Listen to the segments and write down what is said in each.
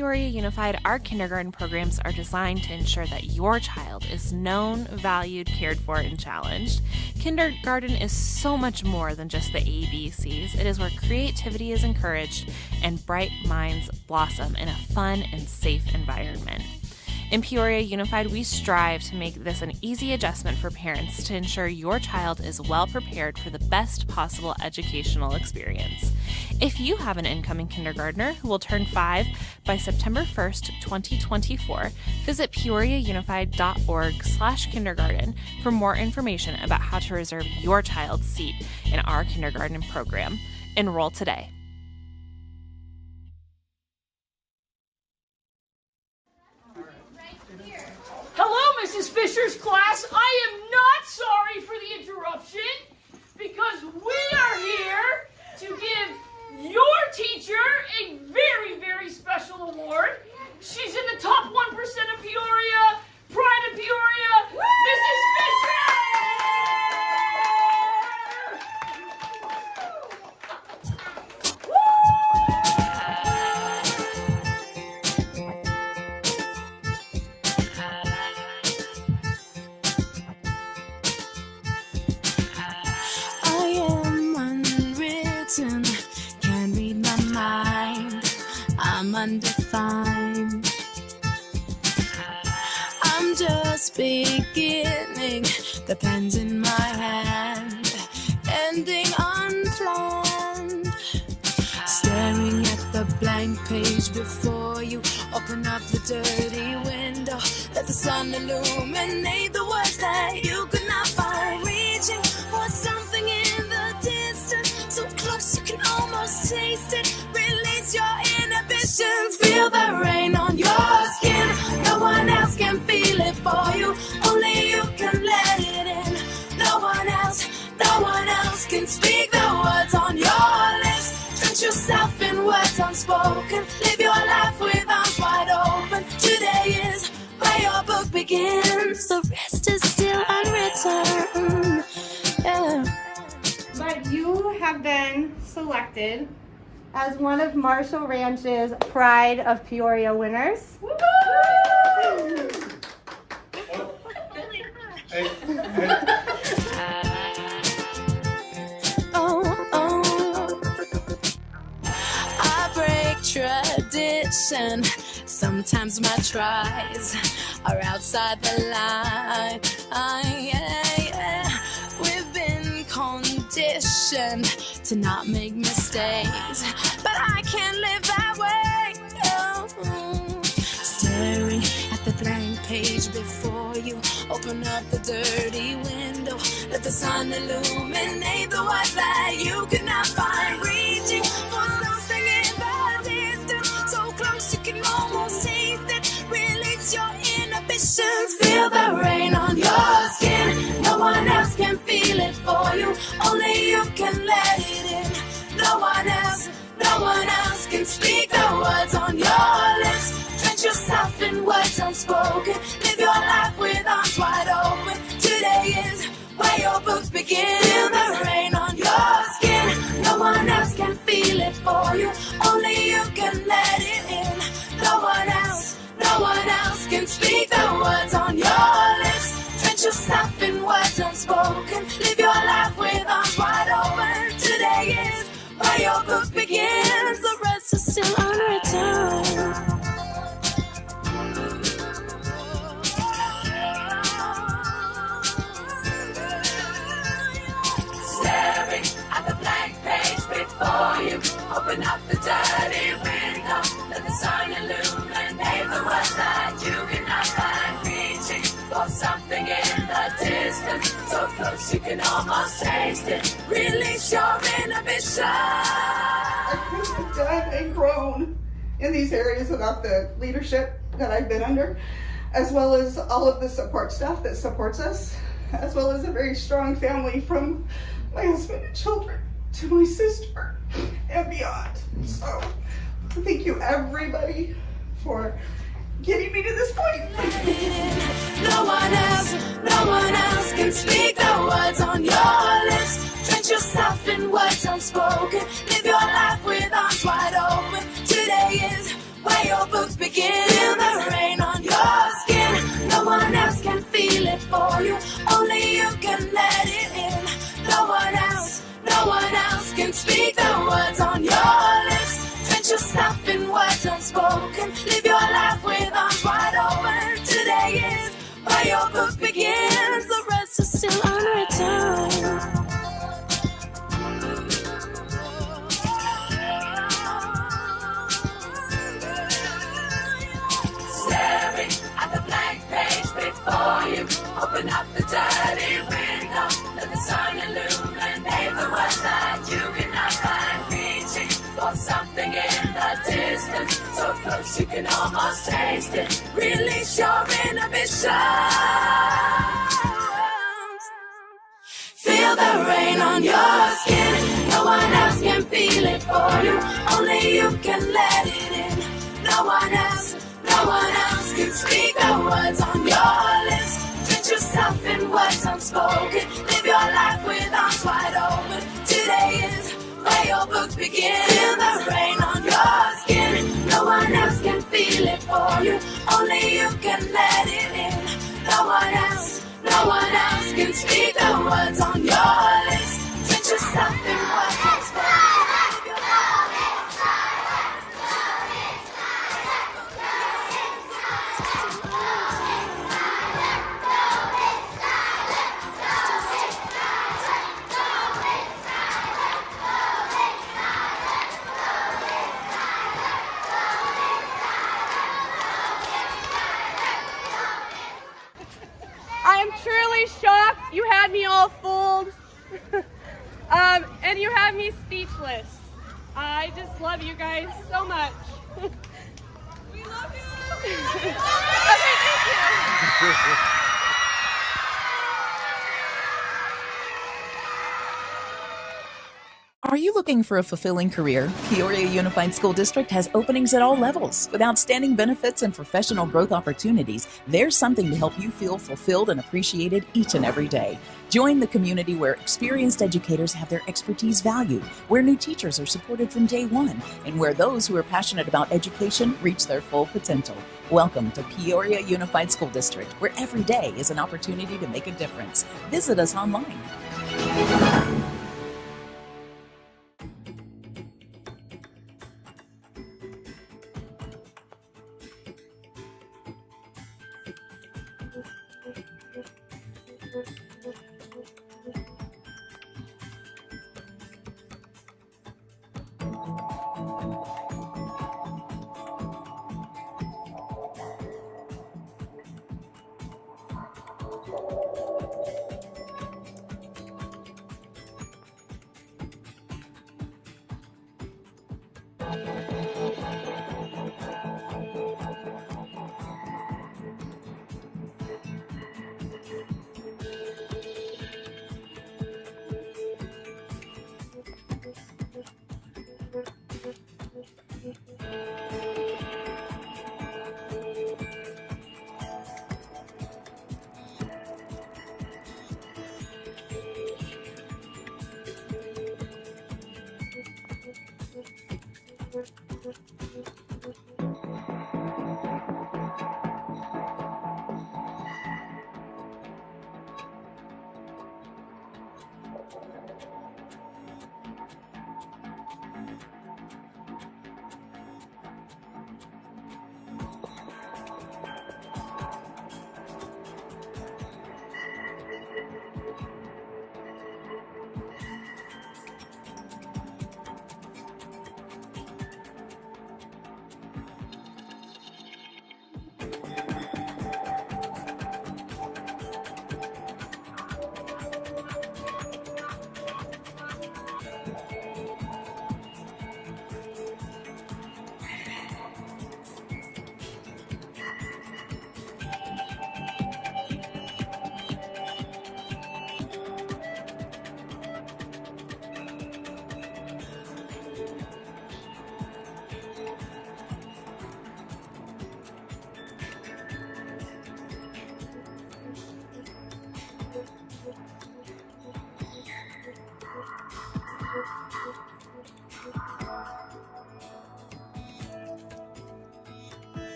Peoria Unified, our kindergarten programs are designed to ensure that your child is known, valued, cared for, and challenged. Kindergarten is so much more than just the ABCs. It is where creativity is encouraged and bright minds blossom in a fun and safe environment. In Peoria Unified, we strive to make this an easy adjustment for parents to ensure your child is well prepared for the best possible educational experience. If you have an incoming kindergartner who will turn 5 by September 1st, 2024, visit peoriaunified.org/kindergarten for more information about how to reserve your child's seat in our kindergarten program. Enroll today. Hello, Mrs. Fisher's class. I am not sorry for the interruption because we are here to give your teacher a very, very special award. She's in the top 1% of Peoria, pride of Peoria, Mrs. Fisher! Can't read my mind, I'm undefined. I'm just beginning, the pen's in my hand, ending unplanned. Staring at the blank page before you, open up the dirty window, let the sun illuminate the words that you could not find. Reaching for something in the distance, so close you can almost taste it. Release your inhibitions, feel the rain on your skin. No one else can feel it for you, only you can let it in. No one else can speak the words on your lips. Drench yourself in words unspoken, live your life with arms wide open. Today is where your book begins, the rest is still unwritten. Yeah. But you have been selected as one of Marshall Ranch's Pride of Peoria winners. I break tradition. Sometimes my tries are outside the line. We've been conditioned to not make mistakes, but I can't live that way. No. Staring at the blank page before you, open up the dirty window, let the sun illuminate the words that you could not find. Reaching for something in the distance, so close you can almost taste it. Release your inhibitions, feel the rain on your skin. No one else can feel it for you, only you can let it in. No one else can speak the words on your lips. Drench yourself in words unspoken, live your life with arms wide open. Today is where your books begin. Feel the rain on your skin. No one else can feel it for you, only you can let it in. No one else can speak the words on your lips. Drench yourself in words unspoken, live your life with arms wide open. Today is where your book begins, the rest is still unwritten. Staring at the blank page before you, open up the dirty window, let the sun illuminate the words that you cannot find. Reaching for something in the distance, so close you can almost taste it. Release your inhibition. I couldn't have done and grown in these areas without the leadership that I've been under, as well as all of the support staff that supports us, as well as a very strong family from my husband and children to my sister and beyond. So thank you everybody for getting me to this point. No one else can speak the words on your lips. Drench yourself in words unspoken, live your life with arms wide open. Today is where your books words on your lips. Drench yourself in words unspoken. Live your life with arms wide open. Today is where your book begins. The rest is still unwritten. Staring at the blank page before you. Open up the dirty window. Let the sun illuminate the words that you cannot find. Reaching for something in the distance, so close you can almost taste it. Release your inhibitions. Feel the rain on your skin. No one else can feel it for you. Only you can let it in. No one else can speak the words on your lips. Drench yourself in words unspoken. Live your life with arms wide open. Today is where your book begins. Feel the rain on your skin. No one else can feel it for you. Only you can let it in. No one else can speak the words on your lips. Drench yourself in words unspoken. I am truly shocked. You had me all fooled. And you have me speechless. I just love you guys so much. We love you. Okay, thank you. Are you looking for a fulfilling career? Peoria Unified School District has openings at all levels. With outstanding benefits and professional growth opportunities, there's something to help you feel fulfilled and appreciated each and every day. Join the community where experienced educators have their expertise valued, where new teachers are supported from day one, and where those who are passionate about education reach their full potential. Welcome to Peoria Unified School District, where every day is an opportunity to make a difference. Visit us online. Thank you.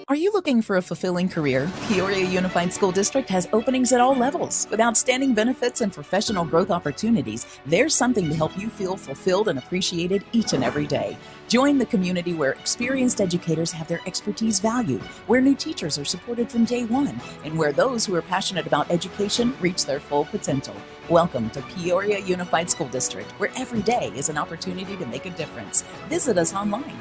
Are you looking for a fulfilling career? Peoria Unified School District has openings at all levels. With outstanding benefits and professional growth opportunities, there's something to help you feel fulfilled and appreciated each and every day. Join the community where experienced educators have their expertise valued, where new teachers are supported from day one, and where those who are passionate about education reach their full potential. Welcome to Peoria Unified School District, where every day is an opportunity to make a difference. Visit us online.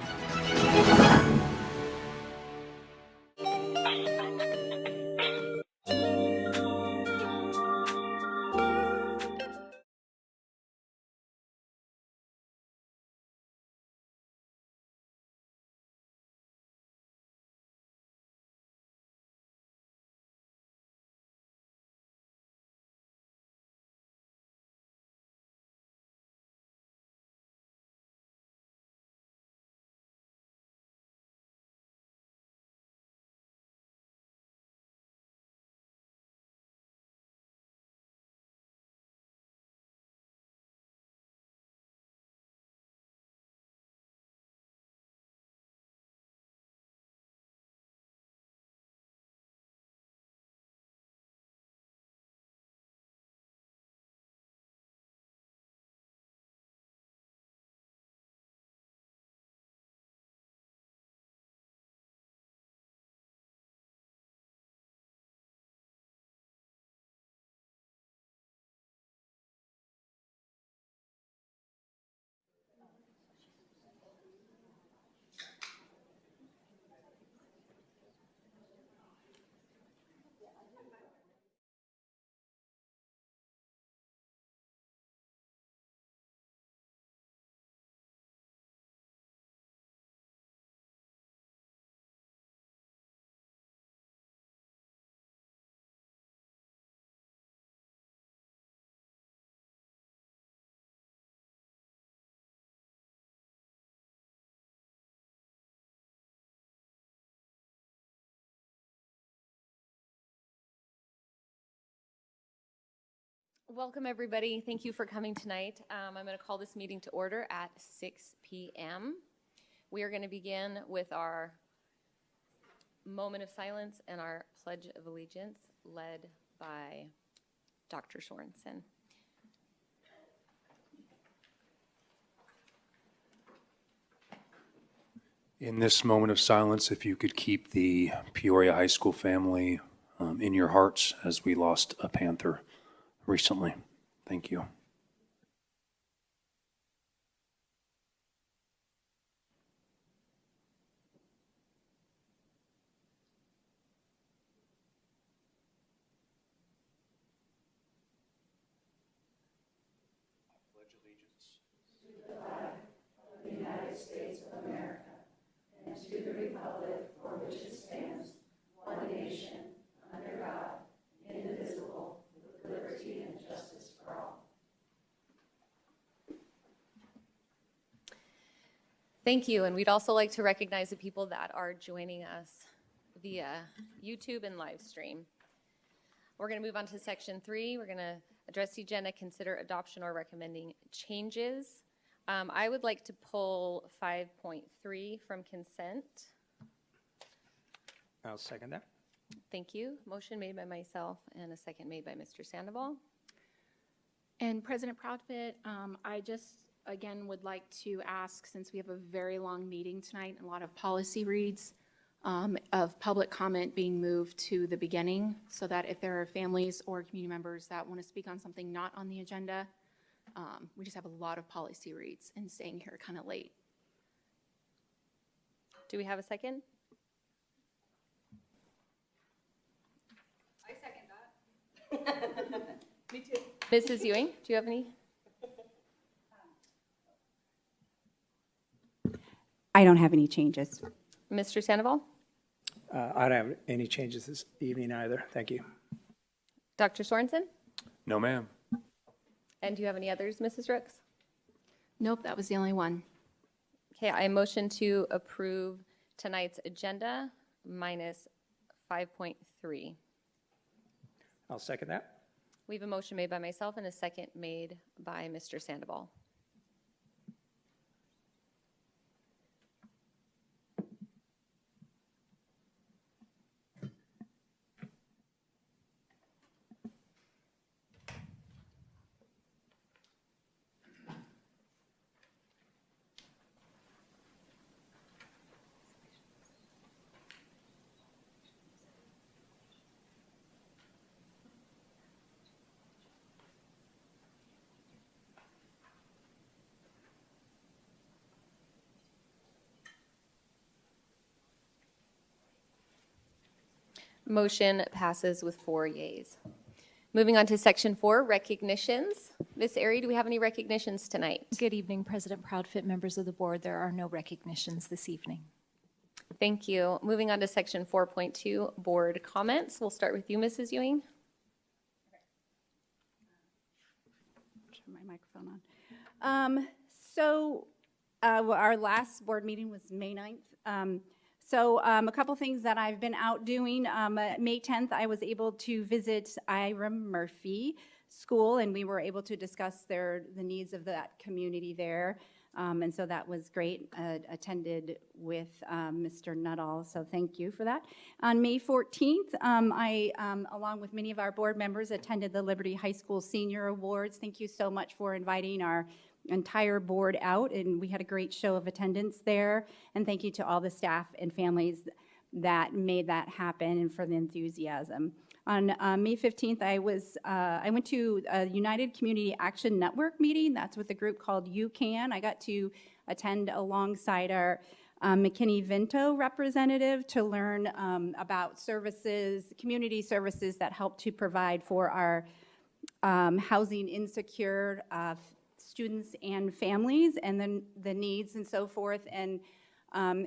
Welcome, everybody. Thank you for coming tonight. I'm going to call this meeting to order at 6 p.m. We are going to begin with our moment of silence and our Pledge of Allegiance, led by Dr. Sorensen. In this moment of silence, if you could keep the Peoria High School family in your hearts, as we lost a Panther recently. Thank you. I pledge allegiance to the flag of the United States of America and to the republic for which it stands, one nation, under God, indivisible, with liberty and justice for all. Thank you, and we'd also like to recognize the people that are joining us via YouTube and live stream. We're going to move on to section 3. We're going to address the agenda, consider adoption or recommending changes. I would like to pull 5.3 from consent. I'll second that. Thank you. Motion made by myself and a second made by Mr. Sandoval. And President Proudfit, I just, again, would like to ask, since we have a very long meeting tonight and a lot of policy reads, of public comment being moved to the beginning, so that if there are families or community members that want to speak on something not on the agenda, we just have a lot of policy reads and staying here kind of late. Do we have a second? I second that. Me too. Mrs. Ewing, do you have any? I don't have any changes. Mr. Sandoval? I don't have any changes this evening either. Thank you. Dr. Sorensen? No, ma'am. And do you have any others, Mrs. Rooks? Nope, that was the only one. Okay, I motion to approve tonight's agenda minus 5.3. I'll second that. We have a motion made by myself and a second made by Mr. Sandoval. Motion passes with 4 yeas. Moving on to section 4, recognitions. Ms. Airy, do we have any recognitions tonight? Good evening, President Proudfit, members of the board. There are no recognitions this evening. Thank you. Moving on to section 4.2, board comments. We'll start with you, Mrs. Ewing. Turn my microphone on. Our last board meeting was May 9th. A couple things that I've been out doing. May 10th, I was able to visit Ira Murphy School, and we were able to discuss the needs of that community there. And so that was great. Attended with Mr. Nuttall, so thank you for that. On May 14th, I, along with many of our board members, attended the Liberty High School Senior Awards. Thank you so much for inviting our entire board out, and we had a great show of attendance there. And thank you to all the staff and families that made that happen and for the enthusiasm. On May 15th, I went to a United Community Action Network meeting. That's with a group called UCAN. I got to attend alongside our McKinney-Vento representative to learn about services, community services that help to provide for our housing insecure students and families, and then the needs and so forth. And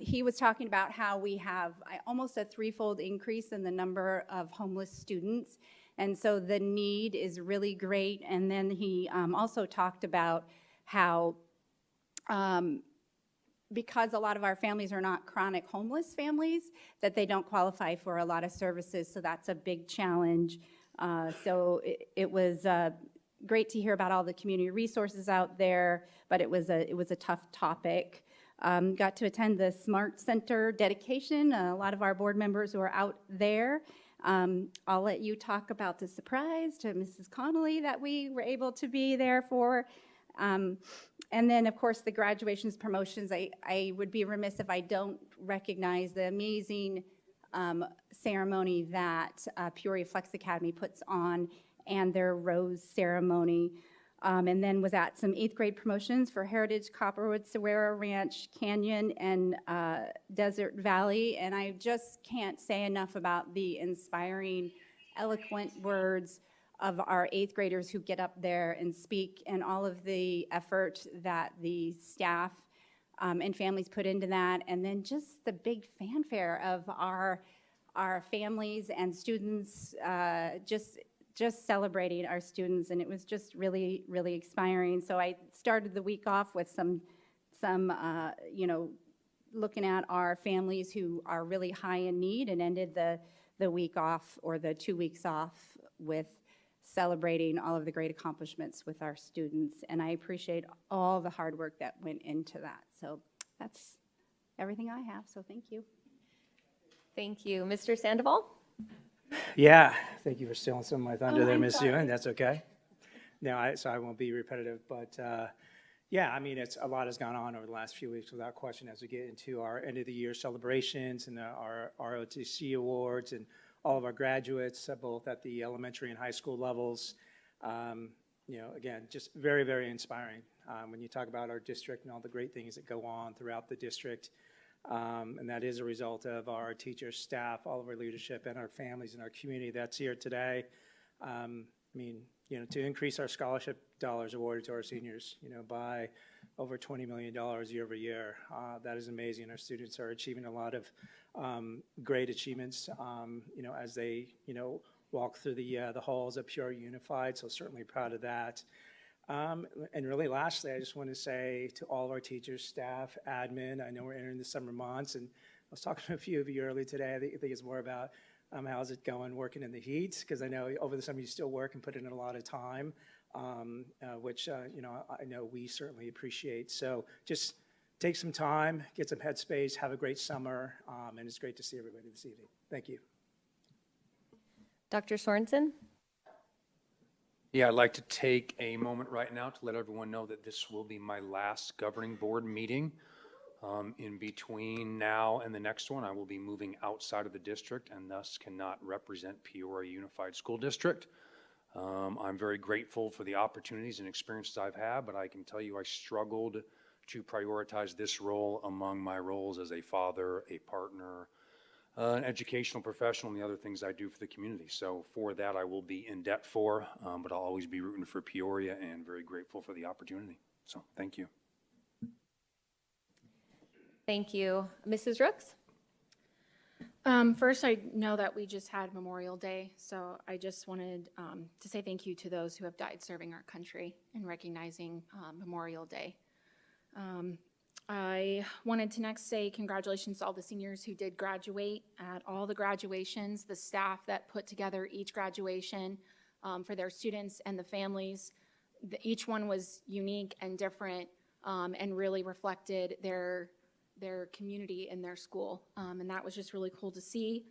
he was talking about how we have almost a threefold increase in the number of homeless students, and so the need is really great. And then he also talked about how because a lot of our families are not chronic homeless families, that they don't qualify for a lot of services, so that's a big challenge. So it was great to hear about all the community resources out there, but it was a tough topic. Got to attend the Smart Center dedication. A lot of our board members were out there. I'll let you talk about the surprise to Mrs. Connolly that we were able to be there for. And then, of course, the graduations, promotions. I would be remiss if I don't recognize the amazing ceremony that Peoria Flex Academy puts on, and their rose ceremony, and then was at some 8th grade promotions for Heritage, Copperwood, Saguaro Ranch, Canyon, and Desert Valley. And I just can't say enough about the inspiring, eloquent words of our 8th graders who get up there and speak, and all of the effort that the staff and families put into that, and then just the big fanfare of our families and students, just celebrating our students, and it was just really, really inspiring. So I started the week off with some looking at our families who are really high in need, and ended the week off, or the 2 weeks off, with celebrating all of the great accomplishments with our students. And I appreciate all the hard work that went into that. So that's everything I have, so thank you. Thank you. Mr. Sandoval? Yeah, thank you for stealing some of my thunder there, I'm Miss sorry. Ewan. That's okay. No, so I won't be repetitive, but yeah, I mean, a lot has gone on over the last few weeks without question as we get into our end of the year celebrations and our ROTC awards and all of our graduates, both at the elementary and high school levels. Again, just very, very inspiring when you talk about our district and all the great things that go on throughout the district. And that is a result of our teachers, staff, all of our leadership, and our families and our community that's here today. To increase our scholarship dollars awarded to our seniors, by over $20 million year over year, that is amazing. Our students are achieving a lot of great achievements, as they, walk through the halls of Peoria Unified. So certainly proud of that. And really lastly, I just want to say to all of our teachers, staff, admin, I know we're entering the summer months, and I was talking to a few of you earlier today. I think it's more about how's it going working in the heat, because I know over the summer you still work and put in a lot of time, which, I know we certainly appreciate. So just take some time, get some headspace, have a great summer, and it's great to see everybody this evening. Thank you. Dr. Sorensen? Yeah, I'd like to take a moment right now to let everyone know that this will be my last governing board meeting. In between now and the next one, I will be moving outside of the district and thus cannot represent Peoria Unified School District. I'm very grateful for the opportunities and experiences I've had, but I can tell you I struggled to prioritize this role among my roles as a father, a partner, an educational professional, and the other things I do for the community. So for that, I will be in debt for, but I'll always be rooting for Peoria and very grateful for the opportunity. So thank you. Thank you. Mrs. Rooks? First, I know that we just had Memorial Day, so I just wanted to say thank you to those who have died serving our country and recognizing Memorial Day. I wanted to next say congratulations to all the seniors who did graduate at all the graduations, the staff that put together each graduation for their students and the families. Each one was unique and different and really reflected their community and their school, and that was just really cool to see.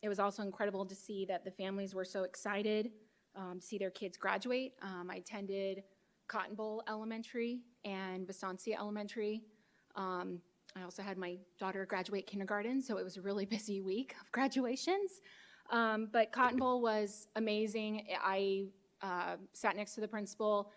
It was also incredible to see that the families were so excited to see their kids graduate. I attended Cotton Bowl Elementary and Vasancia Elementary. I also had my daughter graduate kindergarten, so it was a really busy week of graduations. But Cotton Bowl was amazing. I sat next to the principal,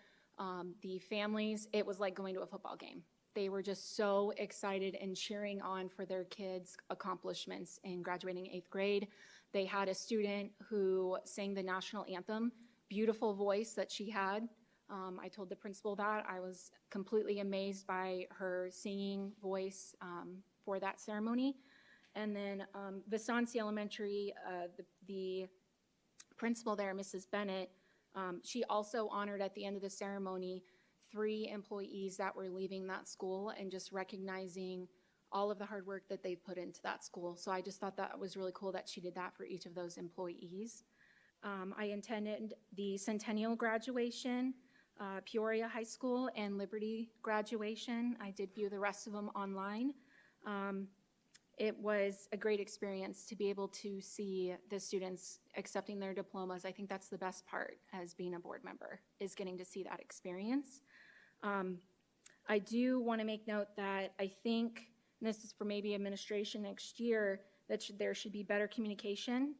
the families. It was like going to a football game. They were just so excited and cheering on for their kids' accomplishments in graduating 8th grade. They had a student who sang the national anthem, beautiful voice that she had. I told the principal that. I was completely amazed by her singing voice for that ceremony. And then Vasancia Elementary, the principal there, Mrs. Bennett, she also honored at the end of the ceremony 3 employees that were leaving that school and just recognizing all of the hard work that they've put into that school. So I just thought that was really cool that she did that for each of those employees. I attended the Centennial graduation, Peoria High School, and Liberty graduation. I did view the rest of them online. It was a great experience to be able to see the students accepting their diplomas. I think that's the best part as being a board member, is getting to see that experience. I do want to make note that I think, and this is for maybe administration next year, that there should be better communication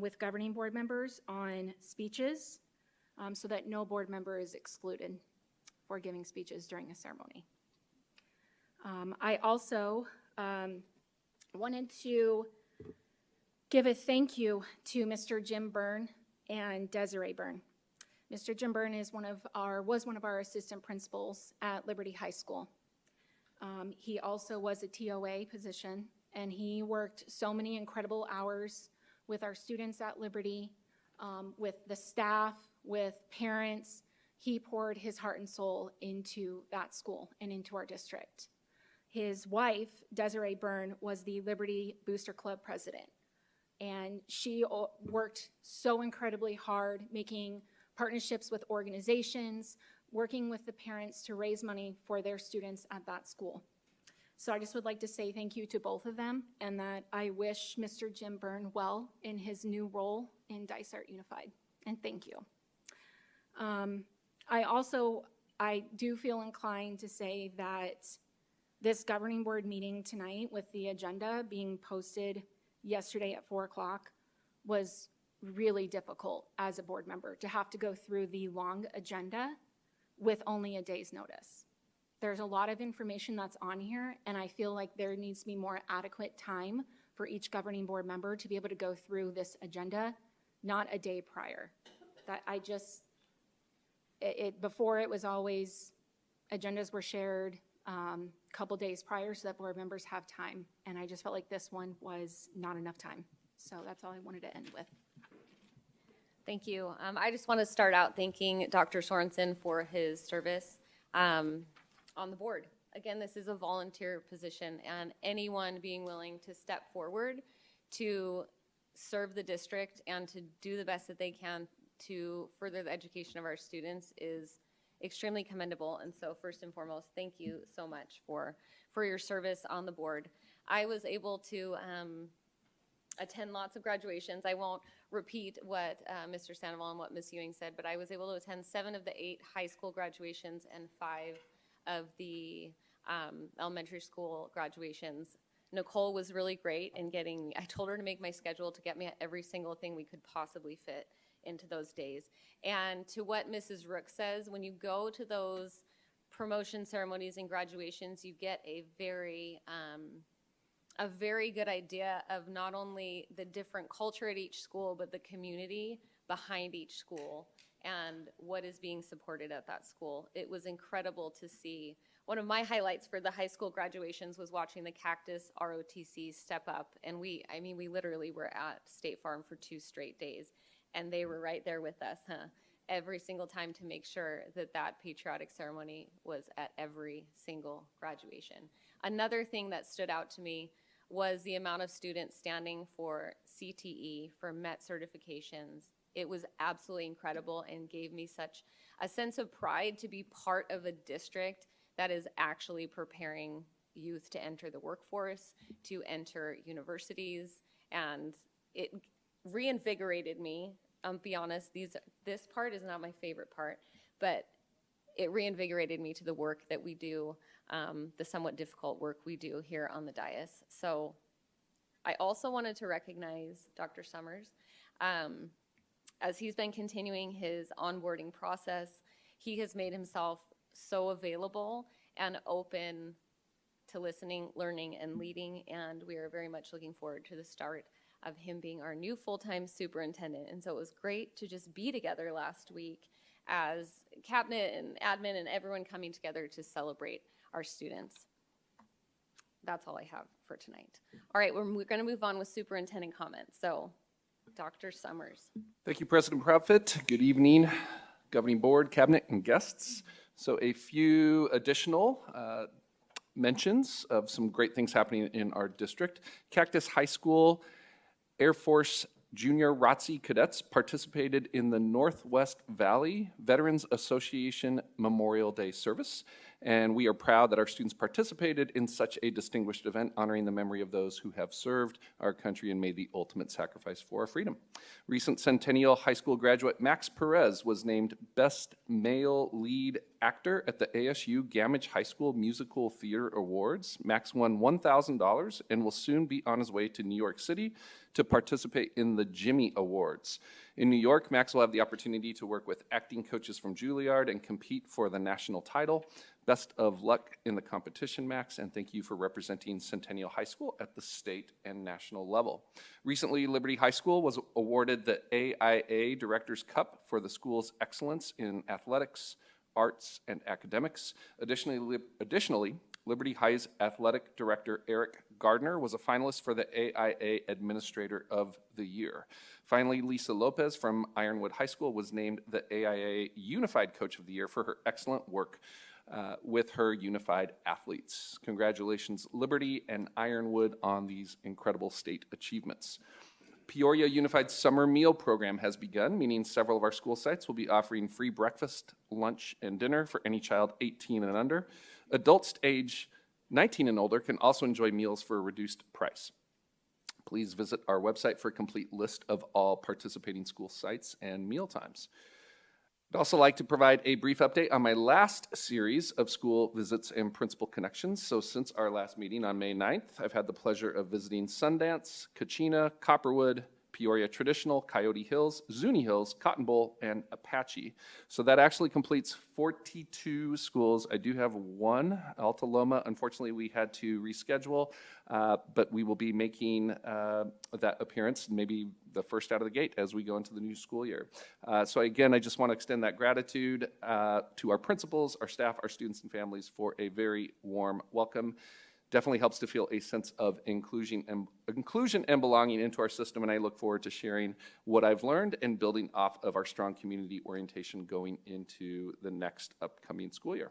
with governing board members on speeches so that no board member is excluded for giving speeches during a ceremony. I also wanted to give a thank you to Mr. Jim Byrne and Desiree Byrne. Mr. Jim Byrne was one of our assistant principals at Liberty High School. He also was a TOA position, and he worked so many incredible hours with our students at Liberty, with the staff, with parents. He poured his heart and soul into that school and into our district. His wife, Desiree Byrne, was the Liberty Booster Club president. And she worked so incredibly hard, making partnerships with organizations, working with the parents to raise money for their students at that school. So I just would like to say thank you to both of them, and that I wish Mr. Jim Byrne well in his new role in Dysart Unified, and thank you. I do feel inclined to say that this governing board meeting tonight, with the agenda being posted yesterday at 4 o'clock, was really difficult as a board member to have to go through the long agenda with only a day's notice. There's a lot of information that's on here, and I feel like there needs to be more adequate time for each governing board member to be able to go through this agenda, not a day prior. That I just, before it was always agendas were shared a couple days prior so that board members have time, and I just felt like this one was not enough time. So that's all I wanted to end with. Thank you. I just want to start out thanking Dr. Sorensen for his service on the board. Again, this is a volunteer position, and anyone being willing to step forward to serve the district and to do the best that they can to further the education of our students is extremely commendable. And so first and foremost, thank you so much for your service on the board. I was able to attend lots of graduations. I won't repeat what Mr. Sandoval and what Ms. Ewing said, but I was able to attend 7 of the 8 high school graduations and 5 of the elementary school graduations. Nicole was really great in getting me. I told her to make my schedule to get me at every single thing we could possibly fit into those days. And to what Mrs. Rook says, when you go to those promotion ceremonies and graduations, you get a very good idea of not only the different culture at each school, but the community behind each school and what is being supported at that school. It was incredible to see. One of my highlights for the high school graduations was watching the Cactus ROTC step up. And we literally were at State Farm for 2 straight days, and they were right there with us, every single time to make sure that that patriotic ceremony was at every single graduation. Another thing that stood out to me was the amount of students standing for CTE, for MET certifications. It was absolutely incredible and gave me such a sense of pride to be part of a district that is actually preparing youth to enter the workforce, to enter universities, and it reinvigorated me. Be honest, this part is not my favorite part, but it reinvigorated me to the work that we do, the somewhat difficult work we do here on the dais. So I also wanted to recognize Dr. Summers. As he's been continuing his onboarding process, he has made himself so available and open to listening, learning, and leading, and we are very much looking forward to the start of him being our new full-time superintendent. And so it was great to just be together last week as cabinet and admin and everyone coming together to celebrate our students. That's all I have for tonight. All right, we're going to move on with superintendent comments. So, Dr. Summers. Thank you, President Proudfit. Good evening, governing board, cabinet, and guests. So a few additional mentions of some great things happening in our district. Cactus High School Air Force Junior ROTC cadets participated in the Northwest Valley Veterans Association Memorial Day service, and we are proud that our students participated in such a distinguished event honoring the memory of those who have served our country and made the ultimate sacrifice for our freedom. Recent Centennial High School graduate Max Perez was named Best Male Lead Actor at the ASU Gamage High School Musical Theater Awards. Max won $1,000 and will soon be on his way to New York City to participate in the Jimmy Awards. In New York, Max will have the opportunity to work with acting coaches from Juilliard and compete for the national title. Best of luck in the competition, Max, and thank you for representing Centennial High School at the state and national level. Recently, Liberty High School was awarded the AIA Directors Cup for the school's excellence in athletics, arts, and academics. Additionally, Liberty High's athletic director, Eric Gardner, was a finalist for the AIA Administrator of the Year. Finally, Lisa Lopez from Ironwood High School was named the AIA Unified Coach of the Year for her excellent work with her unified athletes. Congratulations, Liberty and Ironwood, on these incredible state achievements. Peoria Unified Summer Meal Program has begun, meaning several of our school sites will be offering free breakfast, lunch, and dinner for any child 18 and under. Adults age 19 and older can also enjoy meals for a reduced price. Please visit our website for a complete list of all participating school sites and meal times. I'd also like to provide a brief update on my last series of school visits and principal connections. So since our last meeting on May 9th, I've had the pleasure of visiting Sundance, Kachina, Copperwood, Peoria Traditional, Coyote Hills, Zuni Hills, Cotton Bowl, and Apache. So that actually completes 42 schools. I do have one, Alta Loma. Unfortunately, we had to reschedule, but we will be making that appearance, maybe the first out of the gate as we go into the new school year. So again, I just want to extend that gratitude to our principals, our staff, our students, and families for a very warm welcome. Definitely helps to feel a sense of inclusion and belonging into our system, and I look forward to sharing what I've learned and building off of our strong community orientation going into the next upcoming school year.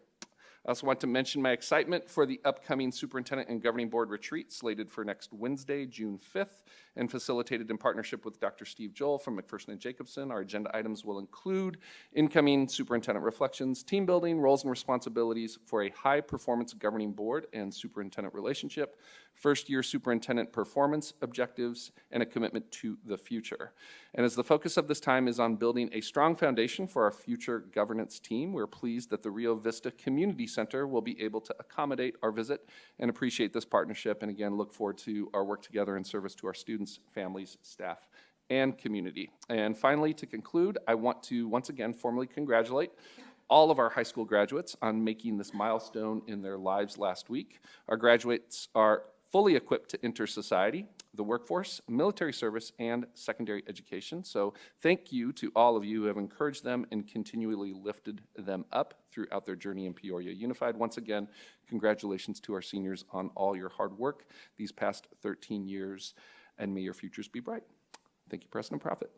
I also want to mention my excitement for the upcoming Superintendent and Governing Board retreat slated for next Wednesday, June 5th, and facilitated in partnership with Dr. Steve Joel from McPherson and Jacobson. Our agenda items will include incoming superintendent reflections, team building, roles and responsibilities for a high-performance governing board and superintendent relationship, first-year superintendent performance objectives, and a commitment to the future. And as the focus of this time is on building a strong foundation for our future governance team, we're pleased that the Rio Vista Community Center will be able to accommodate our visit and appreciate this partnership, and again, look forward to our work together in service to our students, families, staff, and community. And finally, to conclude, I want to once again formally congratulate all of our high school graduates on making this milestone in their lives last week. Our graduates are fully equipped to enter society, the workforce, military service, and secondary education. So thank you to all of you who have encouraged them and continually lifted them up throughout their journey in Peoria Unified. Once again, congratulations to our seniors on all your hard work these past 13 years, and may your futures be bright. Thank you, President Proffitt.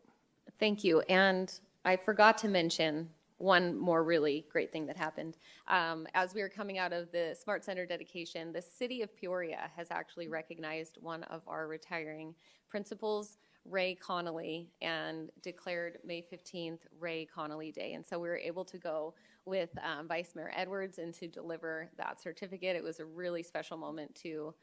Thank you. And I forgot to mention one more really great thing that happened. As we were coming out of the Smart Center dedication, the city of Peoria has actually recognized one of our retiring principals, Ray Connolly, and declared May 15th Ray Connolly Day. And so we were able to go with Vice Mayor Edwards and to deliver that certificate. It was a really special moment to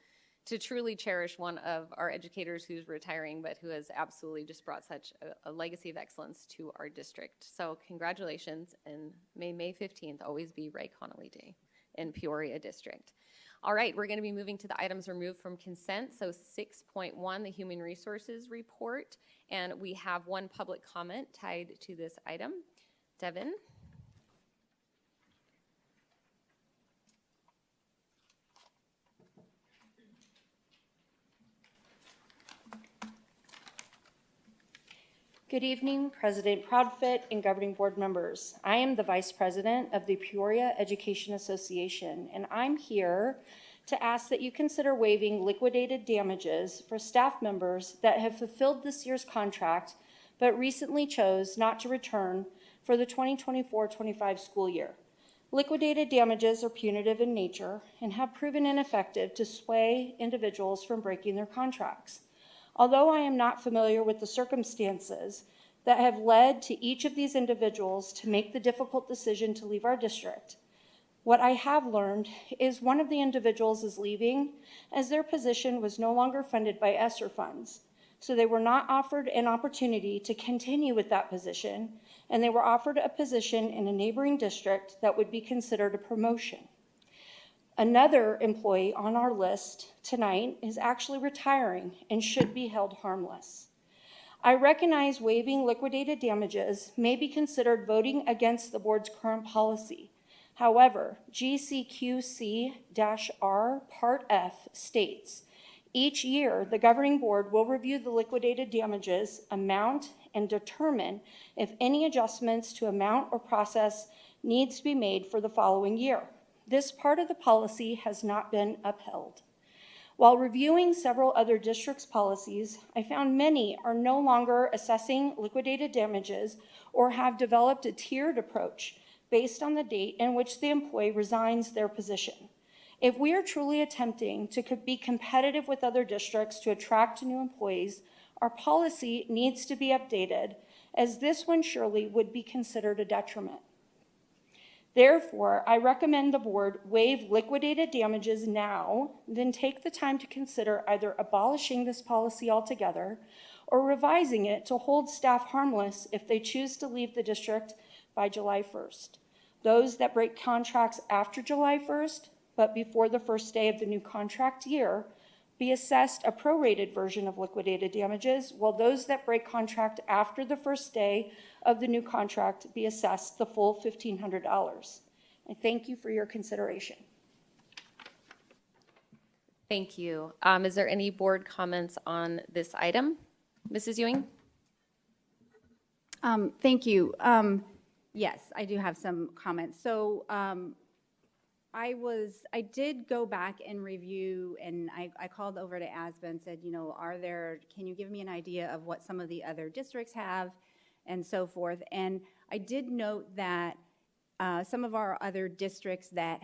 truly cherish one of our educators who's retiring, but who has absolutely just brought such a legacy of excellence to our district. So congratulations, and may May 15th always be Ray Connolly Day in Peoria District. All right, we're gonna be moving to the items removed from consent. So 6.1, the Human Resources Report, and we have one public comment tied to this item. Devin? Good evening, President Proudfoot and Governing Board members. I am the Vice President of the Peoria Education Association, and I'm here to ask that you consider waiving liquidated damages for staff members that have fulfilled this year's contract but recently chose not to return for the 2024-25 school year. Liquidated damages are punitive in nature and have proven ineffective to sway individuals from breaking their contracts. Although I am not familiar with the circumstances that have led to each of these individuals to make the difficult decision to leave our district, what I have learned is one of the individuals is leaving as their position was no longer funded by ESSER funds. So they were not offered an opportunity to continue with that position, and they were offered a position in a neighboring district that would be considered a promotion. Another employee on our list tonight is actually retiring and should be held harmless. I recognize waiving liquidated damages may be considered voting against the board's current policy. However, GCQC-R Part F states, each year the governing board will review the liquidated damages amount and determine if any adjustments to amount or process needs to be made for the following year. This part of the policy has not been upheld. While reviewing several other districts' policies, I found many are no longer assessing liquidated damages or have developed a tiered approach based on the date in which the employee resigns their position. If we are truly attempting to be competitive with other districts to attract new employees, Our policy needs to be updated, as this one surely would be considered a detriment. Therefore, I recommend the board waive liquidated damages now, then take the time to consider either abolishing this policy altogether or revising it to hold staff harmless if they choose to leave the district by July 1st. Those that break contracts after July 1st, but before the first day of the new contract year, be assessed a prorated version of liquidated damages, while those that break contract after the first day of the new contract be assessed the full $1,500. I thank you for your consideration. Thank you. Is there any board comments on this item? Mrs. Ewing? Thank you. Yes, I do have some comments. So I did go back and review, and I called over to ASBA and said, you know, can you give me an idea of what some of the other districts have and so forth? And I did note that some of our other districts that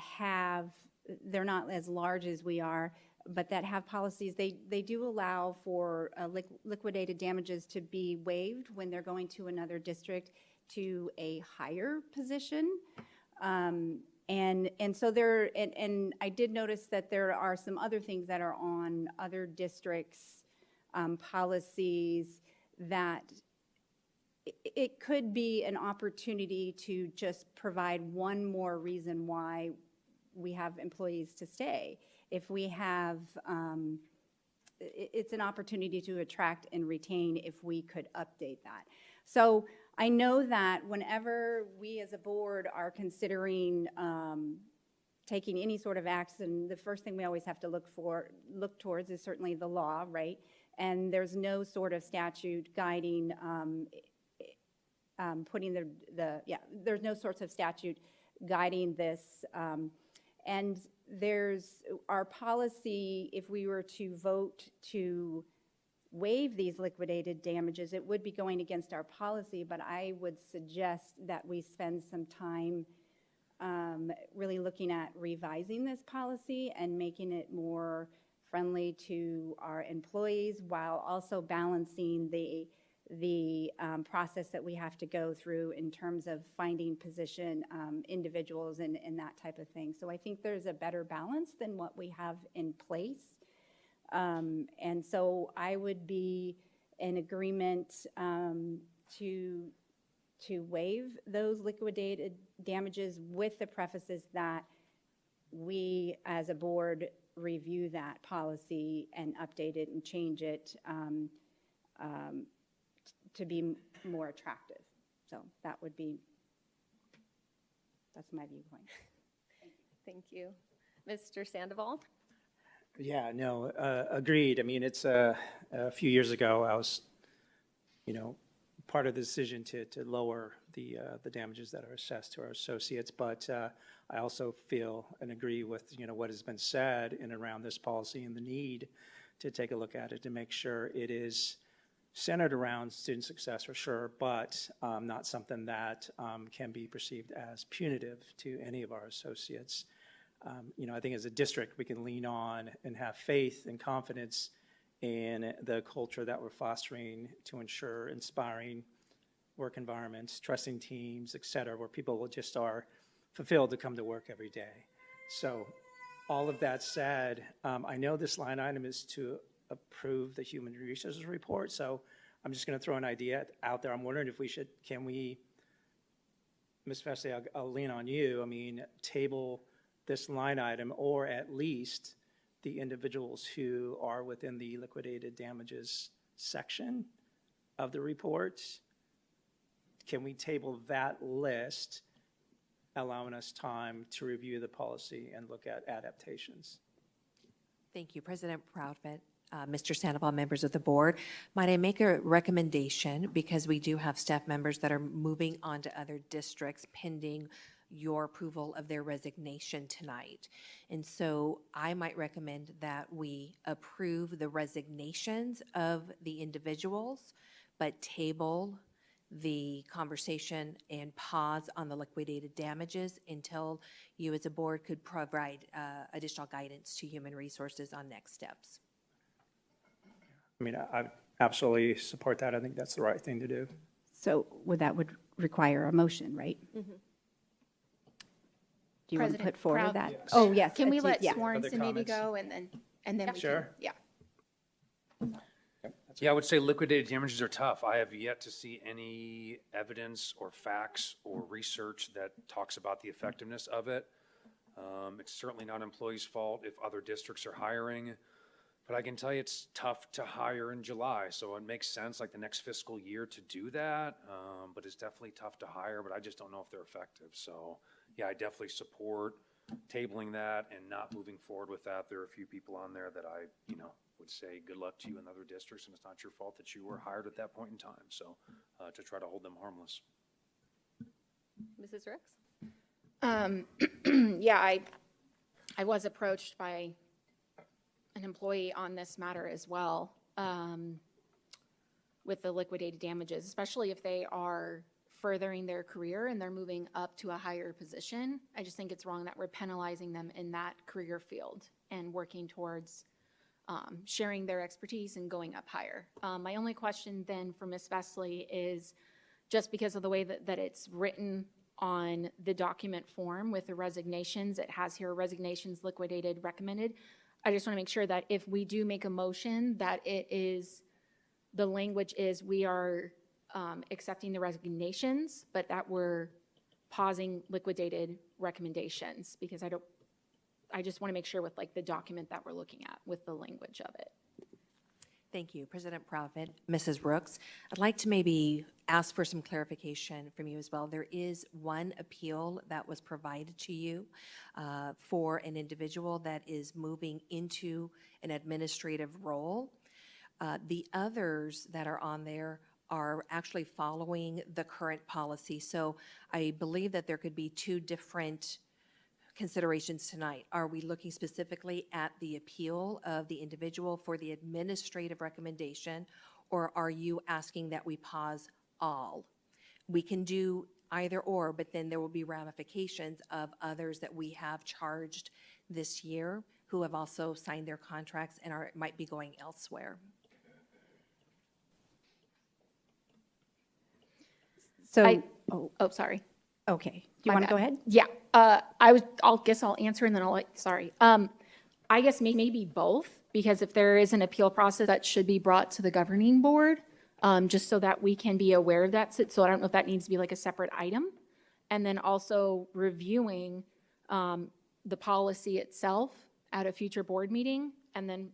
they're not as large as we are, but that have policies, they do allow for liquidated damages to be waived when they're going to another district to a higher position. And so and I did notice that there are some other things that are on other districts' policies that it could be an opportunity to just provide one more reason why we have employees to stay. If we have, it's an opportunity to attract and retain if we could update that. So I know that whenever we as a board are considering taking any sort of action, the first thing we always have to look towards is certainly the law, right? And there's no sort of statute guiding there's no sorts of statute guiding this. And there's our policy, if we were to vote to waive these liquidated damages, it would be going against our policy, but I would suggest that we spend some time really looking at revising this policy and making it more friendly to our employees while also balancing the process that we have to go through in terms of finding position individuals and that type of thing. So I think there's a better balance than what we have in place. And so I would be in agreement to waive those liquidated damages with the prefaces that we as a board review that policy and update it and change it to be more attractive. So that's my viewpoint. Thank you. Mr. Sandoval? Yeah, no, agreed. I mean, it's a few years ago, I was, part of the decision to lower the damages that are assessed to our associates, but I also feel and agree with, what has been said in around this policy and the need to take a look at it to make sure it is centered around student success for sure, but not something that can be perceived as punitive to any of our associates. I think as a district, we can lean on and have faith and confidence in the culture that we're fostering to ensure inspiring work environments, trusting teams, et cetera, where people just are fulfilled to come to work every day. So all of that said, I know this line item is to approve the human resources report, so I'm just going to throw an idea out there. I'm wondering if Ms. Feste, I'll lean on you. Table this line item, or at least the individuals who are within the liquidated damages section of the report. Can we table that list, allowing us time to review the policy and look at adaptations? Thank you, President Proudfit. Mr. Sandoval, members of the board, might I make a recommendation, because we do have staff members that are moving on to other districts pending your approval of their resignation tonight. And so I might recommend that we approve the resignations of the individuals, but table the conversation and pause on the liquidated damages until you as a board could provide additional guidance to human resources on next steps. absolutely support that. I think that's the right thing to do. So that would require a motion, right? Mm-hmm. Do you want to President put forward Proud- that? Yes. Oh, yes. Can we let yeah. Sworns Other and maybe comments? go and then we can, Sure. yeah. Yeah, I would say liquidated damages are tough. I have yet to see any evidence or facts or research that talks about the effectiveness of it. It's certainly not employees' fault if other districts are hiring, but I can tell you it's tough to hire in July. So it makes sense like the next fiscal year to do that, but it's definitely tough to hire, but I just don't know if they're effective. So yeah, I definitely support tabling that and not moving forward with that. There are a few people on there that I, would say good luck to you in other districts, and it's not your fault that you were hired at that point in time. So to try to hold them harmless. Mrs. Ricks? Yeah, I was approached by an employee on this matter as well, with the liquidated damages, especially if they are furthering their career and they're moving up to a higher position. I just think it's wrong that we're penalizing them in that career field and working towards sharing their expertise and going up higher. My only question then for Ms. Vesley is, just because of the way that it's written on the document form with the resignations, it has here resignations liquidated recommended. I just want to make sure that if we do make a motion, that the language is we are accepting the resignations, but that we're pausing liquidated recommendations, because I just want to make sure with like the document that we're looking at with the language of it. Thank you, President Proudfit. Mrs. Brooks, I'd like to maybe ask for some clarification from you as well. There is one appeal that was provided to you for an individual that is moving into an administrative role. The others that are on there are actually following the current policy. So I believe that there could be two different considerations tonight. Are we looking specifically at the appeal of the individual for the administrative recommendation, or are you asking that we pause all? We can do either or, but then there will be ramifications of others that we have charged this year who have also signed their contracts and might be going elsewhere. So, Sorry. Okay. Do you want to go ahead? Yeah, I'll guess I'll answer and then sorry. I guess maybe both, because if there is an appeal process, that should be brought to the governing board, just so that we can be aware of that. So I don't know if that needs to be like a separate item. And then also reviewing the policy itself at a future board meeting, and then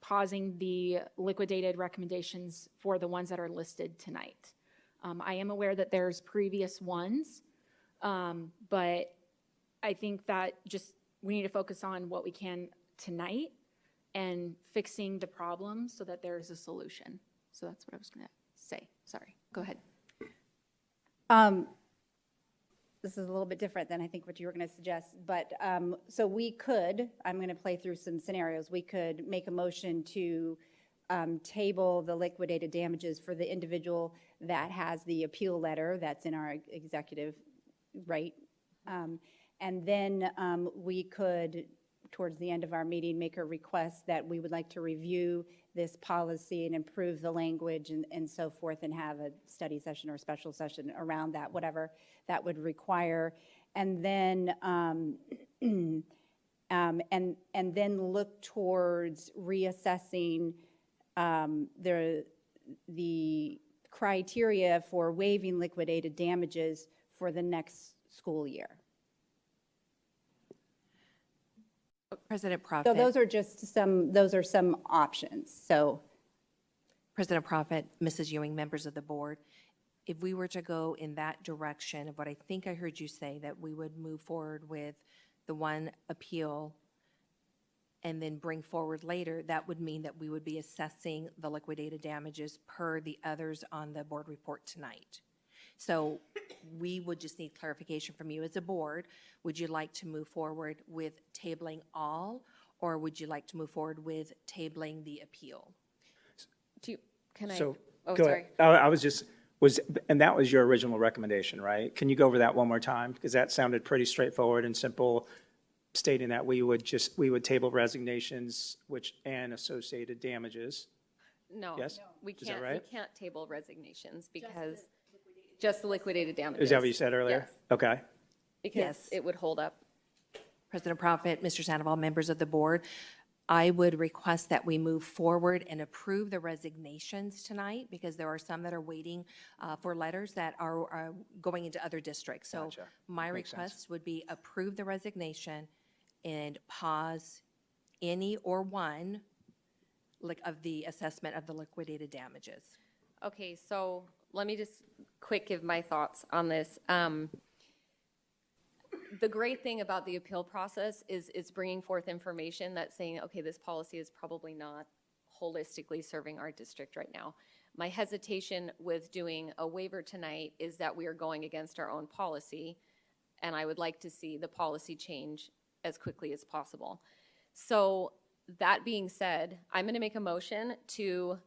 pausing the liquidated recommendations for the ones that are listed tonight. I am aware that there's previous ones, but I think that just we need to focus on what we can tonight and fixing the problem so that there is a solution. So that's what I was going to say. Sorry, go ahead. This is a little bit different than I think what you were going to suggest, but so we could, I'm going to play through some scenarios. We could make a motion to table the liquidated damages for the individual that has the appeal letter that's in our executive, right? And then we could, towards the end of our meeting, make a request that we would like to review this policy and improve the language and so forth, and have a study session or a special session around that, whatever that would require. And then and then look towards reassessing the criteria for waiving liquidated damages for the next school year. President Proudfit. So those are some options. So President Proudfit, Mrs. Ewing, members of the board, if we were to go in that direction of what I think I heard you say, that we would move forward with the one appeal and then bring forward later, that would mean that we would be assessing the liquidated damages per the others on the board report tonight. So we would just need clarification from you as a board. Would you like to move forward with tabling all, or would you like to move forward with tabling the appeal? So, go ahead. I was just, and that was your original recommendation, right? Can you go over that one more time? Because that sounded pretty straightforward and simple, stating that we would table resignations and associated damages. No. Yes? We Is that can't, right? we can't table resignations because, just the liquidated damages. Is that what you said earlier? Yes, Okay. because Yes. it would hold up. President Profit, Mr. Sandoval, members of the board, I would request that we move forward and approve the resignations tonight because there are some that are waiting for letters that are going into other districts. So Gotcha. my Makes sense. request would be approve the resignation and pause any or one of the assessment of the liquidated damages. Okay, so let me just quick give my thoughts on this. The great thing about the appeal process is it's bringing forth information that's saying, okay, this policy is probably not holistically serving our district right now. My hesitation with doing a waiver tonight is that we are going against our own policy, and I would like to see the policy change as quickly as possible. So that being said, I'm going to make a motion to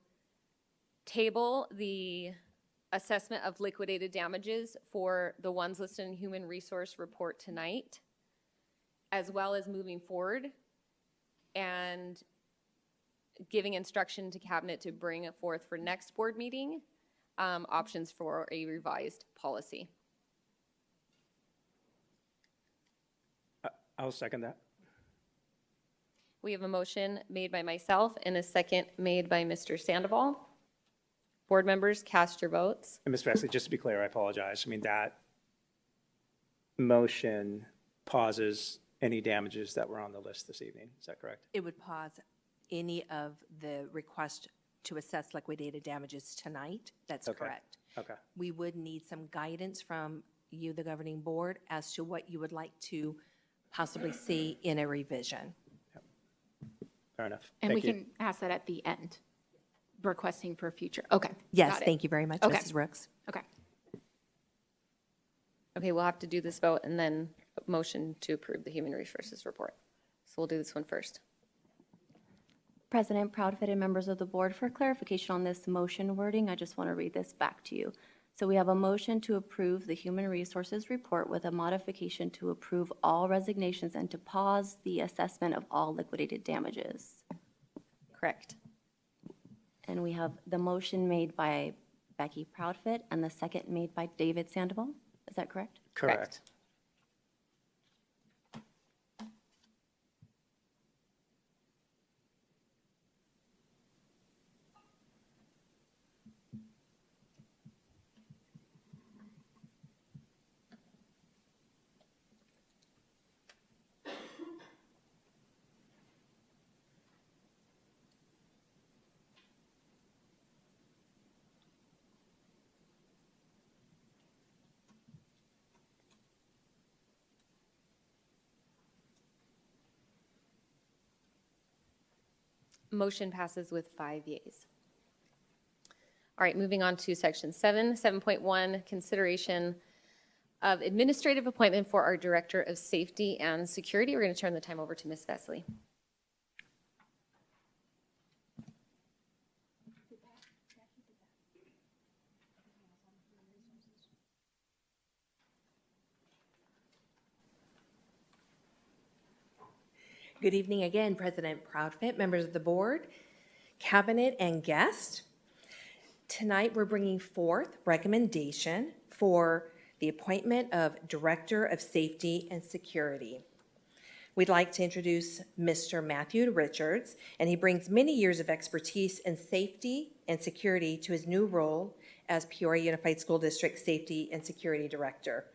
table the assessment of liquidated damages for the ones listed in human resource report tonight, as well as moving forward and giving instruction to cabinet to bring it forth for next board meeting, options for a revised policy. I'll second that. We have a motion made by myself and a second made by Mr. Sandoval. Board members, cast your votes. And Ms. Vesely, just to be clear, I apologize. I mean, that motion pauses any damages that were on the list this evening. Is that correct? It would pause any of the request to assess liquidated damages tonight. That's Okay. correct. Okay. We would need some guidance from you, the governing board, as to what you would like to possibly see in a revision. Fair enough. And we Thank you. can ask that at the end, requesting for future. Okay. Yes, got it. thank you very much, Okay. Mrs. Brooks. Okay. Okay, we'll have to do this vote and then motion to approve the human resources report. So we'll do this one first. President Proudfit and members of the board, for clarification on this motion wording, I just want to read this back to you. So we have a motion to approve the human resources report with a modification to approve all resignations and to pause the assessment of all liquidated damages. Correct. And we have the motion made by Becky Proudfit and the second made by David Sandoval. Is that correct? Correct. Motion passes with 5 yeas. All right, moving on to section 7.1, consideration of administrative appointment for our Director of Safety and Security. We're going to turn the time over to Ms. Vesely. Good evening again, President Proudfit, members of the board, cabinet, and guests. Tonight, we're bringing forth recommendation for the appointment of Director of Safety and Security. We'd like to introduce Mr. Matthew Richards, and he brings many years of expertise in safety and security to his new role as Peoria Unified School District Safety and Security Director.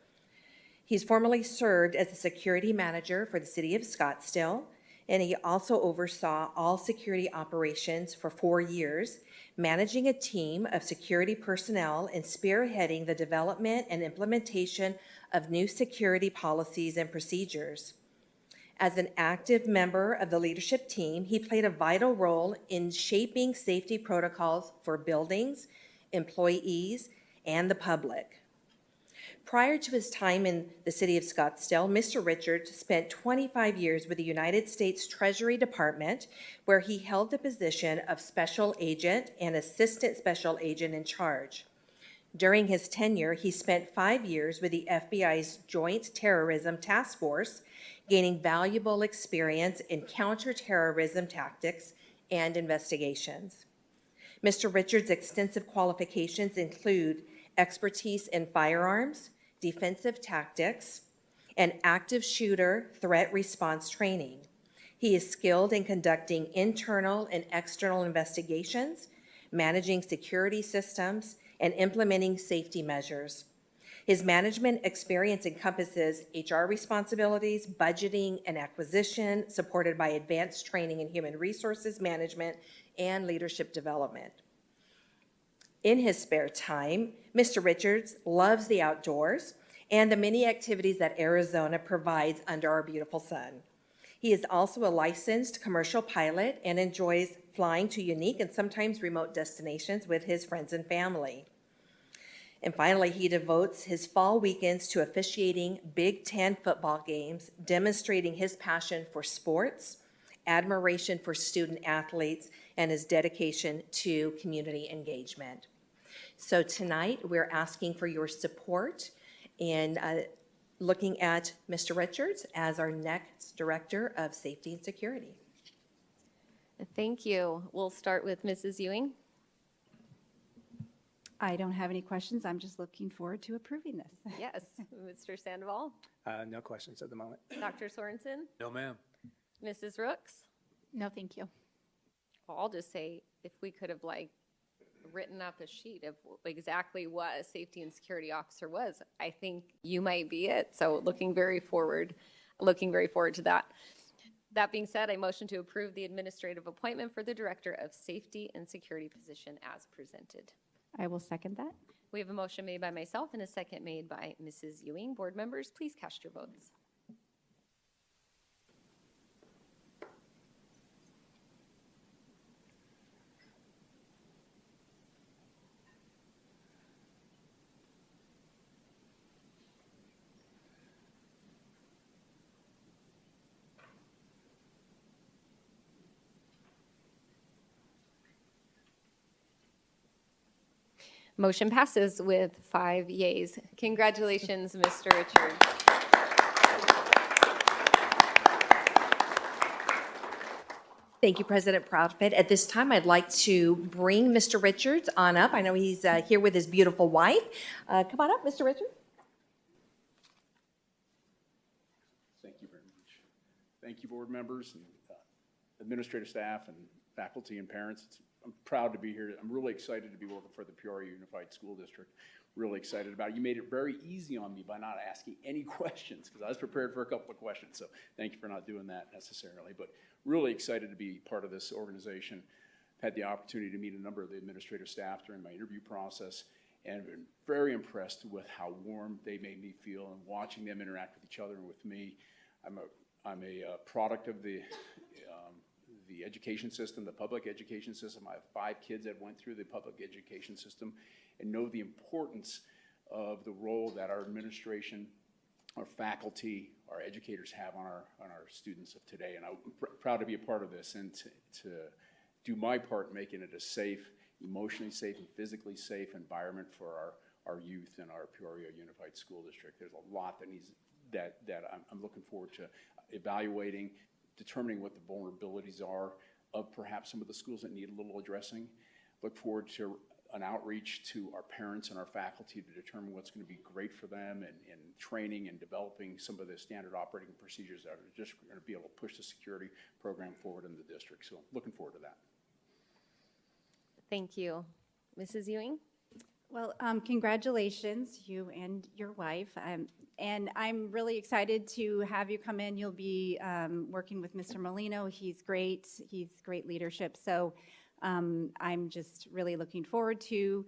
He's formerly served as the security manager for the city of Scottsdale, and he also oversaw all security operations for 4 years, managing a team of security personnel and spearheading the development and implementation of new security policies and procedures. As an active member of the leadership team, he played a vital role in shaping safety protocols for buildings, employees, and the public. Prior to his time in the city of Scottsdale, Mr. Richards spent 25 years with the United States Treasury Department, where he held the position of Special Agent and Assistant Special Agent in charge. During his tenure, he spent 5 years with the FBI's Joint Terrorism Task Force, gaining valuable experience in counterterrorism tactics and investigations. Mr. Richards' extensive qualifications include expertise in firearms, defensive tactics, and active shooter threat response training. He is skilled in conducting internal and external investigations, managing security systems, and implementing safety measures. His management experience encompasses HR responsibilities, budgeting and acquisition, supported by advanced training in human resources management and leadership development. In his spare time, Mr. Richards loves the outdoors and the many activities that Arizona provides under our beautiful sun. He is also a licensed commercial pilot and enjoys flying to unique and sometimes remote destinations with his friends and family. And finally, he devotes his fall weekends to officiating Big Ten football games, demonstrating his passion for sports, admiration for student athletes, and his dedication to community engagement. So tonight, we're asking for your support in looking at Mr. Richards as our next Director of Safety and Security. Thank you. We'll start with Mrs. Ewing. I don't have any questions. I'm just looking forward to approving this. Yes. Mr. Sandoval? No questions at the moment. Dr. Sorensen? No, ma'am. Mrs. Rooks? No, thank you. Well, I'll just say, if we could have written up a sheet of exactly what a safety and security officer was, I think you might be it. So looking very forward to that. That being said, I motion to approve the administrative appointment for the Director of Safety and Security position as presented. I will second that. We have a motion made by myself and a second made by Mrs. Ewing. Board members, please cast your votes. Motion passes with 5 yeas. Congratulations, Mr. Richards. Thank you, President Proudfit. At this time, I'd like to bring Mr. Richards on up. I know he's here with his beautiful wife. Come on up, Mr. Richards. Thank you very much. Thank you, board members and administrative staff and faculty and parents. I'm proud to be here. I'm really excited to be working for the Peoria Unified School District. Really excited about it. You made it very easy on me by not asking any questions because I was prepared for a couple of questions. So thank you for not doing that necessarily. But really excited to be part of this organization. I've had the opportunity to meet a number of the administrative staff during my interview process and been very impressed with how warm they made me feel and watching them interact with each other and with me. I'm a product of the education system, the public education system. I have 5 kids that went through the public education system and know the importance of the role that our administration, our faculty, our educators have on our students of today. And I'm proud to be a part of this and to do my part in making it a safe, emotionally safe and physically safe environment for our youth in our Peoria Unified School District. There's a lot that I'm looking forward to evaluating, determining what the vulnerabilities are of perhaps some of the schools that need a little addressing. Look forward to an outreach to our parents and our faculty to determine what's going to be great for them and training and developing some of the standard operating procedures that are just going to be able to push the security program forward in the district. So looking forward to that. Thank you. Mrs. Ewing? Well, congratulations, you and your wife. And I'm really excited to have you come in. You'll be working with Mr. Molino. He's great leadership. So I'm just really looking forward to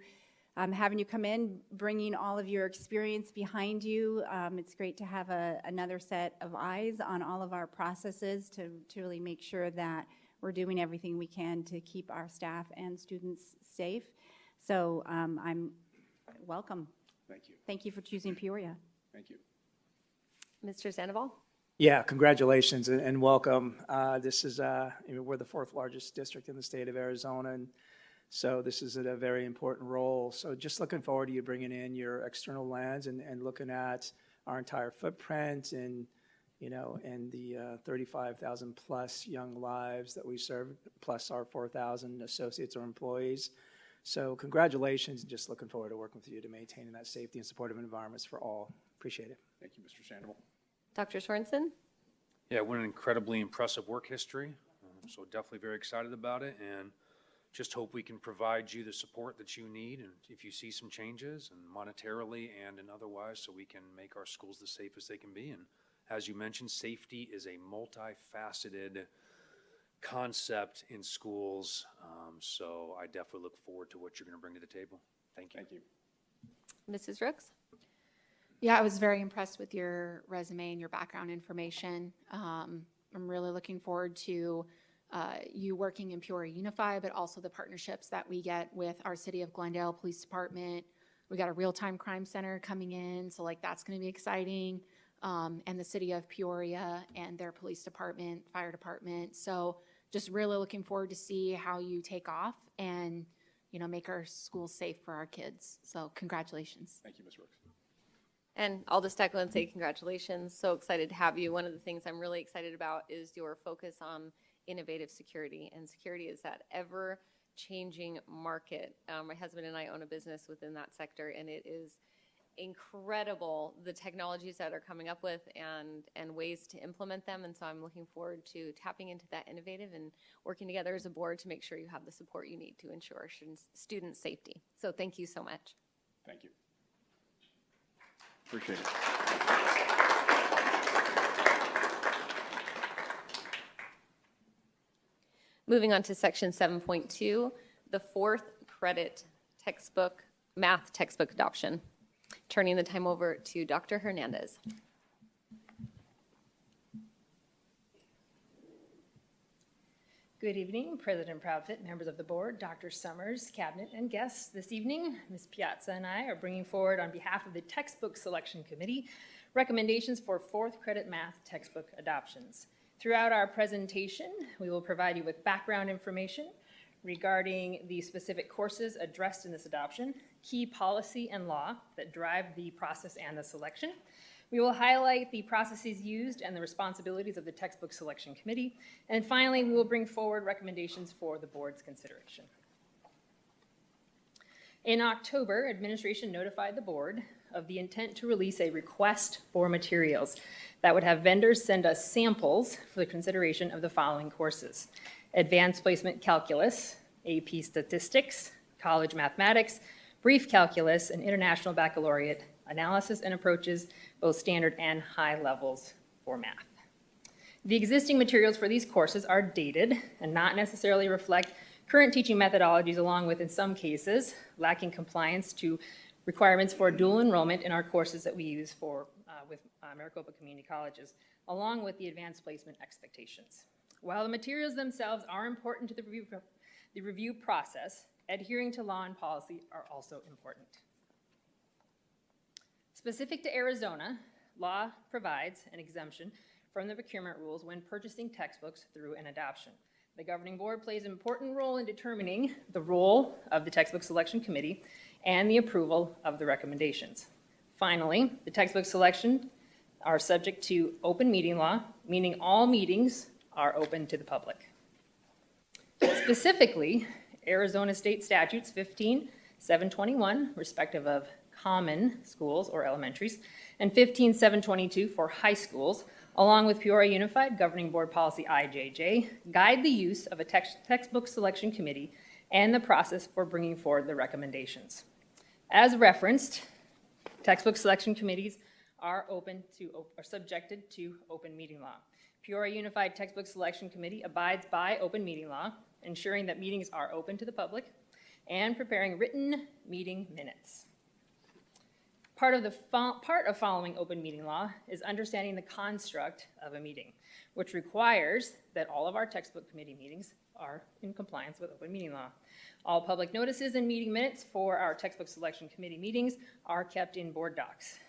having you come in, bringing all of your experience behind you. It's great to have another set of eyes on all of our processes to really make sure that we're doing everything we can to keep our staff and students safe. So I'm welcome. Thank you. Thank you for choosing Peoria. Thank you. Mr. Sandoval? Yeah, congratulations and welcome. This is, we're the 4th largest district in the state of Arizona, and so this is a very important role. So just looking forward to you bringing in your external lens and looking at our entire footprint and and the 35,000 plus young lives that we serve, plus our 4,000 associates or employees. So congratulations, and just looking forward to working with you to maintaining that safety and supportive environments for all. Appreciate it. Thank you, Mr. Sandoval. Dr. Sorensen? Yeah, what an incredibly impressive work history. So definitely very excited about it, and just hope we can provide you the support that you need, and if you see some changes, and monetarily and in otherwise, so we can make our schools the safest they can be. And as you mentioned, safety is a multifaceted concept in schools. So I definitely look forward to what you're going to bring to the table. Thank you. Thank you. Mrs. Rooks? Yeah, I was very impressed with your resume and your background information. I'm really looking forward to you working in Peoria Unified, but also the partnerships that we get with our City of Glendale Police Department. We got a real-time crime center coming in, so that's going to be exciting. And the City of Peoria and their police department, fire department. So just really looking forward to see how you take off and, make our schools safe for our kids. So congratulations. Thank you, Ms. Rooks. And I'll just echo and say congratulations. So excited to have you. One of the things I'm really excited about is your focus on innovative security. And security is that ever-changing market. My husband and I own a business within that sector, and it is incredible the technologies that are coming up with and ways to implement them. And so I'm looking forward to tapping into that innovative and working together as a board to make sure you have the support you need to ensure our students' safety. So thank you so much. Thank you. Appreciate it. Moving on to section 7.2, the fourth credit textbook, math textbook adoption. Turning the time over to Dr. Hernandez. Good evening, President Proudfit, members of the board, Dr. Summers, cabinet, and guests. This evening, Ms. Piazza and I are bringing forward on behalf of the Textbook Selection Committee recommendations for fourth credit math textbook adoptions. Throughout our presentation, we will provide you with background information regarding the specific courses addressed in this adoption, key policy and law that drive the process and the selection. We will highlight the processes used and the responsibilities of the Textbook Selection Committee. And finally, we will bring forward recommendations for the board's consideration. In October, administration notified the board of the intent to release a request for materials that would have vendors send us samples for the consideration of the following courses: Advanced Placement Calculus, AP Statistics, College Mathematics, Brief Calculus, and International Baccalaureate Analysis and Approaches, both standard and high levels for math. The existing materials for these courses are dated and not necessarily reflect current teaching methodologies, along with, in some cases, lacking compliance to requirements for dual enrollment in our courses that we use with Maricopa Community Colleges, along with the advanced placement expectations. While the materials themselves are important to the review process, adhering to law and policy are also important. Specific to Arizona, law provides an exemption from the procurement rules when purchasing textbooks through an adoption. The governing board plays an important role in determining the role of the Textbook Selection Committee and the approval of the recommendations. Finally, the textbook selection are subject to open meeting law, meaning all meetings are open to the public. Specifically, Arizona State Statutes 15,721, respective of common schools or elementaries, and 15,722 for high schools, along with Peoria Unified Governing Board Policy IJJ, guide the use of a textbook selection committee and the process for bringing forward the recommendations. As referenced, textbook selection committees are subjected to open meeting law. Peoria Unified Textbook Selection Committee abides by open meeting law, ensuring that meetings are open to the public, and preparing written meeting minutes. Part of following open meeting law is understanding the construct of a meeting, which requires that all of our textbook committee meetings are in compliance with open meeting law. All public notices and meeting minutes for our textbook selection committee meetings are kept in board docs.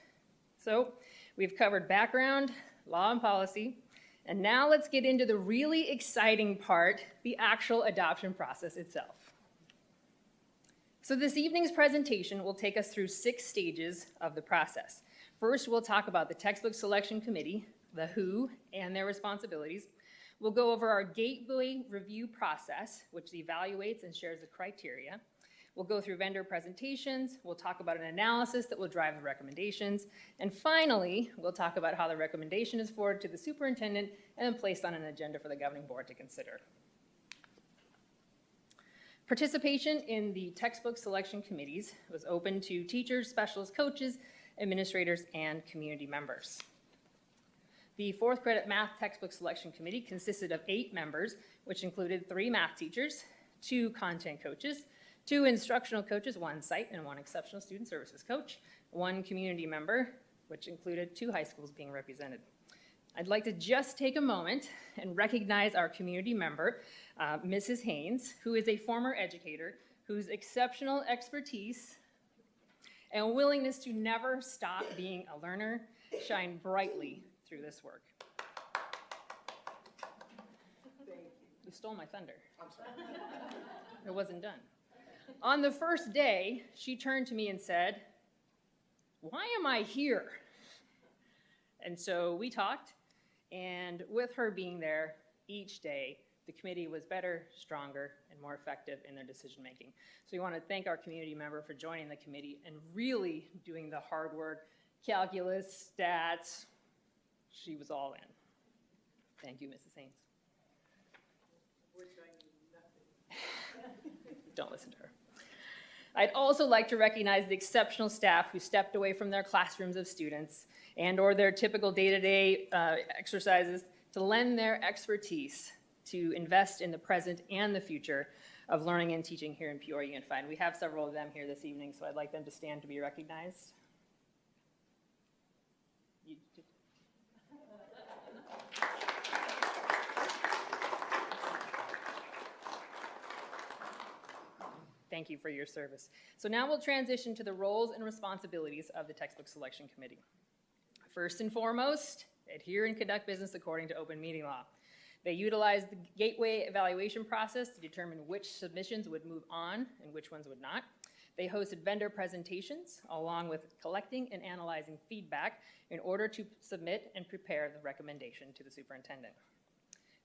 So we've covered background, law and policy, and now let's get into the really exciting part, the actual adoption process itself. So this evening's presentation will take us through 6 stages of the process. First, we'll talk about the Textbook Selection Committee, the who and their responsibilities. We'll go over our gateway review process, which evaluates and shares the criteria. We'll go through vendor presentations. We'll talk about an analysis that will drive the recommendations. And finally, we'll talk about how the recommendation is forwarded to the superintendent and then placed on an agenda for the governing board to consider. Participation in the textbook selection committees was open to teachers, specialist coaches, administrators, and community members. The fourth credit math textbook selection committee consisted of 8 members, which included 3 math teachers, 2 content coaches, 2 instructional coaches, 1 site and 1 exceptional student services coach, 1 community member, which included 2 high schools being represented. I'd like to just take a moment and recognize our community member, Mrs. Haynes, who is a former educator whose exceptional expertise and willingness to never stop being a learner shine brightly through this work. You stole my thunder. I'm sorry. It wasn't done. On the first day, she turned to me and said, "Why am I here?" And so we talked, and with her being there each day, the committee was better, stronger, and more effective in their decision making. So we want to thank our community member for joining the committee and really doing the hard work, calculus, stats. She was all in. Thank you, Mrs. Haynes. Don't listen to her. I'd also like to recognize the exceptional staff who stepped away from their classrooms of students and or their typical day-to-day exercises to lend their expertise to invest in the present and the future of learning and teaching here in Peoria Unified. We have several of them here this evening, so I'd like them to stand to be recognized. Thank you for your service. So now we'll transition to the roles and responsibilities of the Textbook Selection Committee. First and foremost, adhere and conduct business according to open meeting law. They utilize the gateway evaluation process to determine which submissions would move on and which ones would not. They hosted vendor presentations along with collecting and analyzing feedback in order to submit and prepare the recommendation to the superintendent.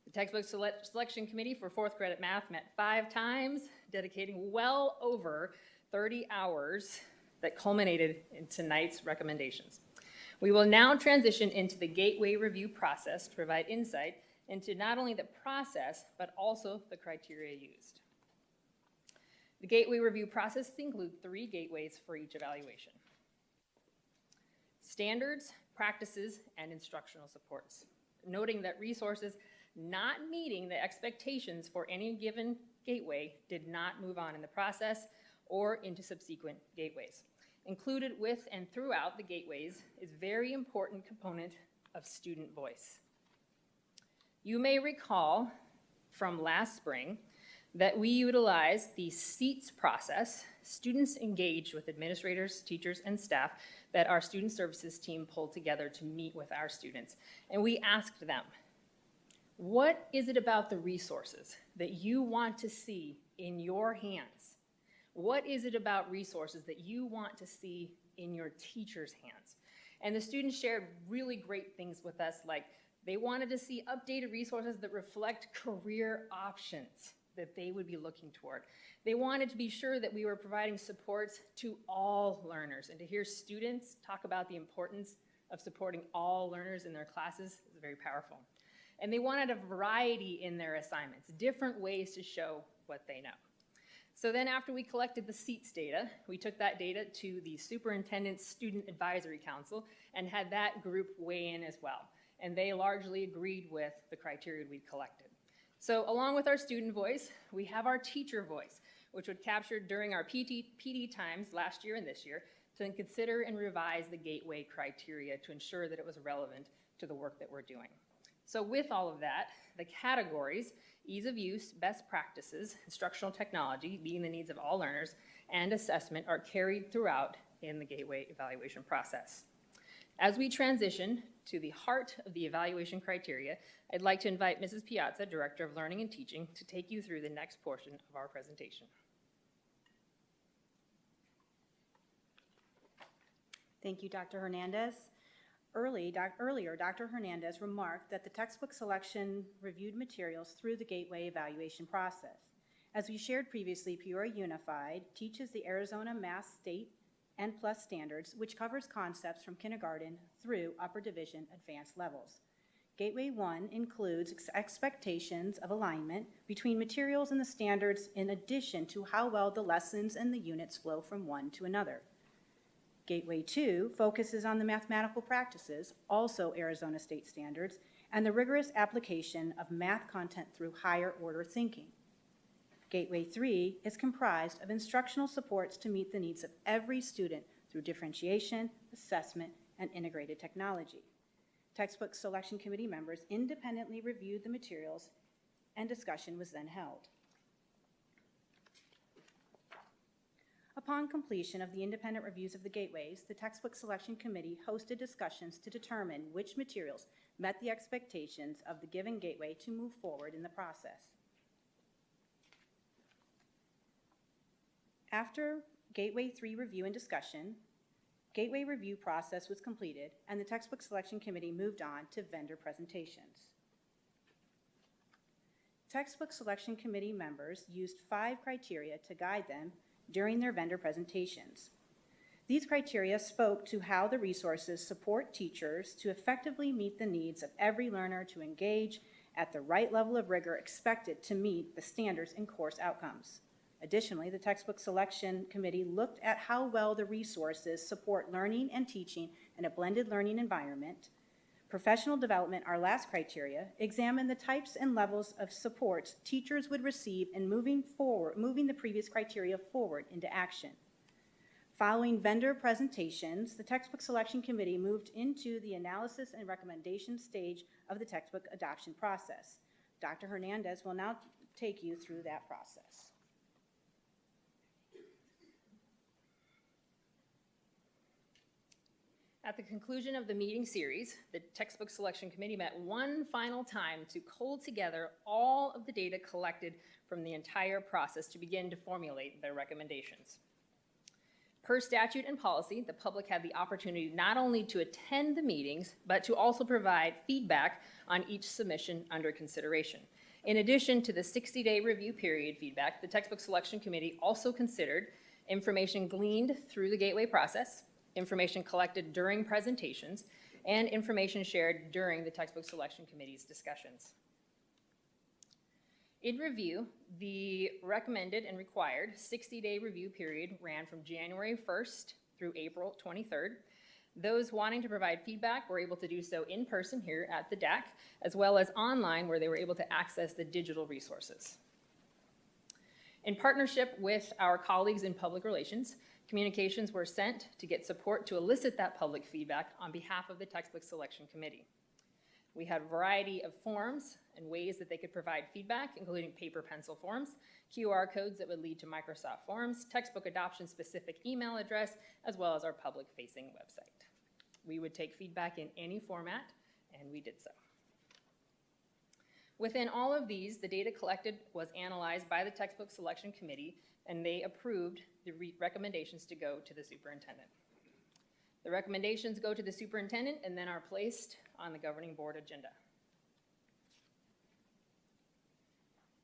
The Textbook Selection Committee for 4th Credit Math met 5 times, dedicating well over 30 hours that culminated in tonight's recommendations. We will now transition into the gateway review process to provide insight into not only the process, but also the criteria used. The gateway review process includes 3 gateways for each evaluation: standards, practices, and instructional supports, noting that resources not meeting the expectations for any given gateway did not move on in the process or into subsequent gateways. Included with and throughout the gateways is a very important component of student voice. You may recall from last spring that we utilized the SEATS process. Students engaged with administrators, teachers, and staff that our student services team pulled together to meet with our students. And we asked them, what is it about the resources that you want to see in your hands? What is it about resources that you want to see in your teachers' hands? And the students shared really great things with us, like they wanted to see updated resources that reflect career options that they would be looking toward. They wanted to be sure that we were providing supports to all learners, and to hear students talk about the importance of supporting all learners in their classes is very powerful. And they wanted a variety in their assignments, different ways to show what they know. So then after we collected the SEATS data, we took that data to the Superintendent's Student Advisory Council and had that group weigh in as well. And they largely agreed with the criteria we collected. So along with our student voice, we have our teacher voice, which was captured during our PD times last year and this year to then consider and revise the gateway criteria to ensure that it was relevant to the work that we're doing. So with all of that, the categories, ease of use, best practices, instructional technology, meeting the needs of all learners, and assessment are carried throughout in the gateway evaluation process. As we transition to the heart of the evaluation criteria, I'd like to invite Mrs. Piazza, Director of Learning and Teaching, to take you through the next portion of our presentation. Thank you, Dr. Hernandez. Earlier, Dr. Hernandez remarked that the textbook selection reviewed materials through the Gateway evaluation process. As we shared previously, Peoria Unified teaches the Arizona Math State N+ standards, which covers concepts from kindergarten through upper division advanced levels. Gateway 1 includes expectations of alignment between materials and the standards in addition to how well the lessons and the units flow from one to another. Gateway 2 focuses on the mathematical practices, also Arizona State standards, and the rigorous application of math content through higher order thinking. Gateway 3 is comprised of instructional supports to meet the needs of every student through differentiation, assessment, and integrated technology. Textbook selection committee members independently reviewed the materials, and discussion was then held. Upon completion of the independent reviews of the gateways, the textbook selection committee hosted discussions to determine which materials met the expectations of the given gateway to move forward in the process. After Gateway 3 review and discussion, Gateway review process was completed, and the textbook selection committee moved on to vendor presentations. Textbook selection committee members used 5 criteria to guide them during their vendor presentations. These criteria spoke to how the resources support teachers to effectively meet the needs of every learner to engage at the right level of rigor expected to meet the standards and course outcomes. Additionally, the textbook selection committee looked at how well the resources support learning and teaching in a blended learning environment. Professional development, our last criteria, examined the types and levels of supports teachers would receive in moving the previous criteria forward into action. Following vendor presentations, the textbook selection committee moved into the analysis and recommendation stage of the textbook adoption process. Dr. Hernandez will now take you through that process. At the conclusion of the meeting series, the Textbook Selection Committee met one final time to cull together all of the data collected from the entire process to begin to formulate their recommendations. Per statute and policy, the public had the opportunity not only to attend the meetings, but to also provide feedback on each submission under consideration. In addition to the 60-day review period feedback, the Textbook Selection Committee also considered information gleaned through the Gateway process, information collected during presentations, and information shared during the Textbook Selection Committee's discussions. In review, the recommended and required 60-day review period ran from January 1st through April 23rd. Those wanting to provide feedback were able to do so in person here at the DAC, as well as online where they were able to access the digital resources. In partnership with our colleagues in public relations, communications were sent to get support to elicit that public feedback on behalf of the Textbook Selection Committee. We had a variety of forms and ways that they could provide feedback, including paper pencil forms, QR codes that would lead to Microsoft Forms, textbook adoption specific email address, as well as our public facing website. We would take feedback in any format, and we did so. Within all of these, the data collected was analyzed by the Textbook Selection Committee, and they approved the recommendations to go to the superintendent. The recommendations go to the superintendent and then are placed on the governing board agenda.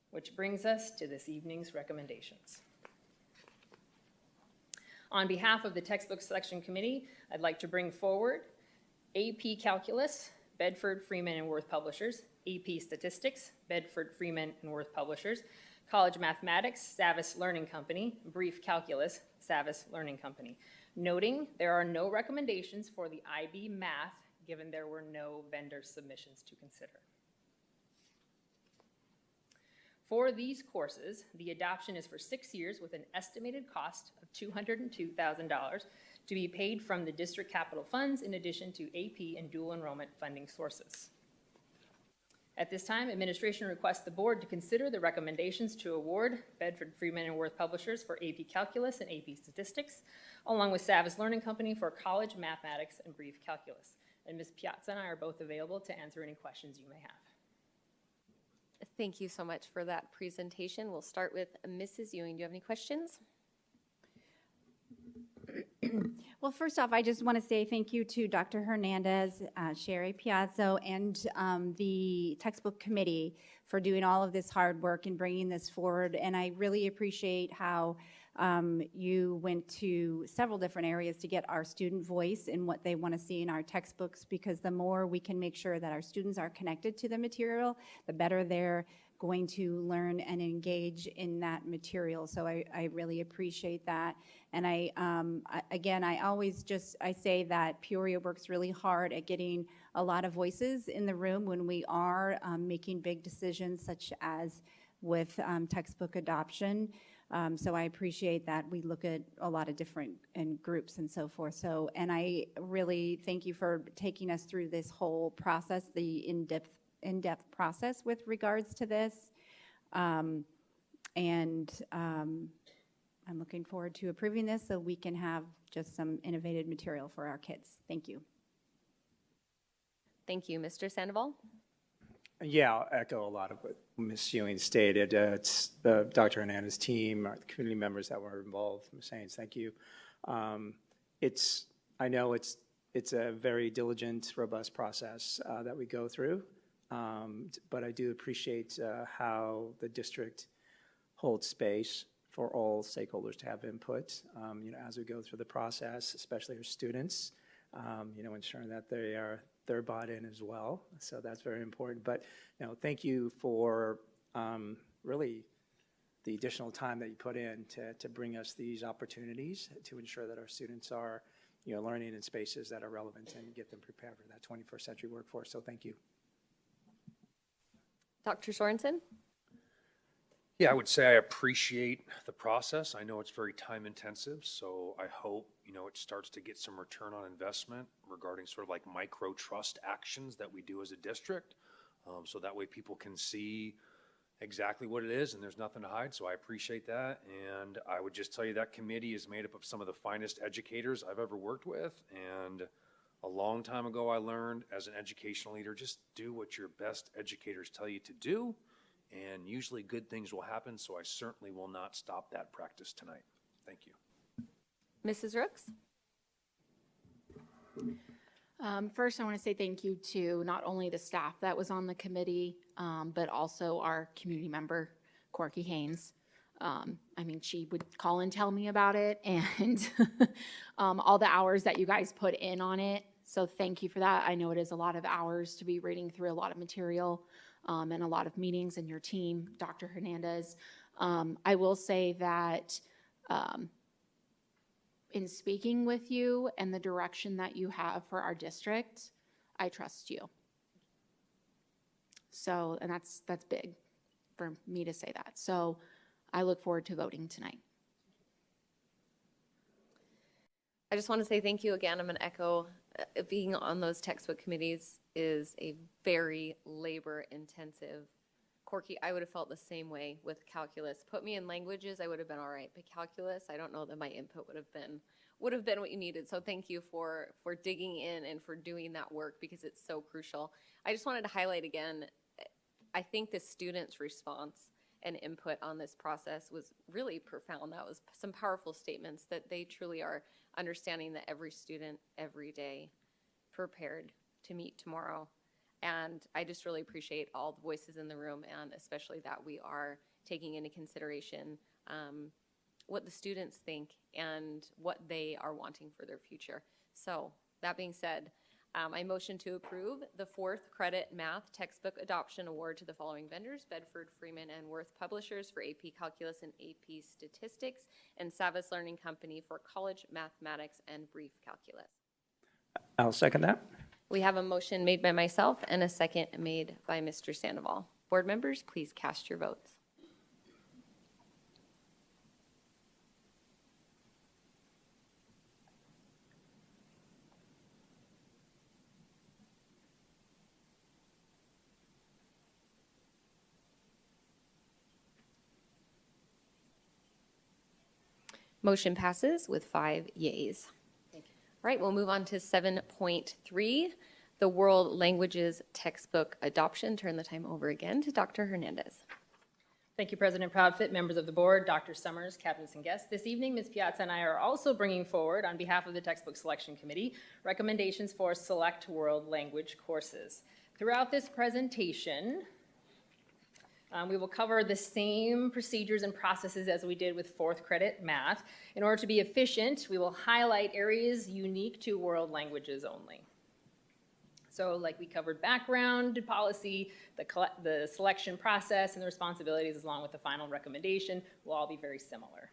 Which brings us to this evening's recommendations. On behalf of the Textbook Selection Committee, I'd like to bring forward AP Calculus, Bedford, Freeman, and Worth Publishers, AP Statistics, Bedford, Freeman, and Worth Publishers, College Mathematics, Savvis Learning Company, Brief Calculus, Savvis Learning Company. Noting there are no recommendations for the IB Math, given there were no vendor submissions to consider. For these courses, the adoption is for 6 years with an estimated cost of $202,000 to be paid from the district capital funds in addition to AP and dual enrollment funding sources. At this time, administration requests the board to consider the recommendations to award Bedford, Freeman, and Worth Publishers for AP Calculus and AP Statistics, along with Savvis Learning Company for College Mathematics and Brief Calculus. And Ms. Piazza and I are both available to answer any questions you may have. Thank you so much for that presentation. We'll start with Mrs. Ewing. Do you have any questions? Well, first off, I just want to say thank you to Dr. Hernandez, Sherry Piazzo, and the textbook committee for doing all of this hard work and bringing this forward. And I really appreciate how you went to several different areas to get our student voice in what they want to see in our textbooks, because the more we can make sure that our students are connected to the material, the better they're going to learn and engage in that material. So I really appreciate that. And again, I say that Peoria works really hard at getting a lot of voices in the room when we are making big decisions, such as with textbook adoption. So I appreciate that we look at a lot of different groups and so forth. So, and I really thank you for taking us through this whole process, the in-depth process with regards to this. I'm looking forward to approving this so we can have just some innovative material for our kids. Thank you. Thank you. Mr. Sandoval? Yeah, I'll echo a lot of what Ms. Ewing stated. It's Dr. Hernandez's team, our community members that were involved. Ms. Haynes, thank you. I know it's a very diligent, robust process that we go through, but I do appreciate how the district holds space for all stakeholders to have input, as we go through the process, especially our students, ensuring that they're bought in as well. So that's very important. But, thank you for really the additional time that you put in to bring us these opportunities to ensure that our students are, learning in spaces that are relevant and get them prepared for that 21st century workforce. So thank you. Dr. Sorensen? Yeah, I would say I appreciate the process. I know it's very time intensive, so I hope, it starts to get some return on investment regarding sort of like micro trust actions that we do as a district. So that way people can see exactly what it is and there's nothing to hide. So I appreciate that. And I would just tell you that committee is made up of some of the finest educators I've ever worked with. And a long time ago, I learned as an educational leader, just do what your best educators tell you to do. And usually good things will happen, so I certainly will not stop that practice tonight. Thank you. Mrs. Rooks? First, I want to say thank you to not only the staff that was on the committee, but also our community member, Corky Haynes. She would call and tell me about it, and all the hours that you guys put in on it. So thank you for that. I know it is a lot of hours to be reading through a lot of material. And a lot of meetings in your team, Dr. Hernandez. I will say that in speaking with you and the direction that you have for our district, I trust you. So, and that's big for me to say that. So I look forward to voting tonight. I just want to say thank you again. I'm going to echo being on those textbook committees is a very labor intensive. Corky, I would have felt the same way with calculus. Put me in languages, I would have been all right. But calculus, I don't know that my input would have been what you needed. So thank you for digging in and for doing that work because it's so crucial. I just wanted to highlight again, I think the students' response and input on this process was really profound. That was some powerful statements that they truly are understanding that every student, every day, prepared to meet tomorrow. And I just really appreciate all the voices in the room and especially that we are taking into consideration what the students think and what they are wanting for their future. So that being said, I motion to approve the 4th Credit Math Textbook Adoption Award to the following vendors: Bedford, Freeman, and Worth Publishers for AP Calculus and AP Statistics, and Savas Learning Company for College Mathematics and Brief Calculus. I'll second that. We have a motion made by myself and a second made by Mr. Sandoval. Board members, please cast your votes. Motion passes with 5 yeas. All right, we'll move on to 7.3, the World Languages Textbook Adoption. Turn the time over again to Dr. Hernandez. Thank you, President Proudfit, members of the board, Dr. Summers, cabinets and guests. This evening, Ms. Piazza and I are also bringing forward, on behalf of the Textbook Selection Committee, recommendations for select world language courses. Throughout this presentation, we will cover the same procedures and processes as we did with fourth credit math. In order to be efficient, we will highlight areas unique to world languages only. So like we covered background policy, the selection process and the responsibilities along with the final recommendation will all be very similar.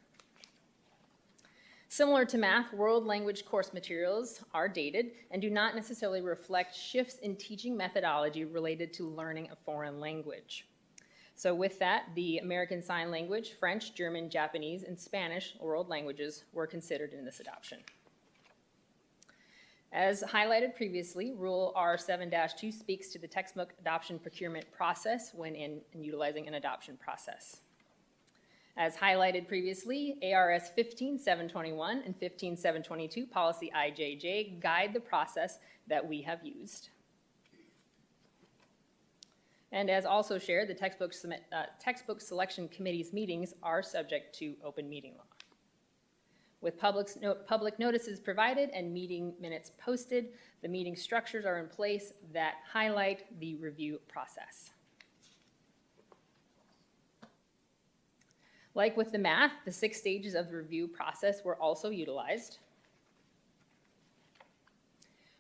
Similar to math, world language course materials are dated and do not necessarily reflect shifts in teaching methodology related to learning a foreign language. So with that, the American Sign Language, French, German, Japanese, and Spanish world languages were considered in this adoption. As highlighted previously, Rule R7-2 speaks to the textbook adoption procurement process when in utilizing an adoption process. As highlighted previously, ARS 15721 and 15722 policy IJJ guide the process that we have used. And as also shared, the textbook selection committee's meetings are subject to open meeting law. With public notices provided and meeting minutes posted, the meeting structures are in place that highlight the review process. Like with the math, the 6 stages of the review process were also utilized.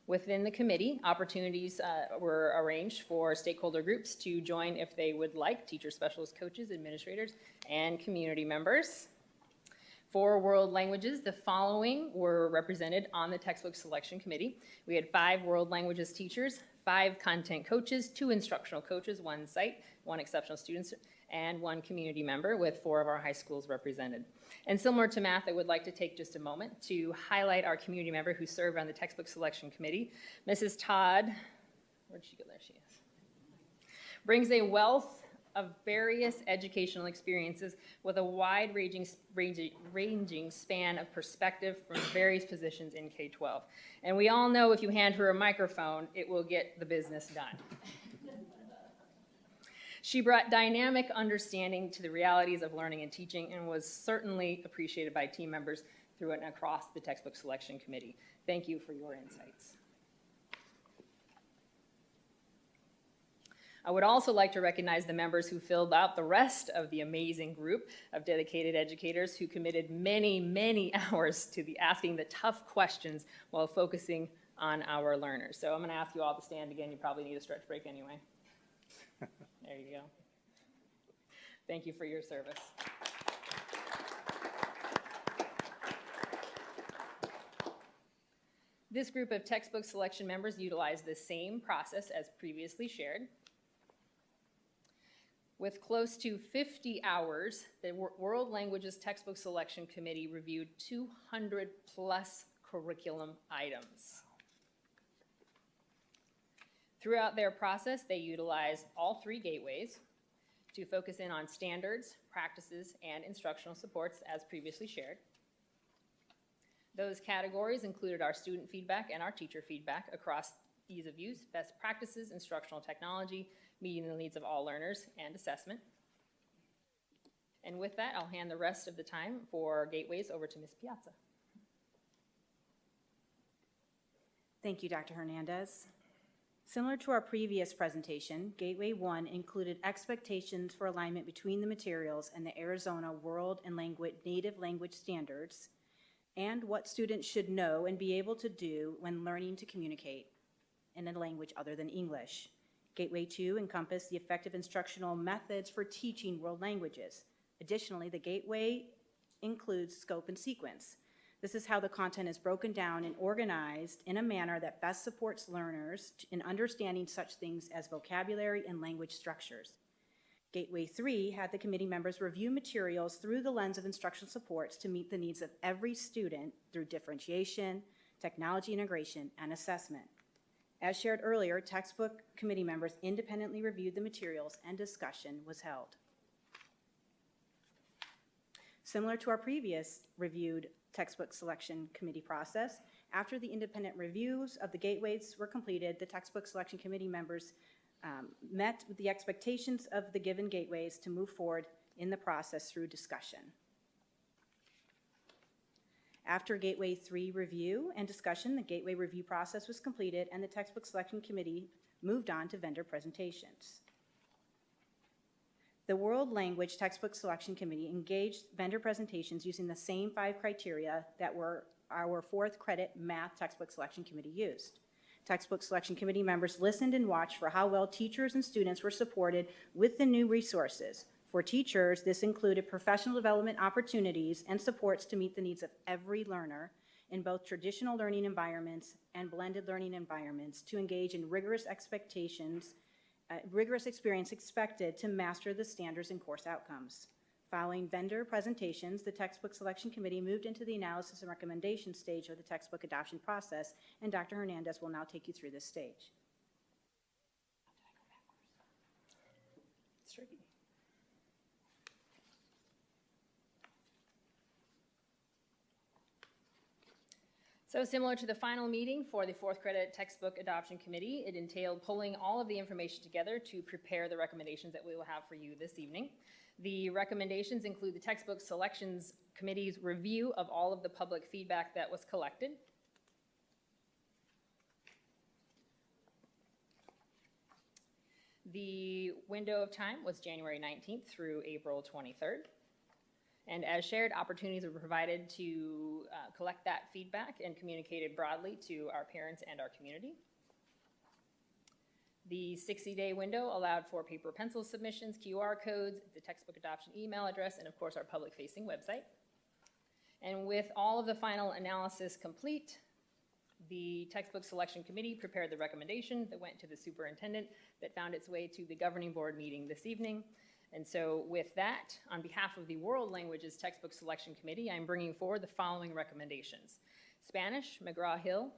Within the committee, opportunities were arranged for stakeholder groups to join if they would like, teachers, specialists, coaches, administrators, and community members. For world languages, the following were represented on the textbook selection committee. We had 5 world languages teachers, 5 content coaches, 2 instructional coaches, 1 site, 1 exceptional student, and 1 community member, with 4 of our high schools represented. And similar to math, I would like to take just a moment to highlight our community member who served on the textbook selection committee. Mrs. Todd, where'd she go? There she is. Brings a wealth of various educational experiences with a wide-ranging span of perspective from various positions in K-12. And we all know if you hand her a microphone, it will get the business done. She brought dynamic understanding to the realities of learning and teaching and was certainly appreciated by team members through and across the textbook selection committee. Thank you for your insights. I would also like to recognize the members who filled out the rest of the amazing group of dedicated educators who committed many, many hours to asking the tough questions while focusing on our learners. So I'm going to ask you all to stand again. You probably need a stretch break anyway. There you go. Thank you for your service. This group of textbook selection members utilized the same process as previously shared. With close to 50 hours, the World Languages Textbook Selection Committee reviewed 200 plus curriculum items. Throughout their process, they utilized all 3 gateways to focus in on standards, practices, and instructional supports as previously shared. Those categories included our student feedback and our teacher feedback across ease of use, best practices, instructional technology, meeting the needs of all learners, and assessment. And with that, I'll hand the rest of the time for gateways over to Ms. Piazza. Thank you, Dr. Hernandez. Similar to our previous presentation, Gateway 1 included expectations for alignment between the materials and the Arizona World and Native Language Standards, and what students should know and be able to do when learning to communicate in a language other than English. Gateway 2 encompassed the effective instructional methods for teaching world languages. Additionally, the Gateway includes scope and sequence. This is how the content is broken down and organized in a manner that best supports learners in understanding such things as vocabulary and language structures. Gateway 3 had the committee members review materials through the lens of instructional supports to meet the needs of every student through differentiation, technology integration, and assessment. As shared earlier, textbook committee members independently reviewed the materials and discussion was held. Similar to our previous reviewed textbook selection committee process, after the independent reviews of the gateways were completed, the textbook selection committee members met with the expectations of the given gateways to move forward in the process through discussion. After Gateway 3 review and discussion, the Gateway review process was completed and the Textbook Selection Committee moved on to vendor presentations. The World Language Textbook Selection Committee engaged vendor presentations using the same 5 criteria that were our 4th credit math textbook selection committee used. Textbook Selection Committee members listened and watched for how well teachers and students were supported with the new resources. For teachers, this included professional development opportunities and supports to meet the needs of every learner in both traditional learning environments and blended learning environments to engage in rigorous experience expected to master the standards and course outcomes. Following vendor presentations, the Textbook Selection Committee moved into the analysis and recommendation stage of the textbook adoption process, and Dr. Hernandez will now take you through this stage. It's tricky. So similar to the final meeting for the 4th credit textbook adoption committee, it entailed pulling all of the information together to prepare the recommendations that we will have for you this evening. The recommendations include the textbook selections committee's review of all of the public feedback that was collected. The window of time was January 19th through April 23rd. And as shared, opportunities were provided to collect that feedback and communicate it broadly to our parents and our community. The 60-day window allowed for paper pencil submissions, QR codes, the textbook adoption email address, and of course our public-facing website. And with all of the final analysis complete, the Textbook Selection Committee prepared the recommendation that went to the superintendent that found its way to the governing board meeting this evening. And so with that, on behalf of the World Languages Textbook Selection Committee, I'm bringing forward the following recommendations. Spanish, McGraw-Hill,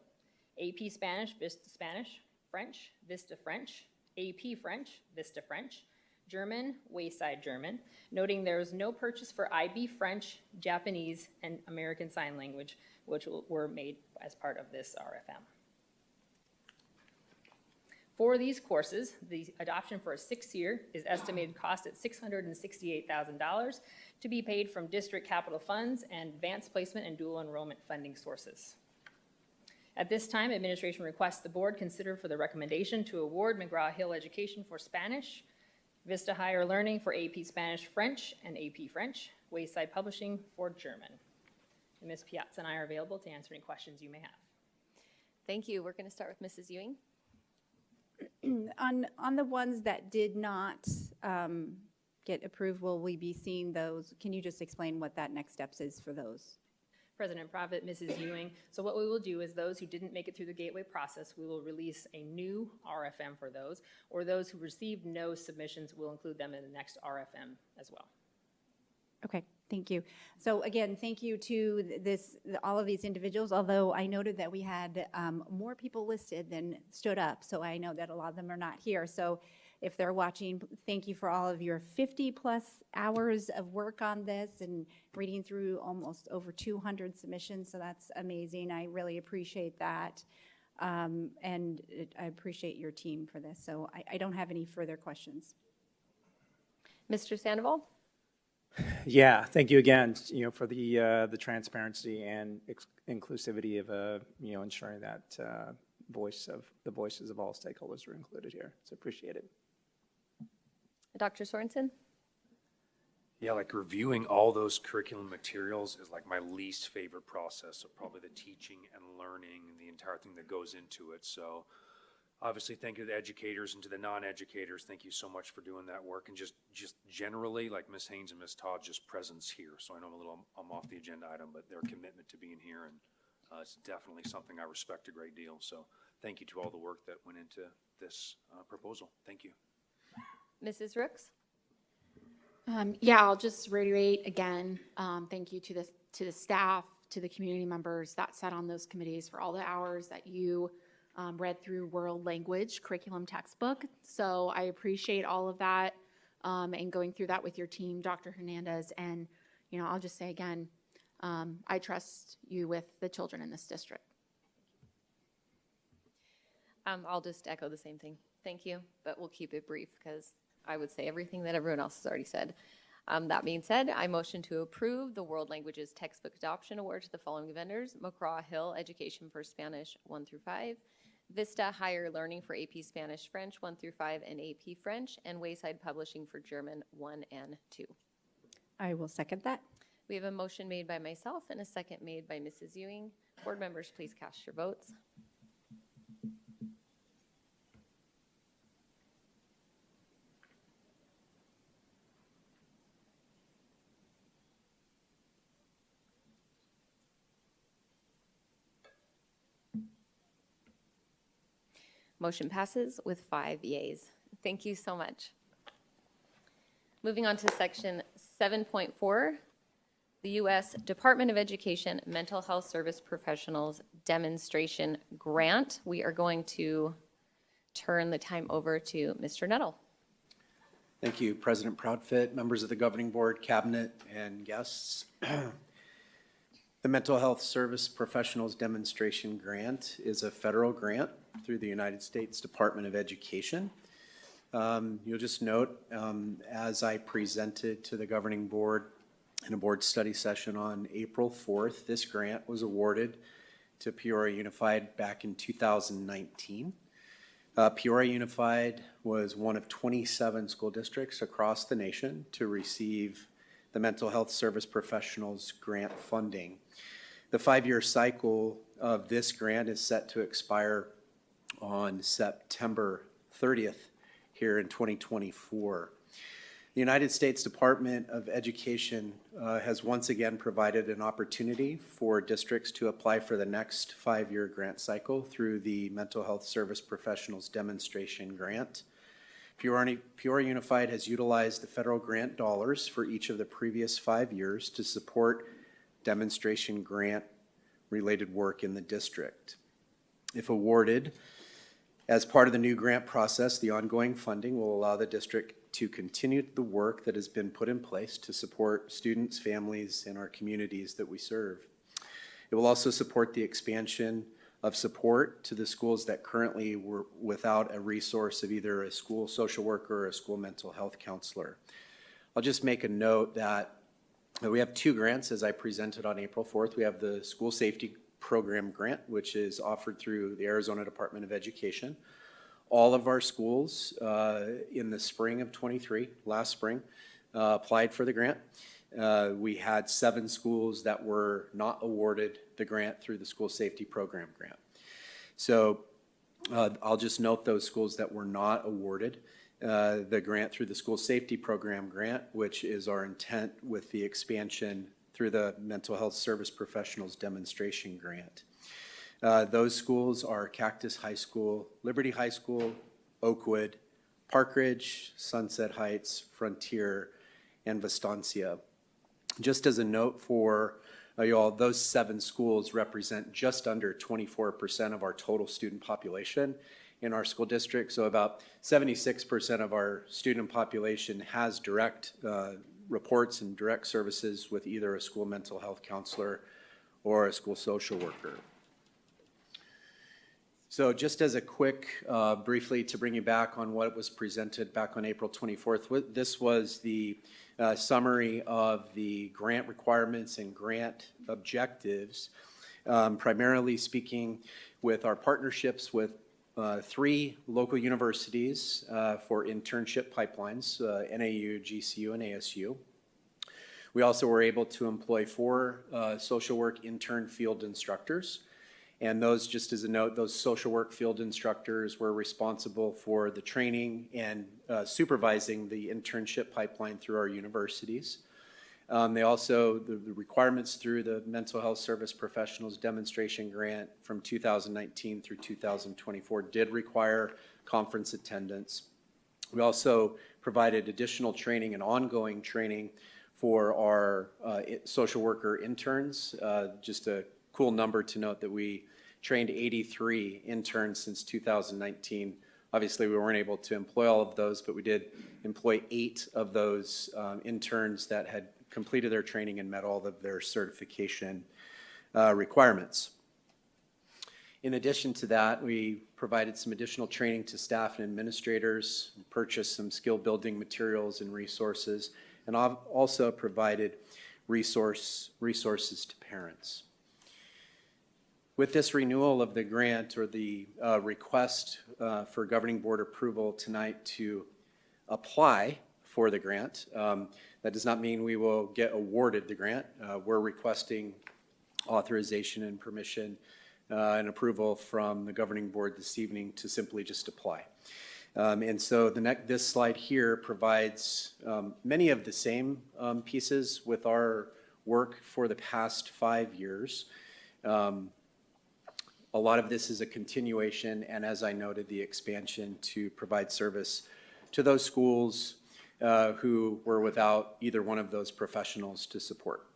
AP Spanish, Vista Spanish, French, Vista French, AP French, Vista French, German, Wayside German, noting there is no purchase for IB French, Japanese, and American Sign Language, which were made as part of this RFM. For these courses, the adoption for a 6th year is estimated cost at $668,000 to be paid from district capital funds and advanced placement and dual enrollment funding sources. At this time, administration requests the board consider for the recommendation to award McGraw-Hill Education for Spanish, Vista Higher Learning for AP Spanish French and AP French, Wayside Publishing for German. And Ms. Piazza and I are available to answer any questions you may have. Thank you. We're going to start with Mrs. Ewing. On the ones that did not get approved, will we be seeing those? Can you just explain what that next steps is for those? President Proffitt, Mrs. Ewing. So what we will do is those who didn't make it through the gateway process, we will release a new RFM for those, or those who received no submissions, we'll include them in the next RFM as well. Okay, thank you. So again, thank you to all of these individuals, although I noted that we had more people listed than stood up, so I know that a lot of them are not here. So if they're watching, thank you for all of your 50-plus hours of work on this and reading through almost over 200 submissions, so that's amazing. I really appreciate that, and I appreciate your team for this. So I don't have any further questions. Mr. Sandoval? Yeah, thank you again, for the transparency and inclusivity of, ensuring that the voices of all stakeholders were included here. It's appreciated. Dr. Sorensen? Yeah, like reviewing all those curriculum materials is like my least favorite process of probably the teaching and learning and the entire thing that goes into it. So obviously, thank you to the educators and to the non-educators. Thank you so much for doing that work. And just generally, like Ms. Haynes and Ms. Todd, just presence here. So I know I'm off the agenda item, but their commitment to being here, and it's definitely something I respect a great deal. So thank you to all the work that went into this proposal. Thank you. Mrs. Rooks? Yeah, I'll just reiterate again, thank you to the staff, to the community members that sat on those committees for all the hours that you read through World Language curriculum textbook. So I appreciate all of that and going through that with your team, Dr. Hernandez. And, I'll just say again, I trust you with the children in this district. I'll just echo the same thing. Thank you, but we'll keep it brief because I would say everything that everyone else has already said. That being said, I motion to approve the World Languages Textbook Adoption Award to the following vendors: McGraw-Hill Education for Spanish 1 through 5, Vista Higher Learning for AP Spanish French 1 through 5 and AP French, and Wayside Publishing for German 1 and 2. I will second that. We have a motion made by myself and a second made by Mrs. Ewing. Board members, please cast your votes. Motion passes with 5 yeas. Thank you so much. Moving on to section 7.4, the U.S. Department of Education Mental Health Service Professionals Demonstration Grant. We are going to turn the time over to Mr. Nettle. Thank you, President Proudfit, members of the Governing Board, Cabinet, and guests. The Mental Health Service Professionals Demonstration Grant is a federal grant through the United States Department of Education. You'll just note, as I presented to the Governing Board in a board study session on April 4th, this grant was awarded to Peoria Unified back in 2019. Peoria Unified was one of 27 school districts across the nation to receive the Mental Health Service Professionals Grant funding. The 5-year cycle of this grant is set to expire on September 30th here in 2024. The United States Department of Education has once again provided an opportunity for districts to apply for the next 5-year grant cycle through the Mental Health Service Professionals Demonstration Grant. Peoria Unified has utilized the federal grant dollars for each of the previous 5 years to support demonstration grant related work in the district. If awarded, as part of the new grant process, the ongoing funding will allow the district to continue the work that has been put in place to support students, families, and our communities that we serve. It will also support the expansion of support to the schools that currently were without a resource of either a school social worker or a school mental health counselor. I'll just make a note that we have 2 grants as I presented on April 4th. We have the School Safety Program Grant, which is offered through the Arizona Department of Education. All of our schools in the spring of 23, last spring, applied for the grant. We had 7 schools that were not awarded the grant through the School Safety Program Grant. So I'll just note those schools that were not awarded the grant through the School Safety Program Grant, which is our intent with the expansion through the Mental Health Service Professionals Demonstration Grant. Those schools are Cactus High School, Liberty High School, Oakwood, Park Ridge, Sunset Heights, Frontier, and Vistancia. Just as a note for you all, those 7 schools represent just under 24% of our total student population in our school district. So about 76% of our student population has direct reports and direct services with either a school mental health counselor or a school social worker. So just as a quick, briefly to bring you back on what was presented back on April 24th, this was the summary of the grant requirements and grant objectives, primarily speaking with our partnerships with 3 local universities for internship pipelines, NAU, GCU, and ASU. We also were able to employ 4 social work intern field instructors. And those, just as a note, those social work field instructors were responsible for the training and supervising the internship pipeline through our universities. They also, the requirements through the Mental Health Service Professionals Demonstration Grant from 2019 through 2024 did require conference attendance. We also provided additional training and ongoing training for our social worker interns. Just a cool number to note that we trained 83 interns since 2019. Obviously, we weren't able to employ all of those, but we did employ 8 of those interns that had completed their training and met all of their certification requirements. In addition to that, we provided some additional training to staff and administrators, purchased some skill building materials and resources, and I've also provided resources to parents. With this renewal of the grant or the request for governing board approval tonight to apply for the grant, that does not mean we will get awarded the grant. We're requesting authorization and permission and approval from the governing board this evening to simply just apply. And so this slide here provides many of the same pieces with our work for the past 5 years. A lot of this is a continuation, and as I noted, the expansion to provide service to those schools who were without either one of those professionals to support.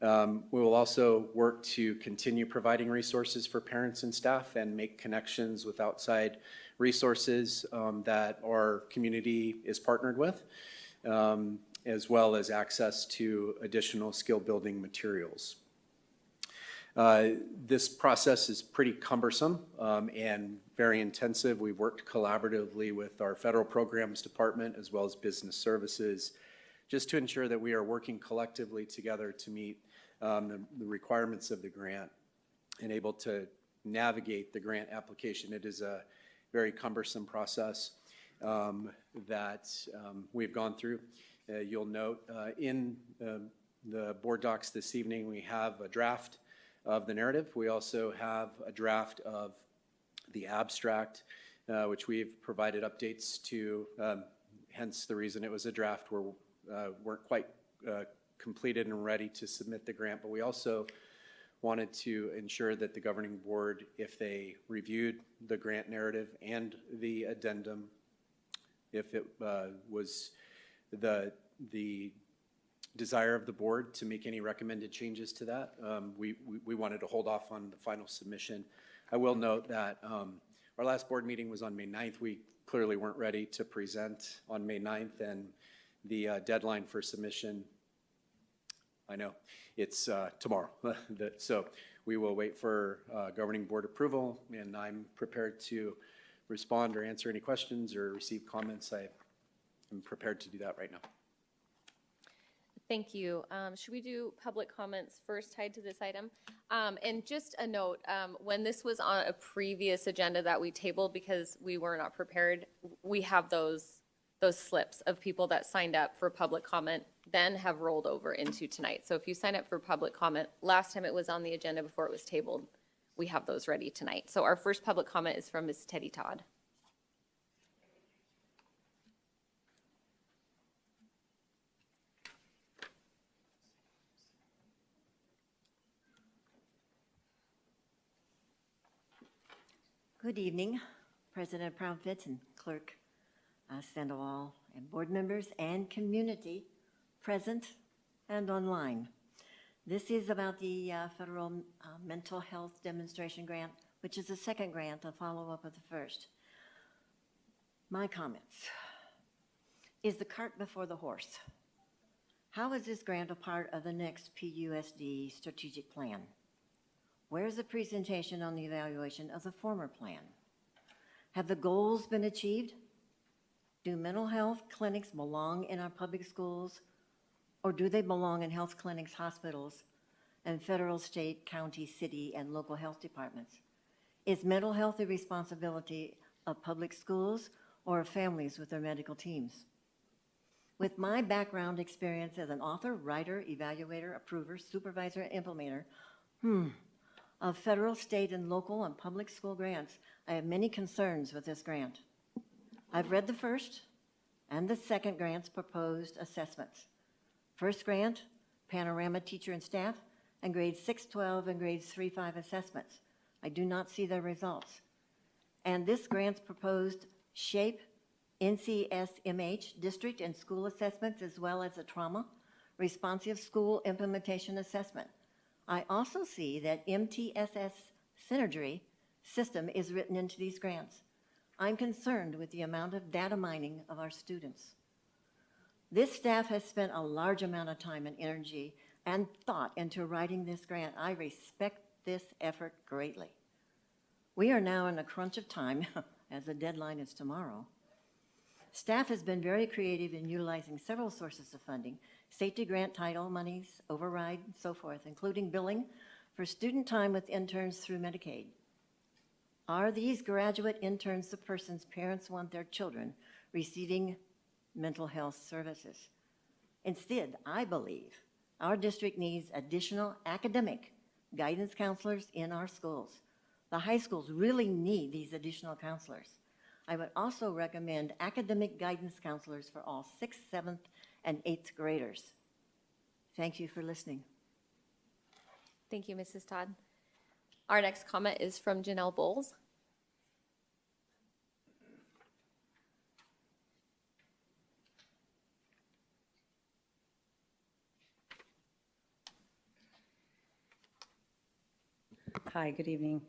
We will also work to continue providing resources for parents and staff and make connections with outside resources that our community is partnered with, as well as access to additional skill-building materials. This process is pretty cumbersome and very intensive. We've worked collaboratively with our federal programs department as well as business services just to ensure that we are working collectively together to meet the requirements of the grant and able to navigate the grant application. It is a very cumbersome process that we've gone through. You'll note in the board docs this evening, we have a draft of the narrative. We also have a draft of the abstract, which we've provided updates to, hence the reason it was a draft. We weren't quite completed and ready to submit the grant, but we also wanted to ensure that the governing board, if they reviewed the grant narrative and the addendum, if it was the desire of the board to make any recommended changes to that, we wanted to hold off on the final submission. I will note that our last board meeting was on May 9th. We clearly weren't ready to present on May 9th, and the deadline for submission, I know, it's tomorrow. So we will wait for governing board approval, and I'm prepared to respond or answer any questions or receive comments. I'm prepared to do that right now. Thank you. Should we do public comments first tied to this item? And just a note, when this was on a previous agenda that we tabled because we were not prepared, we have those slips of people that signed up for public comment then have rolled over into tonight. So if you sign up for public comment, last time it was on the agenda before it was tabled, we have those ready tonight. So our first public comment is from Ms. Teddy Todd. Good evening, President Proudfit and Clerk Sandoval and board members and community present and online. This is about the federal mental health demonstration grant, which is the second grant, a follow-up of the first. My comments. Is the cart before the horse? How is this grant a part of the next PUSD strategic plan? Where's the presentation on the evaluation of the former plan? Have the goals been achieved? Do mental health clinics belong in our public schools, or do they belong in health clinics, hospitals, and federal, state, county, city, and local health departments? Is mental health the responsibility of public schools or of families with their medical teams? With my background experience as an author, writer, evaluator, approver, supervisor, and implementer, of federal, state, and local and public school grants, I have many concerns with this grant. I've read the first and the second grant's proposed assessments. First grant, panorama teacher and staff, and grades 6-12 and grades 3-5 assessments. I do not see their results. And this grant's proposed SHAPE, NCSMH, district and school assessments, as well as a trauma responsive school implementation assessment. I also see that MTSS Synergy system is written into these grants. I'm concerned with the amount of data mining of our students. This staff has spent a large amount of time and energy and thought into writing this grant. I respect this effort greatly. We are now in a crunch of time, as the deadline is tomorrow. Staff has been very creative in utilizing several sources of funding, safety grant title monies, override, and so forth, including billing for student time with interns through Medicaid. Are these graduate interns the persons parents want their children receiving mental health services? Instead, I believe our district needs additional academic guidance counselors in our schools. The high schools really need these additional counselors. I would also recommend academic guidance counselors for all 6th, 7th, and 8th graders. Thank you for listening. Thank you, Mrs. Todd. Our next comment is from Janelle Bowles. Hi, good evening.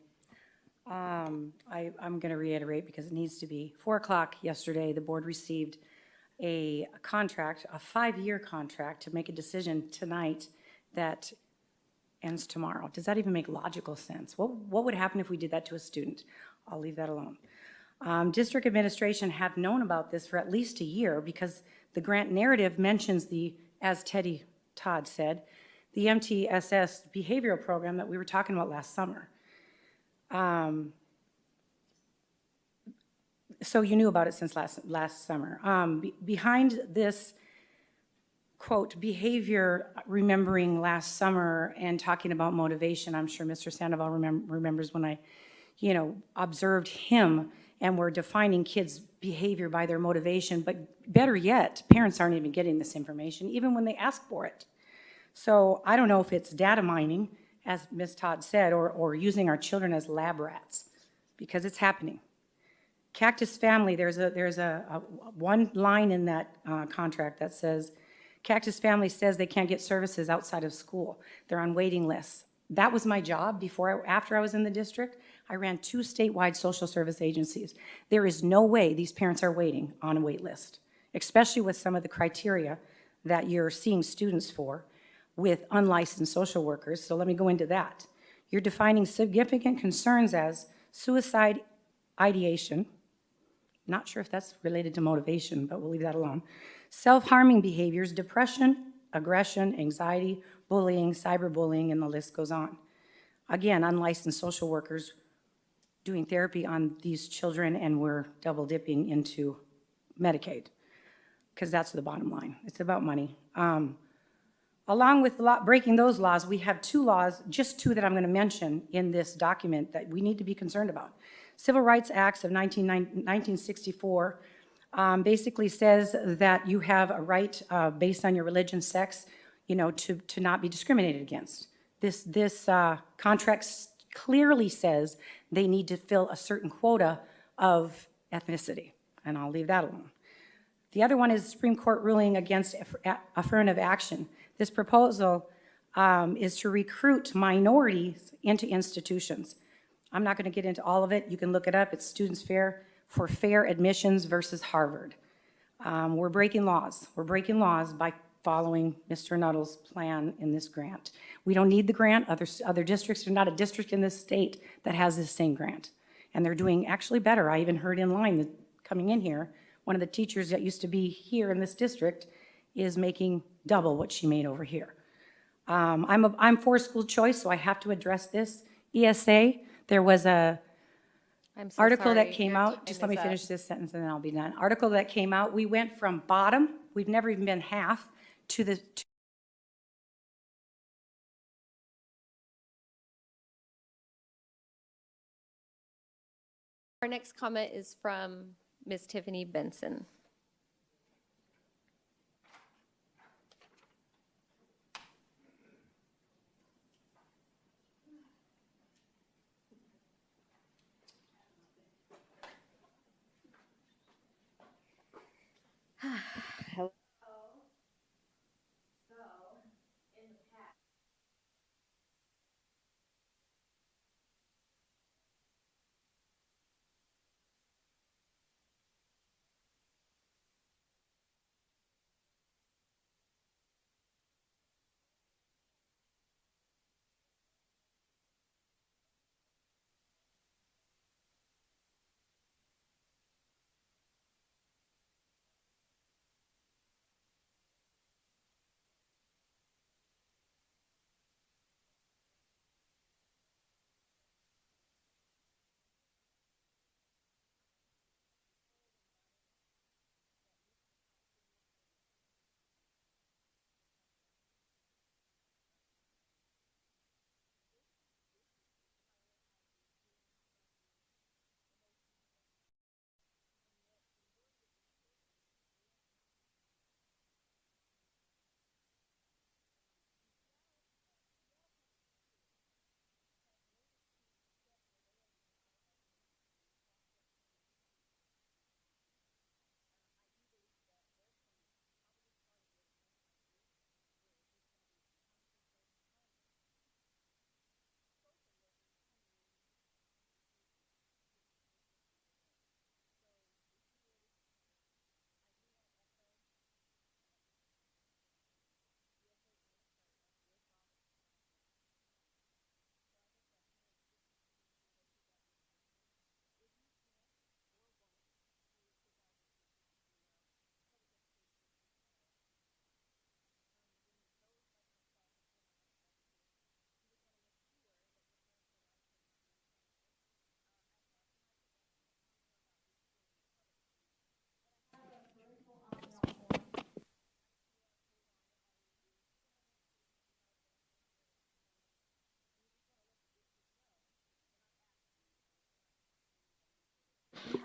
I'm going to reiterate because it needs to be 4 o'clock yesterday. The board received a contract, a 5-year contract to make a decision tonight that ends tomorrow. Does that even make logical sense? What would happen if we did that to a student? I'll leave that alone. District administration have known about this for at least a year because the grant narrative mentions the, as Teddy Todd said, the MTSS behavioral program that we were talking about last summer. So you knew about it since last summer. Behind this, quote, behavior, remembering last summer and talking about motivation, I'm sure Mr. Sandoval remembers when I, observed him and we're defining kids' behavior by their motivation, but better yet, parents aren't even getting this information, even when they ask for it. So I don't know if it's data mining, as Ms. Todd said, or using our children as lab rats, because it's happening. Cactus Family, there's a one line in that contract that says, Cactus Family says they can't get services outside of school. They're on waiting lists. That was my job after I was in the district. I ran 2 statewide social service agencies. There is no way these parents are waiting on a wait list, especially with some of the criteria that you're seeing students for with unlicensed social workers. So let me go into that. You're defining significant concerns as suicide ideation. Not sure if that's related to motivation, but we'll leave that alone. Self-harming behaviors, depression, aggression, anxiety, bullying, cyberbullying, and the list goes on. Again, unlicensed social workers doing therapy on these children, and we're double dipping into Medicaid, because that's the bottom line. It's about money. Along with breaking those laws, we have 2 laws, just 2 that I'm going to mention in this document that we need to be concerned about. Civil Rights Acts of 1964 basically says that you have a right based on your religion, sex, to not be discriminated against. This contract clearly says they need to fill a certain quota of ethnicity, and I'll leave that alone. The other one is Supreme Court ruling against affirmative action. This proposal is to recruit minorities into institutions. I'm not going to get into all of it. You can look it up. It's Students for Fair Admissions versus Harvard. We're breaking laws. We're breaking laws by following Mr. Nuttall's plan in this grant. We don't need the grant. Other districts, there's not a district in this state that has this same grant. And they're doing actually better. I even heard in line that coming in here, one of the teachers that used to be here in this district is making double what she made over here. I'm for school choice, so I have to address this. ESA, there was a article that came out. Just let me finish this sentence and then I'll be done. Article that came out, we went from bottom, we've never even been half, to the Our next comment is from Ms. Tiffany Benson. Hello.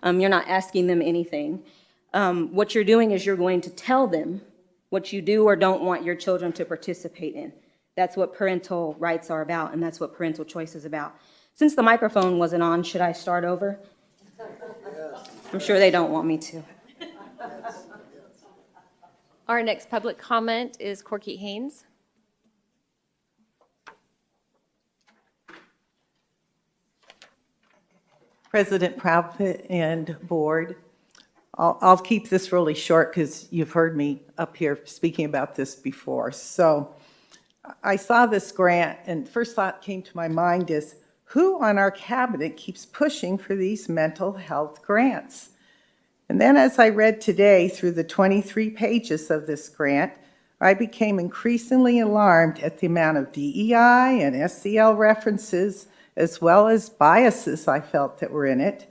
You're not asking them anything. What you're doing is you're going to tell them what you do or don't want your children to participate in. That's what parental rights are about, and that's what parental choice is about. Since the microphone wasn't on, should I start over? I'm sure they don't want me to. Our next public comment is Corky Haynes. President Proudfoot and board, I'll keep this really short because you've heard me up here speaking about this before. So I saw this grant and first thought came to my mind is, who on our cabinet keeps pushing for these mental health grants? And then as I read today through the 23 pages of this grant, I became increasingly alarmed at the amount of DEI and SEL references, as well as biases I felt that were in it,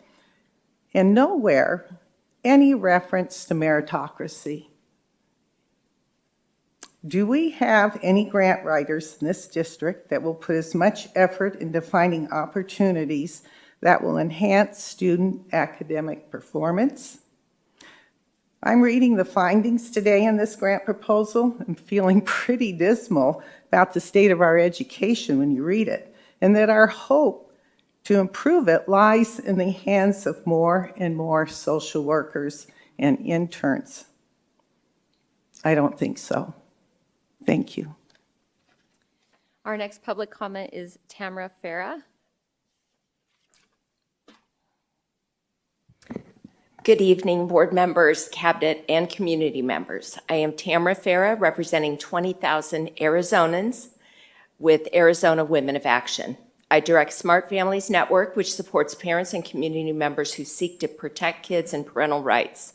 and nowhere any reference to meritocracy. Do we have any grant writers in this district that will put as much effort into finding opportunities that will enhance student academic performance? I'm reading the findings today in this grant proposal and feeling pretty dismal about the state of our education when you read it, and that our hope to improve it lies in the hands of more and more social workers and interns. I don't think so. Thank you. Our next public comment is Tamara Farah. Good evening, board members, cabinet, and community members. I am Tamara Farah, representing 20,000 Arizonans with Arizona Women of Action. I direct Smart Families Network, which supports parents and community members who seek to protect kids and parental rights.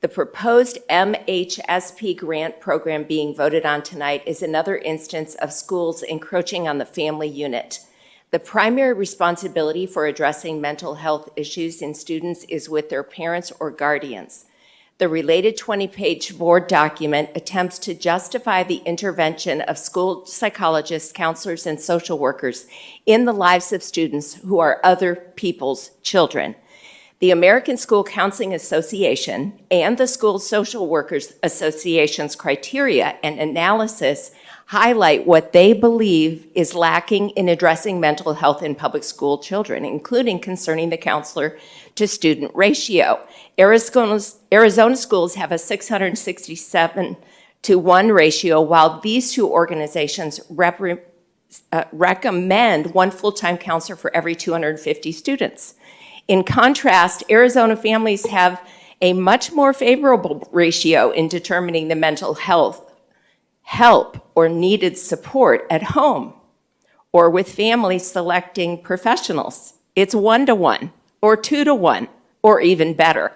The proposed MHSP grant program being voted on tonight is another instance of schools encroaching on the family unit. The primary responsibility for addressing mental health issues in students is with their parents or guardians. The related 20-page board document attempts to justify the intervention of school psychologists, counselors, and social workers in the lives of students who are other people's children. The American School Counseling Association and the School Social Workers Association's criteria and analysis highlight what they believe is lacking in addressing mental health in public school children, including concerning the counselor to student ratio. Arizona schools have a 667 to 1 ratio, while these two organizations recommend one full-time counselor for every 250 students. In contrast, Arizona families have a much more favorable ratio in determining the mental health help or needed support at home or with families selecting professionals. It's 1-to-1 or 2-to-1 or even better.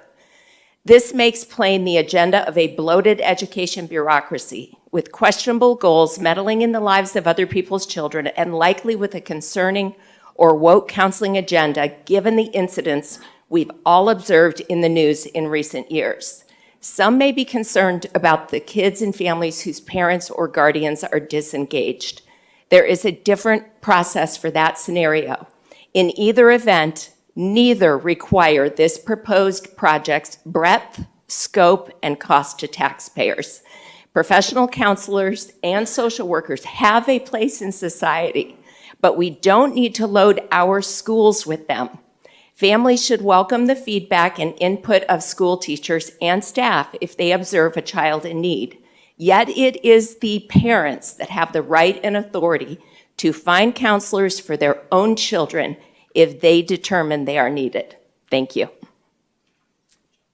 This makes plain the agenda of a bloated education bureaucracy with questionable goals meddling in the lives of other people's children and likely with a concerning or woke counseling agenda given the incidents we've all observed in the news in recent years. Some may be concerned about the kids and families whose parents or guardians are disengaged. There is a different process for that scenario. In either event, neither require this proposed project's breadth, scope, and cost to taxpayers. Professional counselors and social workers have a place in society, but we don't need to load our schools with them. Families should welcome the feedback and input of school teachers and staff if they observe a child in need. Yet it is the parents that have the right and authority to find counselors for their own children if they determine they are needed. Thank you.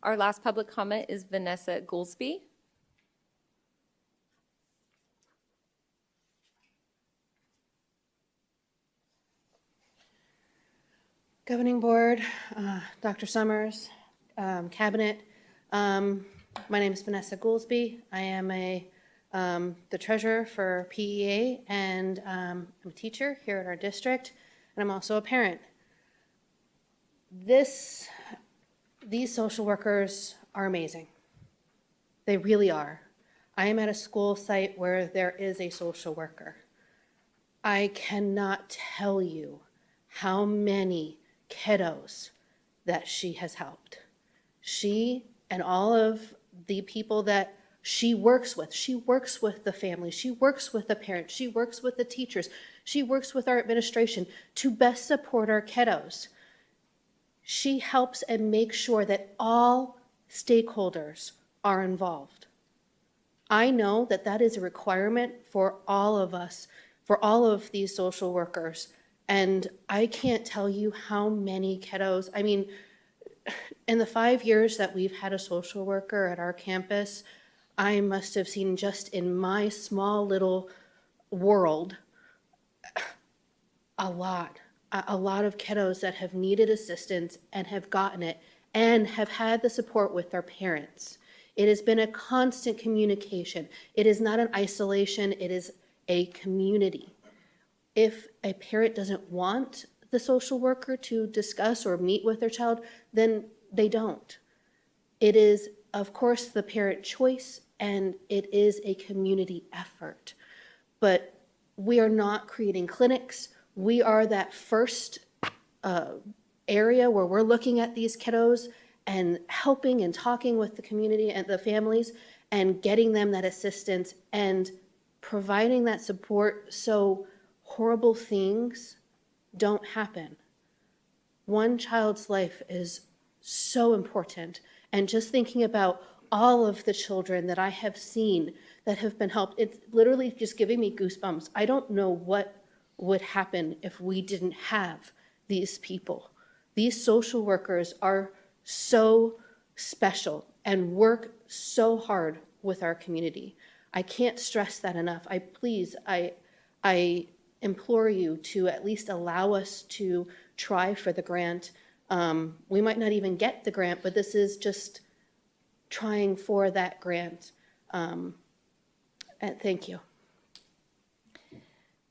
Our last public comment is Vanessa Goolsby. Governing Board, Dr. Summers, Cabinet. My name is Vanessa Goolsby. I am the treasurer for PEA, and I'm a teacher here at our district, and I'm also a parent. These social workers are amazing. They really are. I am at a school site where there is a social worker. I cannot tell you how many kiddos that she has helped. She and all of the people that she works with the family, she works with the parents, she works with the teachers, she works with our administration to best support our kiddos. She helps and makes sure that all stakeholders are involved. I know that that is a requirement for all of us, for all of these social workers. And I can't tell you how many kiddos, I mean, in the 5 years that we've had a social worker at our campus, I must have seen, just in my small little world, a lot of kiddos that have needed assistance and have gotten it and have had the support with their parents. It has been a constant communication. It is not an isolation, it is a community. If a parent doesn't want the social worker to discuss or meet with their child, then they don't. It is, of course, the parent choice, and it is a community effort. But we are not creating clinics. We are that first area where we're looking at these kiddos and helping and talking with the community and the families and getting them that assistance and providing that support so horrible things don't happen. One child's life is so important. And just thinking about all of the children that I have seen that have been helped, it's literally just giving me goosebumps. I don't know what would happen if we didn't have these people. These social workers are so special and work so hard with our community. I can't stress that enough. I implore you to at least allow us to try for the grant. We might not even get the grant, but this is just trying for that grant. And thank you.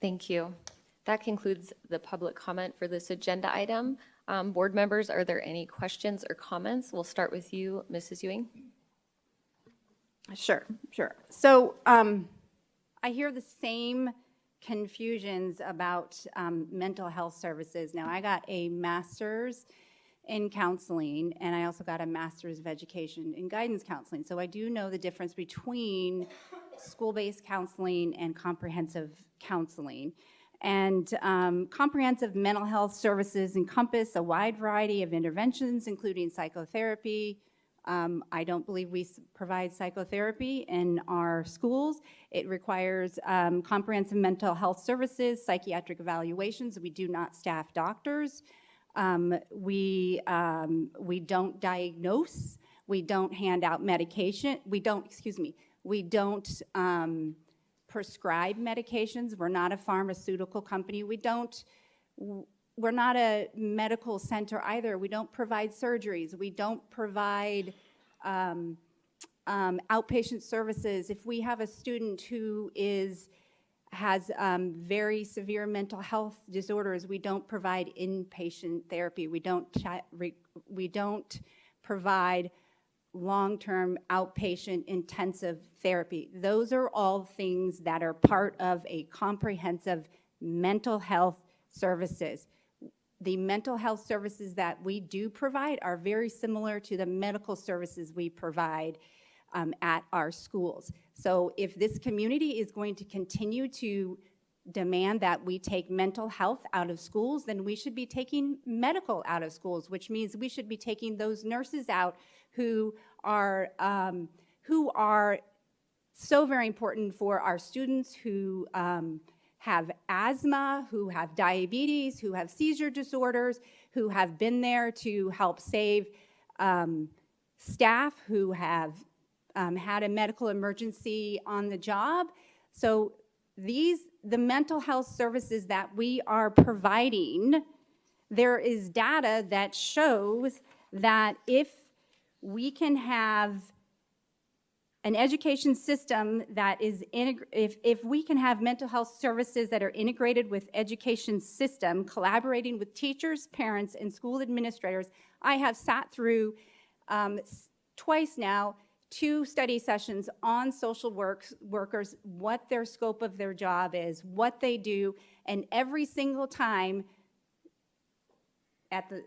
Thank you. That concludes the public comment for this agenda item. Board members, are there any questions or comments? We'll start with you, Mrs. Ewing. Sure. So I hear the same confusions about mental health services. Now, I got a master's in counseling, and I also got a master's of education in guidance counseling. So I do know the difference between school-based counseling and comprehensive counseling. And comprehensive mental health services encompass a wide variety of interventions, including psychotherapy. I don't believe we provide psychotherapy in our schools. It requires comprehensive mental health services, psychiatric evaluations. We do not staff doctors. We don't diagnose. We don't hand out medication. We don't prescribe medications. We're not a pharmaceutical company. We're not a medical center either. We don't provide surgeries. We don't provide outpatient services. If we have a student who has very severe mental health disorders, we don't provide inpatient therapy. We don't provide long-term outpatient intensive therapy. Those are all things that are part of a comprehensive mental health services. The mental health services that we do provide are very similar to the medical services we provide at our schools. So if this community is going to continue to demand that we take mental health out of schools, then we should be taking medical out of schools, which means we should be taking those nurses out who are so very important for our students who have asthma, who have diabetes, who have seizure disorders, who have been there to help save staff who have had a medical emergency on the job. So the mental health services that we are providing, there is data that shows that if we can have an education system that is, if we can have mental health services that are integrated with education system, collaborating with teachers, parents, and school administrators. I have sat through twice now 2 study sessions on social workers, what their scope of their job is, what they do, and every single time at the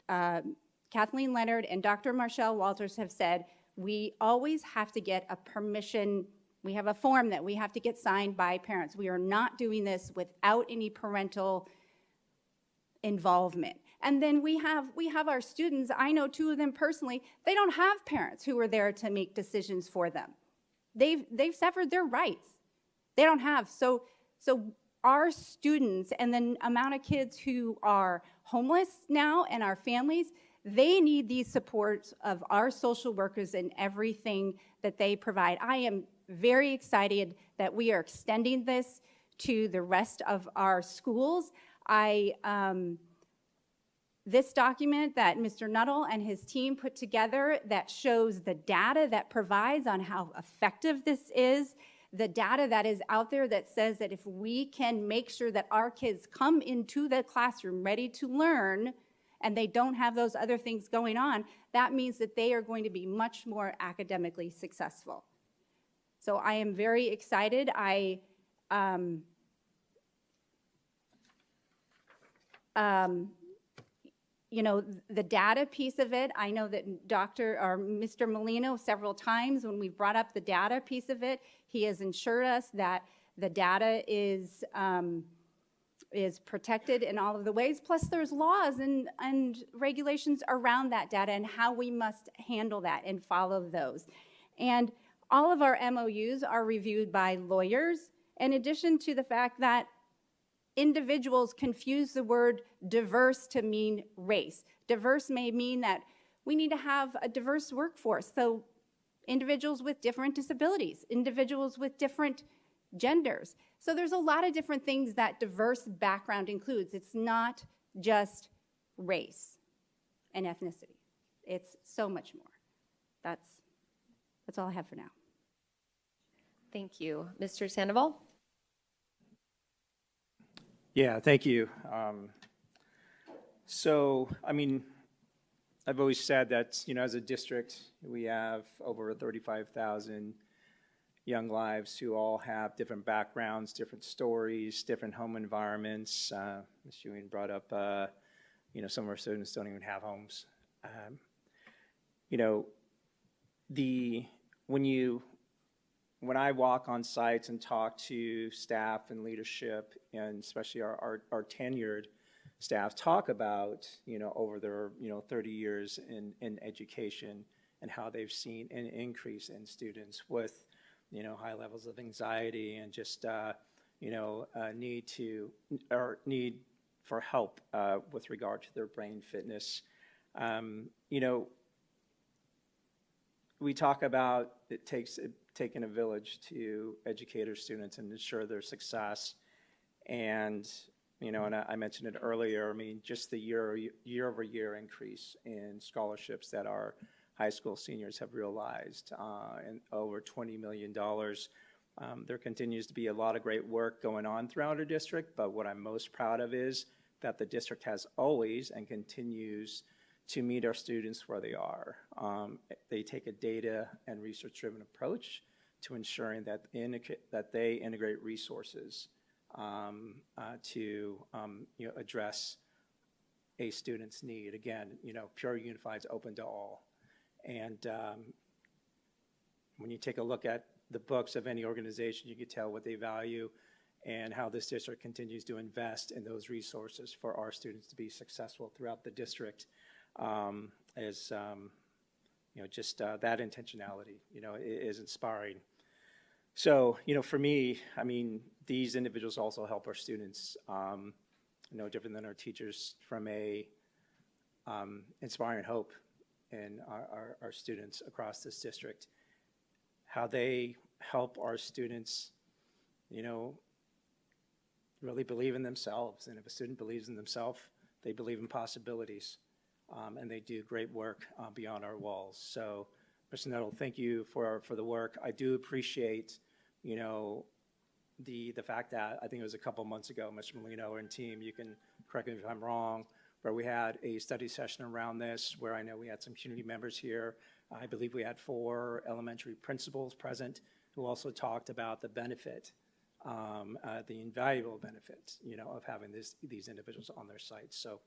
Kathleen Leonard and Dr. Marshall Walters have said, we always have to get a permission. We have a form that we have to get signed by parents. We are not doing this without any parental involvement. And then we have our students, I know 2 of them personally, they don't have parents who are there to make decisions for them. They've severed their rights. They don't have. So our students and the amount of kids who are homeless now and our families, they need these supports of our social workers and everything that they provide. I am very excited that we are extending this to the rest of our schools. This document that Mr. Nuttall and his team put together that shows the data that provides on how effective this is, the data that is out there that says that if we can make sure that our kids come into the classroom ready to learn and they don't have those other things going on, that means that they are going to be much more academically successful. So I am very excited. You know, the data piece of it, I know that Mr. Molino, several times when we've brought up the data piece of it, he has assured us that the data is protected in all of the ways. Plus, there's laws and regulations around that data and how we must handle that and follow those. And all of our MOUs are reviewed by lawyers, in addition to the fact that individuals confuse the word diverse to mean race. Diverse may mean that we need to have a diverse workforce. So individuals with different disabilities, individuals with different genders. So there's a lot of different things that diverse background includes. It's not just race and ethnicity. It's so much more. That's all I have for now. Thank you. Mr. Sandoval? Yeah, thank you. So, I mean, I've always said that, you know, as a district, we have over 35,000 young lives who all have different backgrounds, different stories, different home environments. Ms. Ewing brought up, you know, some of our students don't even have homes. You know, when I walk on sites and talk to staff and leadership, and especially our tenured staff, talk about, you know, over their, you know, 30 years in education and how they've seen an increase in students with, you know, high levels of anxiety and just, you know, need for help with regard to their brain fitness. You know, we talk about taking a village to educate our students and ensure their success. And, you know, and I mentioned it earlier, I mean, just the year-over-year increase in scholarships that our high school seniors have realized, and over $20 million. There continues to be a lot of great work going on throughout our district, but what I'm most proud of is that the district has always and continues to meet our students where they are. They take a data and research-driven approach to ensuring that they integrate resources to you know, address a student's need. Again, you know, Peoria Unified is open to all. And when you take a look at the books of any organization, you can tell what they value and how this district continues to invest in those resources for our students to be successful throughout the district. You know, just that intentionality, you know, is inspiring. So, you know, for me, I mean, these individuals also help our students, no different than our teachers, from a inspiring hope in our students across this district. How they help our students, you know, really believe in themselves. And if a student believes in themselves, they believe in possibilities. And they do great work beyond our walls. So, Mr. Nuttall, thank you for the work. I do appreciate, you know, the fact that I think it was a couple months ago, Mr. Molino and team, you can correct me if I'm wrong, where we had a study session around this, where I know we had some community members here. I believe we had 4 elementary principals present who also talked about the benefit, the invaluable benefit, you know, of having these individuals on their site. So,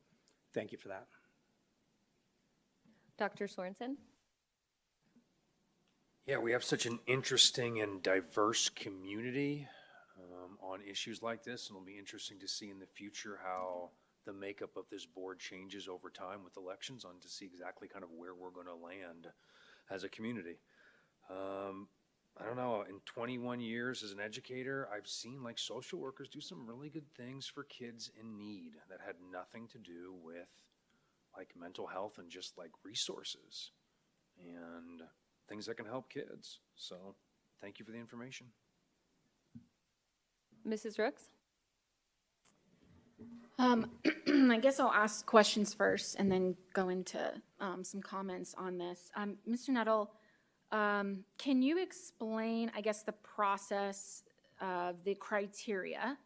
thank you for that. Dr. Sorensen? Yeah, we have such an interesting and diverse community on issues like this, and it'll be interesting to see in the future how the makeup of this board changes over time with elections on to see exactly kind of where we're going to land as a community. I don't know, in 21 years as an educator, I've seen like social workers do some really good things for kids in need that had nothing to do with like mental health and just like resources and things that can help kids. So thank you for the information. Mrs. Rooks? I guess I'll ask questions first and then go into some comments on this. Mr. Nettle, can you explain, I guess, the process of the criteria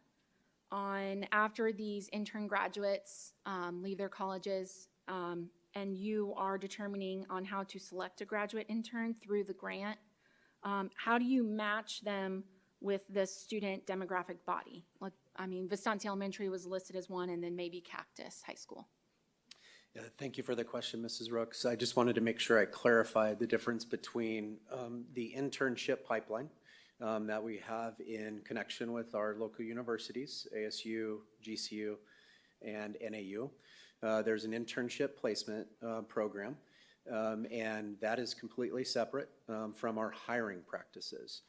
on after these intern graduates leave their colleges and you are determining on how to select a graduate intern through the grant? How do you match them with the student demographic body? I mean, Vistanti Elementary was listed as one, and then maybe Cactus High School. Yeah, thank you for the question, Mrs. Rooks. I just wanted to make sure I clarified the difference between the internship pipeline that we have in connection with our local universities, ASU, GCU, and NAU. There's an internship placement program, and that is completely separate from our hiring practices.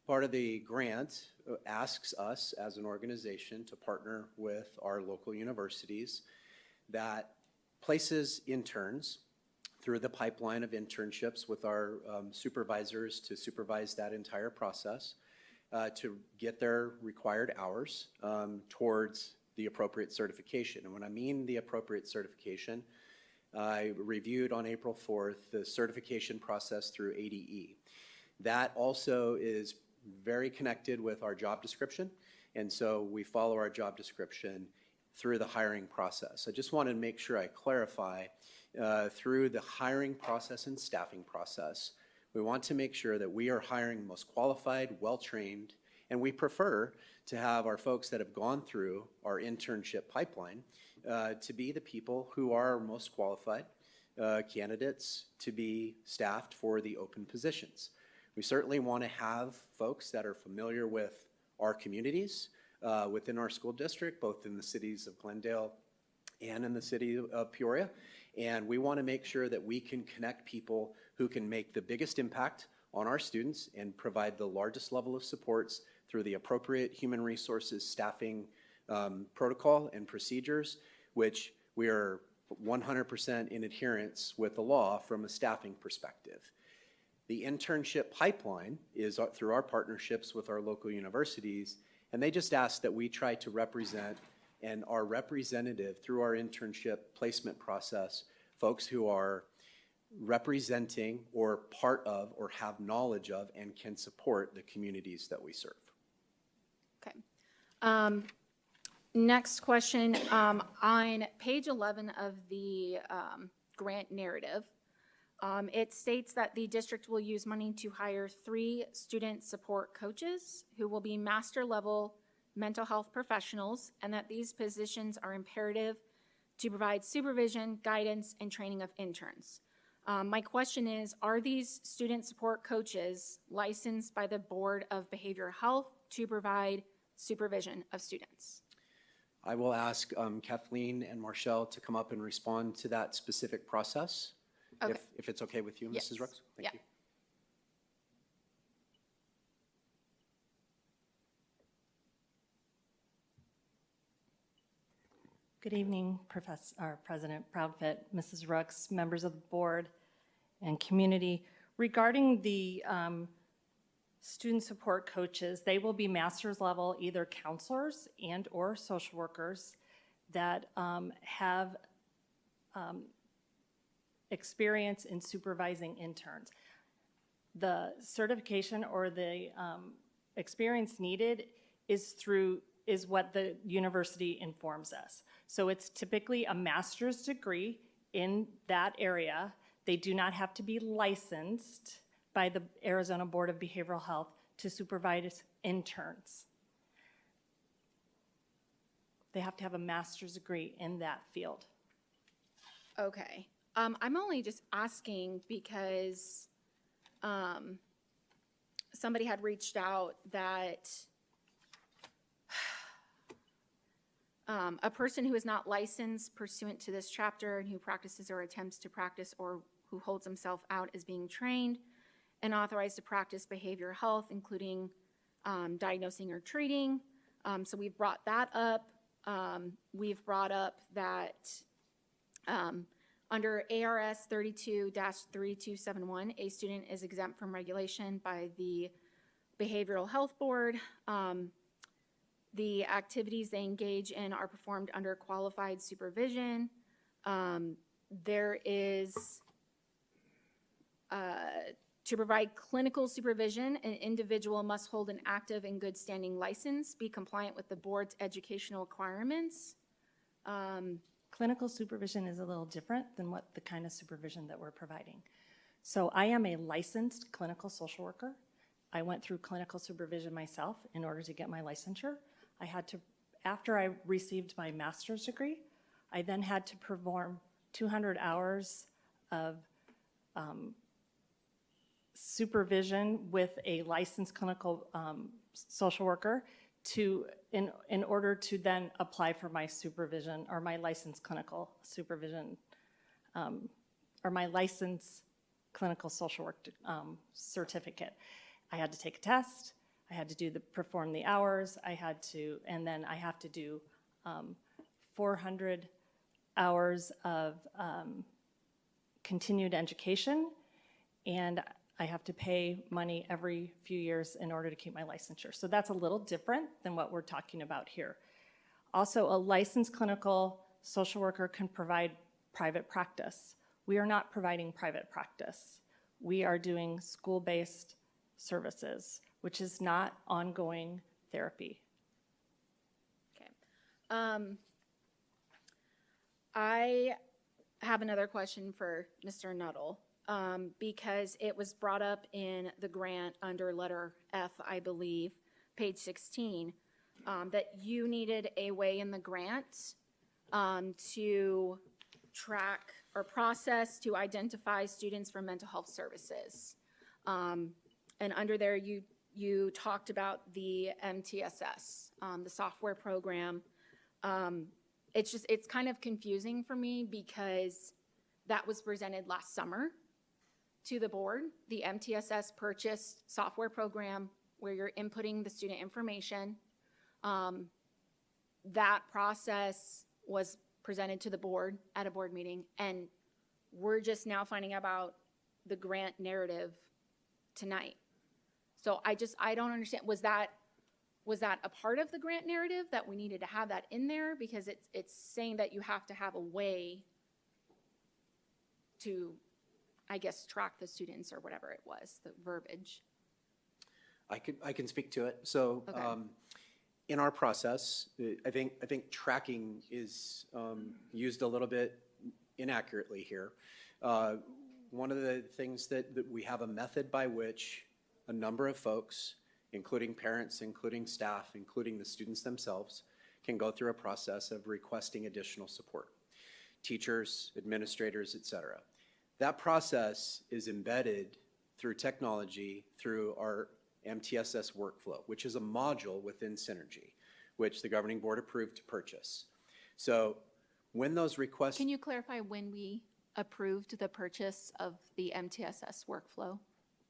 Part of the grant asks us as an organization to partner with our local universities that places interns through the pipeline of internships with our supervisors to supervise that entire process to get their required hours towards the appropriate certification. And when I mean the appropriate certification, I reviewed on April 4th the certification process through ADE. That also is very connected with our job description, and so we follow our job description through the hiring process. I just wanted to make sure I clarify through the hiring process and staffing process, we want to make sure that we are hiring most qualified, well-trained, and we prefer to have our folks that have gone through our internship pipeline to be the people who are most qualified candidates to be staffed for the open positions. We certainly want to have folks that are familiar with our communities within our school district, both in the cities of Glendale and in the city of Peoria. And we want to make sure that we can connect people who can make the biggest impact on our students and provide the largest level of supports through the appropriate human resources staffing protocol and procedures, which we are 100% in adherence with the law from a staffing perspective. The internship pipeline is through our partnerships with our local universities, and they just ask that we try to represent and are representative through our internship placement process, folks who are representing or part of or have knowledge of and can support the communities that we serve. Okay. Next question. On page 11 of the grant narrative, it states that the district will use money to hire 3 student support coaches who will be master level mental health professionals, and that these positions are imperative to provide supervision, guidance, and training of interns. My question is, are these student support coaches licensed by the Board of Behavioral Health to provide supervision of students? I will ask Kathleen and Marshall to come up and respond to that specific process. Okay. If it's okay with you, Yes. Mrs. Rooks? Thank you. Good evening, President Proudfit, Mrs. Rooks, members of the board, and community. Regarding the student support coaches, they will be master's level, either counselors and or social workers that have experience in supervising interns. The certification or the experience needed is what the university informs us. So it's typically a master's degree in that area. They do not have to be licensed by the Arizona Board of Behavioral Health to supervise interns. They have to have a master's degree in that field. Okay. I'm only just asking because somebody had reached out that a person who is not licensed pursuant to this chapter and who practices or attempts to practice or who holds himself out as being trained and authorized to practice behavioral health, including diagnosing or treating. So we've brought that up. We've brought up that under ARS 32-3271, a student is exempt from regulation by the Behavioral Health Board. The activities they engage in are performed under qualified supervision. There is, to provide clinical supervision, an individual must hold an active and good standing license, be compliant with the board's educational requirements. Clinical supervision is a little different than what the kind of supervision that we're providing. So I am a licensed clinical social worker. I went through clinical supervision myself in order to get my licensure. I had to, after I received my master's degree, I then had to perform 200 hours of supervision with a licensed clinical social worker in order to then apply for my supervision or my licensed clinical supervision or my licensed clinical social work certificate. I had to take a test. I had to perform the hours. And then I have to do 400 hours of continued education, and I have to pay money every few years in order to keep my licensure. So that's a little different than what we're talking about here. Also, a licensed clinical social worker can provide private practice. We are not providing private practice. We are doing school-based services, which is not ongoing therapy. Okay. I have another question for Mr. Nuttall, because it was brought up in the grant under letter F, I believe, page 16, that you needed a way in the grant to track or process to identify students for mental health services. And under there, you talked about the MTSS, the software program. It's kind of confusing for me because that was presented last summer to the board, the MTSS purchased software program where you're inputting the student information. That process was presented to the board at a board meeting, and we're just now finding out about the grant narrative tonight. So I don't understand, was that a part of the grant narrative that we needed to have that in there? Because it's saying that you have to have a way to, I guess, track the students or whatever it was, the verbiage. I can speak to it. So Okay. in our process, I think tracking is used a little bit inaccurately here. One of the things that we have a method by which a number of folks, including parents, including staff, including the students themselves, can go through a process of requesting additional support. Teachers, administrators, et cetera. That process is embedded through technology, through our MTSS workflow, which is a module within Synergy, which the governing board approved to purchase. So when those requests... Can you clarify when we approved the purchase of the MTSS workflow?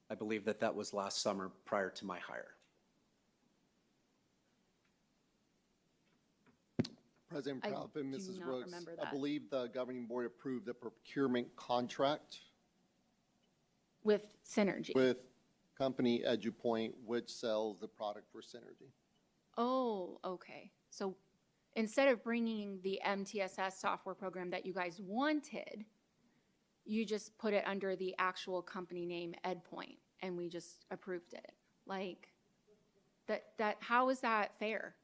I believe that was last summer prior to my hire. President Proudfoot, do Mrs. not Brooks, remember I that. believe the governing board approved the procurement contract With Synergy? with company EduPoint, which sells the product for Synergy. Oh, okay. So instead of bringing the MTSS software program that you guys wanted, you just put it under the actual company name EdPoint, and we just approved it. Like, how is that fair?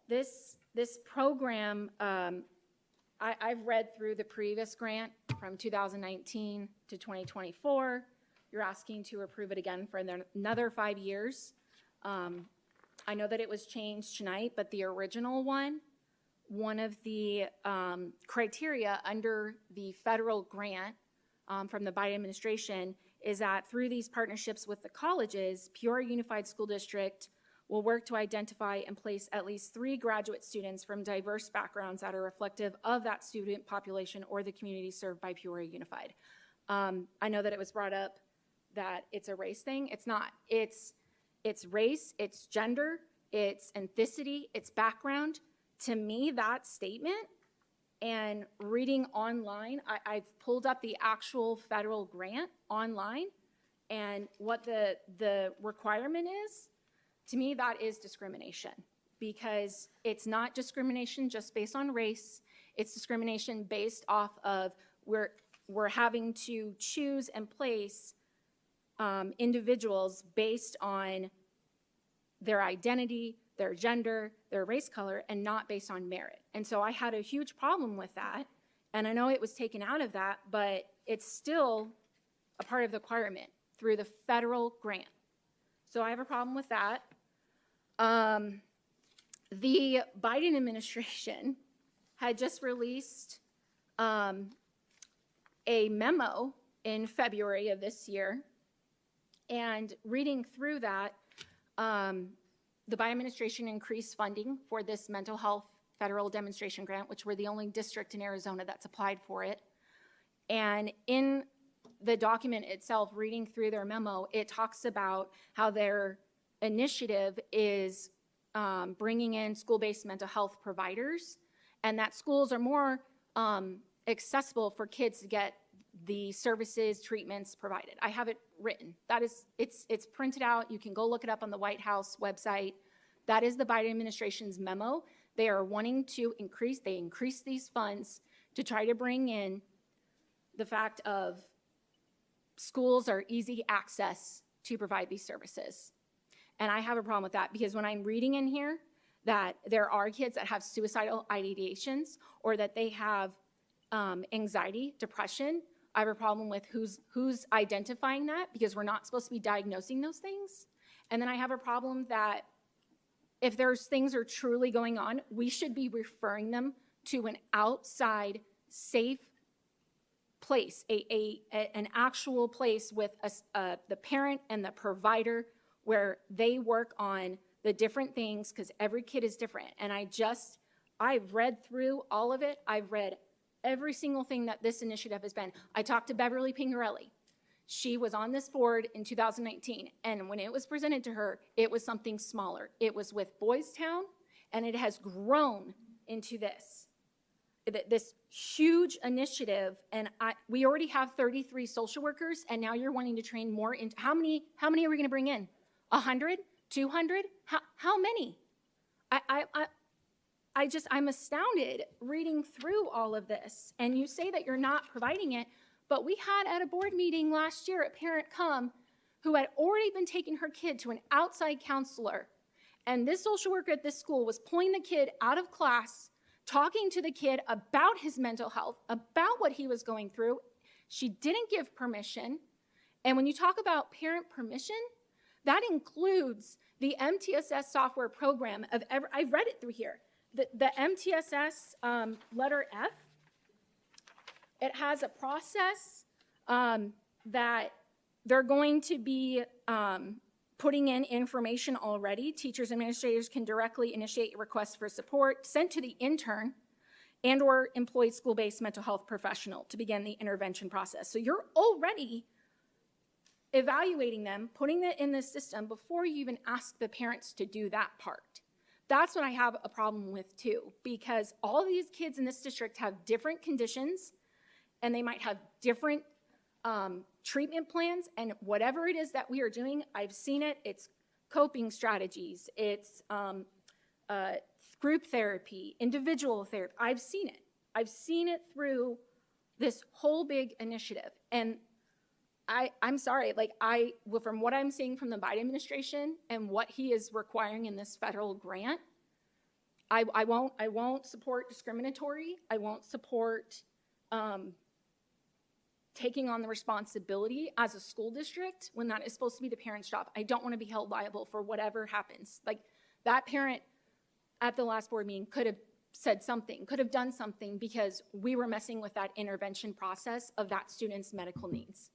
This program, I've read through the previous grant from 2019 to 2024. You're asking to approve it again for another 5 years. I know that it was changed tonight, but the original one one of the criteria under the federal grant from the Biden administration is that through these partnerships with the colleges, Peoria Unified School District will work to identify and place at least 3 graduate students from diverse backgrounds that are reflective of that student population or the community served by Peoria Unified. I know that it was brought up that it's a race thing. It's not. It's race, it's gender, it's ethnicity, it's background. To me, that statement, and reading online, I've pulled up the actual federal grant online, and what the requirement is, to me, that is discrimination, because it's not discrimination just based on race. It's discrimination based off of we're having to choose and place individuals based on their identity, their gender, their race color, and not based on merit. And so I had a huge problem with that, and I know it was taken out of that, but it's still a part of the requirement through the federal grant. So I have a problem with that. The Biden administration had just released a memo in February of this year, and reading through that, the Biden administration increased funding for this mental health federal demonstration grant, which we're the only district in Arizona that's applied for it. And in the document itself, reading through their memo, it talks about how their initiative is bringing in school-based mental health providers, and that schools are more accessible for kids to get the services, treatments provided. I have it written. That is, it's printed out. You can go look it up on the White House website. That is the Biden administration's memo. They are wanting to increase these funds to try to bring in the fact of schools are easy access to provide these services. And I have a problem with that, because when I'm reading in here that there are kids that have suicidal ideations or that they have anxiety, depression, I have a problem with who's identifying that, because we're not supposed to be diagnosing those things. And then I have a problem that if there's things are truly going on, we should be referring them to an outside, safe place, an actual place with the parent and the provider where they work on the different things, because every kid is different. And I've read through all of it. I've read every single thing that this initiative has been. I talked to Beverly Pingarelli. She was on this board in 2019, and when it was presented to her, it was something smaller. It was with Boys Town, and it has grown into this huge initiative. And we already have 33 social workers, and now you're wanting to train more. How many are we going to bring in? 100? 200? How many? I'm astounded reading through all of this. And you say that you're not providing it, but we had at a board meeting last year a parent come who had already been taking her kid to an outside counselor. And this social worker at this school was pulling the kid out of class, talking to the kid about his mental health, about what he was going through. She didn't give permission. And when you talk about parent permission, that includes the MTSS software program I've read it through here. The MTSS letter F, it has a process that they're going to be putting in information already. Teachers and administrators can directly initiate requests for support sent to the intern and or employed school-based mental health professional to begin the intervention process. So you're already evaluating them, putting it in the system before you even ask the parents to do that part. That's what I have a problem with too, because all of these kids in this district have different conditions, and they might have different treatment plans, and whatever it is that we are doing, I've seen it. It's coping strategies, it's group therapy, individual therapy. I've seen it. I've seen it through this whole big initiative. And I'm sorry, from what I'm seeing from the Biden administration and what he is requiring in this federal grant, I won't support discriminatory. I won't support taking on the responsibility as a school district when that is supposed to be the parent's job. I don't want to be held liable for whatever happens. Like, that parent at the last board meeting could have said something, could have done something, because we were messing with that intervention process of that student's medical needs.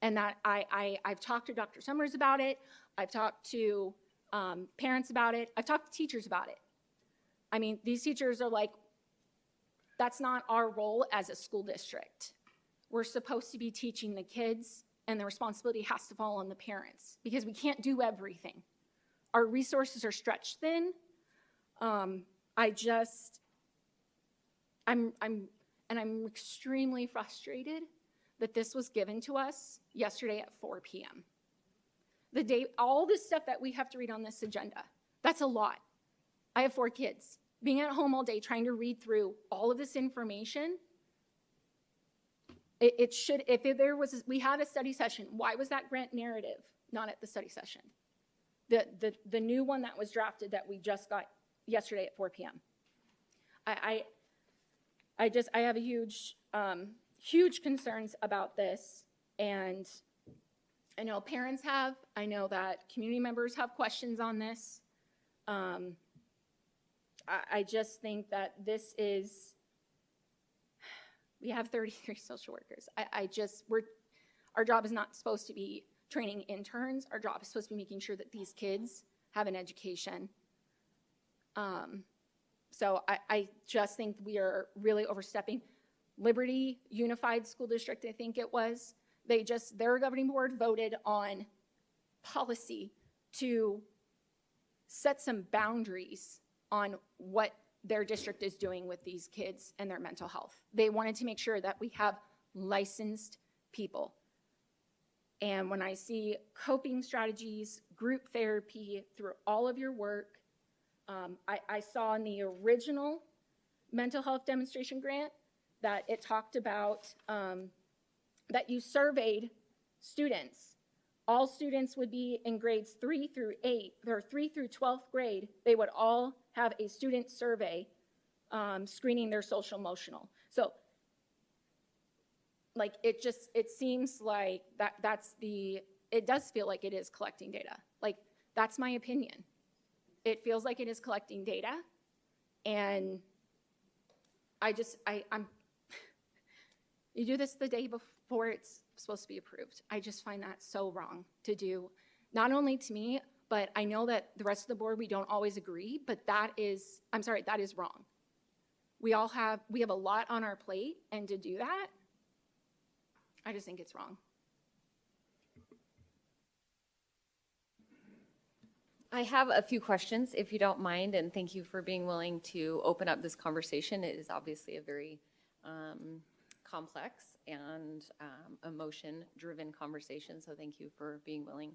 And that I've talked to Dr. Summers about it. I've talked to parents about it. I've talked to teachers about it. I mean, these teachers are like, that's not our role as a school district. We're supposed to be teaching the kids, and the responsibility has to fall on the parents, because we can't do everything. Our resources are stretched thin. I'm extremely frustrated that this was given to us yesterday at 4 p.m. The day, all this stuff that we have to read on this agenda, that's a lot. I have 4 kids. Being at home all day trying to read through all of this information, it should, if there was, we had a study session, why was that grant narrative not at the study session? The new one that was drafted that we just got yesterday at 4 p.m. I have a huge concerns about this, and I know parents have, I know that community members have questions on this. I just think that this is, we have 33 social workers. Our job is not supposed to be training interns. Our job is supposed to be making sure that these kids have an education. So I just think we are really overstepping. Liberty Unified School District, I think it was, their governing board voted on policy to set some boundaries on what their district is doing with these kids and their mental health. They wanted to make sure that we have licensed people. And when I see coping strategies, group therapy through all of your work, I saw in the original mental health demonstration grant that it talked about that you surveyed students. All students would be in grades 3 through 8, or 3 through 12th grade. They would all have a student survey screening their social emotional. So like it seems like it does feel like it is collecting data. Like that's my opinion. It feels like it is collecting data, and you do this the day before it's supposed to be approved. I just find that so wrong to do, not only to me, but I know that the rest of the board, we don't always agree, but that is wrong. We have a lot on our plate, and to do that, I just think it's wrong. I have a few questions, if you don't mind, and thank you for being willing to open up this conversation. It is obviously a very complex and emotion-driven conversation, so thank you for being willing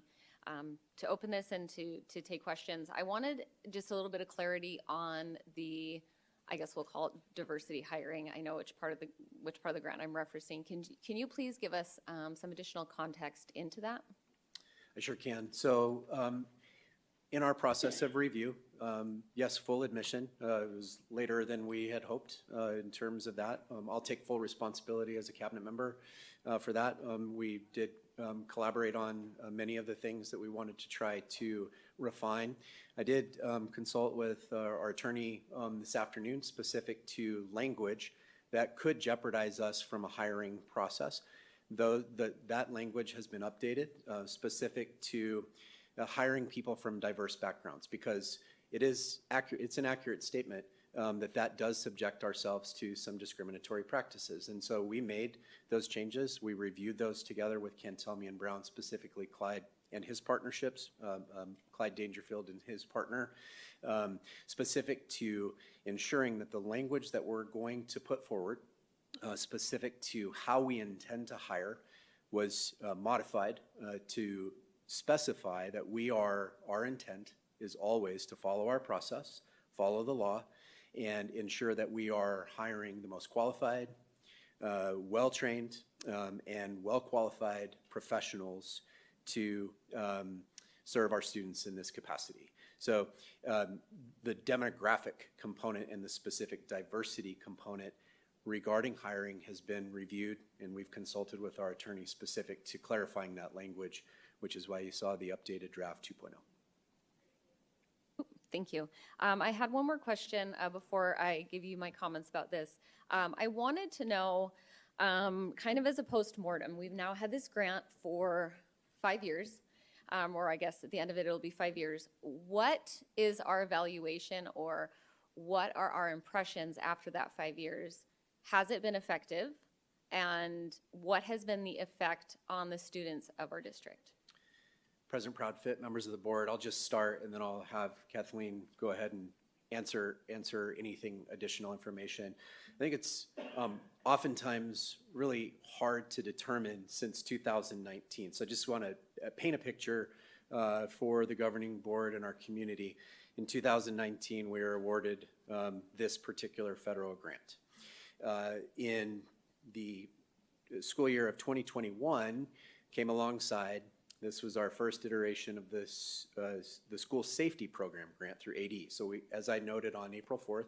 to open this and to take questions. I wanted just a little bit of clarity on the, I guess we'll call it diversity hiring. I know which part of the grant I'm referencing. Can you please give us some additional context into that? I sure can. So in our process of review, yes, full admission. It was later than we had hoped in terms of that. I'll take full responsibility as a cabinet member for that. We did collaborate on many of the things that we wanted to try to refine. I did consult with our attorney this afternoon specific to language that could jeopardize us from a hiring process. Though that language has been updated specific to hiring people from diverse backgrounds, because it's an accurate statement that does subject ourselves to some discriminatory practices. And so we made those changes. We reviewed those together with Cantelmi and Brown, specifically Clyde and his partnerships, Clyde Dangerfield and his partner, specific to ensuring that the language that we're going to put forward, specific to how we intend to hire, was modified to specify that our intent is always to follow our process, follow the law, and ensure that we are hiring the most qualified, well-trained, and well-qualified professionals to serve our students in this capacity. So the demographic component and the specific diversity component regarding hiring has been reviewed, and we've consulted with our attorney specific to clarifying that language, which is why you saw the updated draft 2.0. Thank you. I had one more question before I give you my comments about this. I wanted to know, kind of as a postmortem, we've now had this grant for 5 years, or I guess at the end of it, it'll be 5 years. What is our evaluation, or what are our impressions after that 5 years? Has it been effective? And what has been the effect on the students of our district? President Proudfit, members of the board, I'll just start and then I'll have Kathleen go ahead and answer anything additional information. I think it's oftentimes really hard to determine since 2019. So I just want to paint a picture for the governing board and our community. In 2019, we were awarded this particular federal grant. In the school year of 2021, came alongside. This was our first iteration of this, the school safety program grant through ADE. So we, as I noted on April 4th,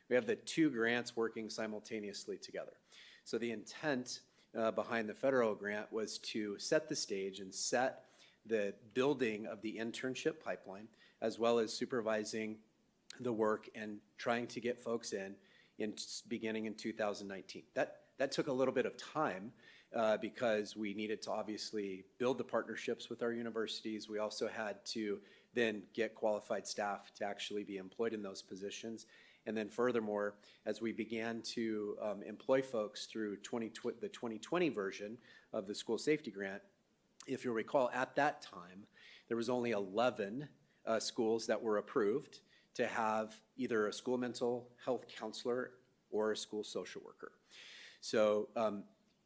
we have the two grants working simultaneously together. So the intent behind the federal grant was to set the stage and set the building of the internship pipeline, as well as supervising the work and trying to get folks in beginning in 2019. That took a little bit of time. Because we needed to obviously build the partnerships with our universities. We also had to then get qualified staff to actually be employed in those positions. And then furthermore, as we began to employ folks through the 2020 version of the school safety grant, if you'll recall, at that time, there was only 11 schools that were approved to have either a school mental health counselor or a school social worker. So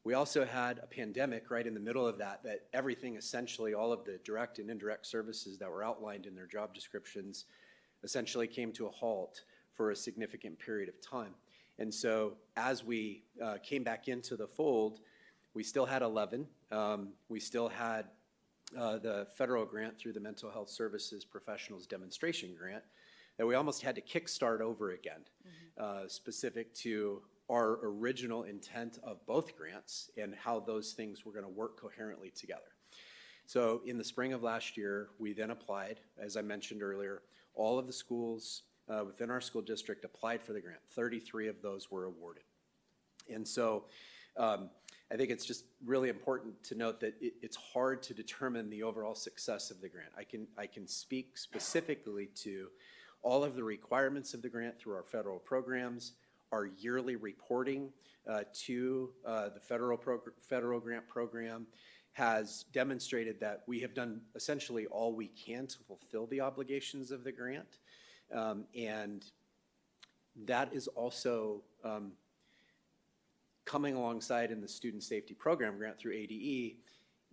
we also had a pandemic right in the middle of that everything essentially, all of the direct and indirect services that were outlined in their job descriptions essentially came to a halt for a significant period of time. And so as we came back into the fold, we still had 11. We still had the federal grant through the Mental Health Services Professionals Demonstration Grant that we almost had to kickstart over again, specific to our original intent of both grants and how those things were going to work coherently together. So in the spring of last year, we then applied, as I mentioned earlier, all of the schools within our school district applied for the grant. 33 of those were awarded. And so I think it's just really important to note that it's hard to determine the overall success of the grant. I can speak specifically to all of the requirements of the grant through our federal programs, our yearly reporting to the federal grant program has demonstrated that we have done essentially all we can to fulfill the obligations of the grant. And that is also coming alongside in the Student Safety Program grant through ADE.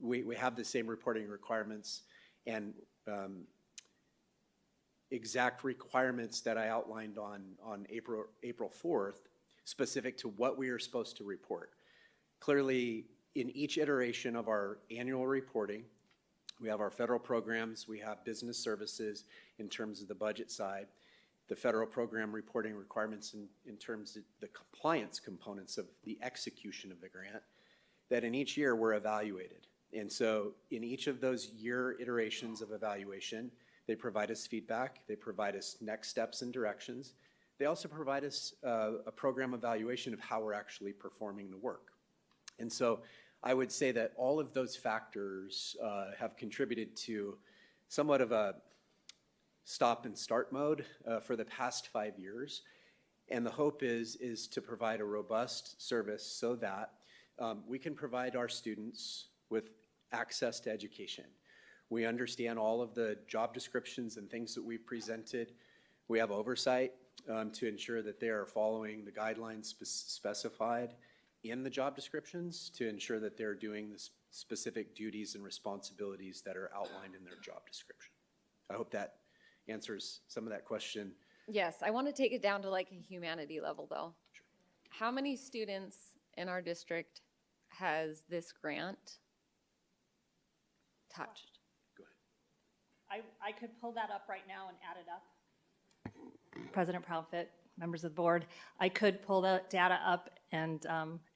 We have the same reporting requirements and exact requirements that I outlined on April 4th, specific to what we are supposed to report. Clearly, in each iteration of our annual reporting, we have our federal programs, we have business services in terms of the budget side, the federal program reporting requirements in terms of the compliance components of the execution of the grant, that in each year we're evaluated. And so in each of those year iterations of evaluation, they provide us feedback, they provide us next steps and directions. They also provide us a program evaluation of how we're actually performing the work. And so I would say that all of those factors have contributed to somewhat of a stop and start mode for the past 5 years. And the hope is to provide a robust service so that we can provide our students with access to education. We understand all of the job descriptions and things that we've presented. We have oversight to ensure that they are following the guidelines specified in the job descriptions to ensure that they're doing the specific duties and responsibilities that are outlined in their job description. I hope that answers some of that question. Yes, I want to take it down to like a humanity level though. Sure. How many students in our district has this grant touched? Go ahead. I could pull that up right now and add it up. President Proudfit, members of the board, I could pull the data up and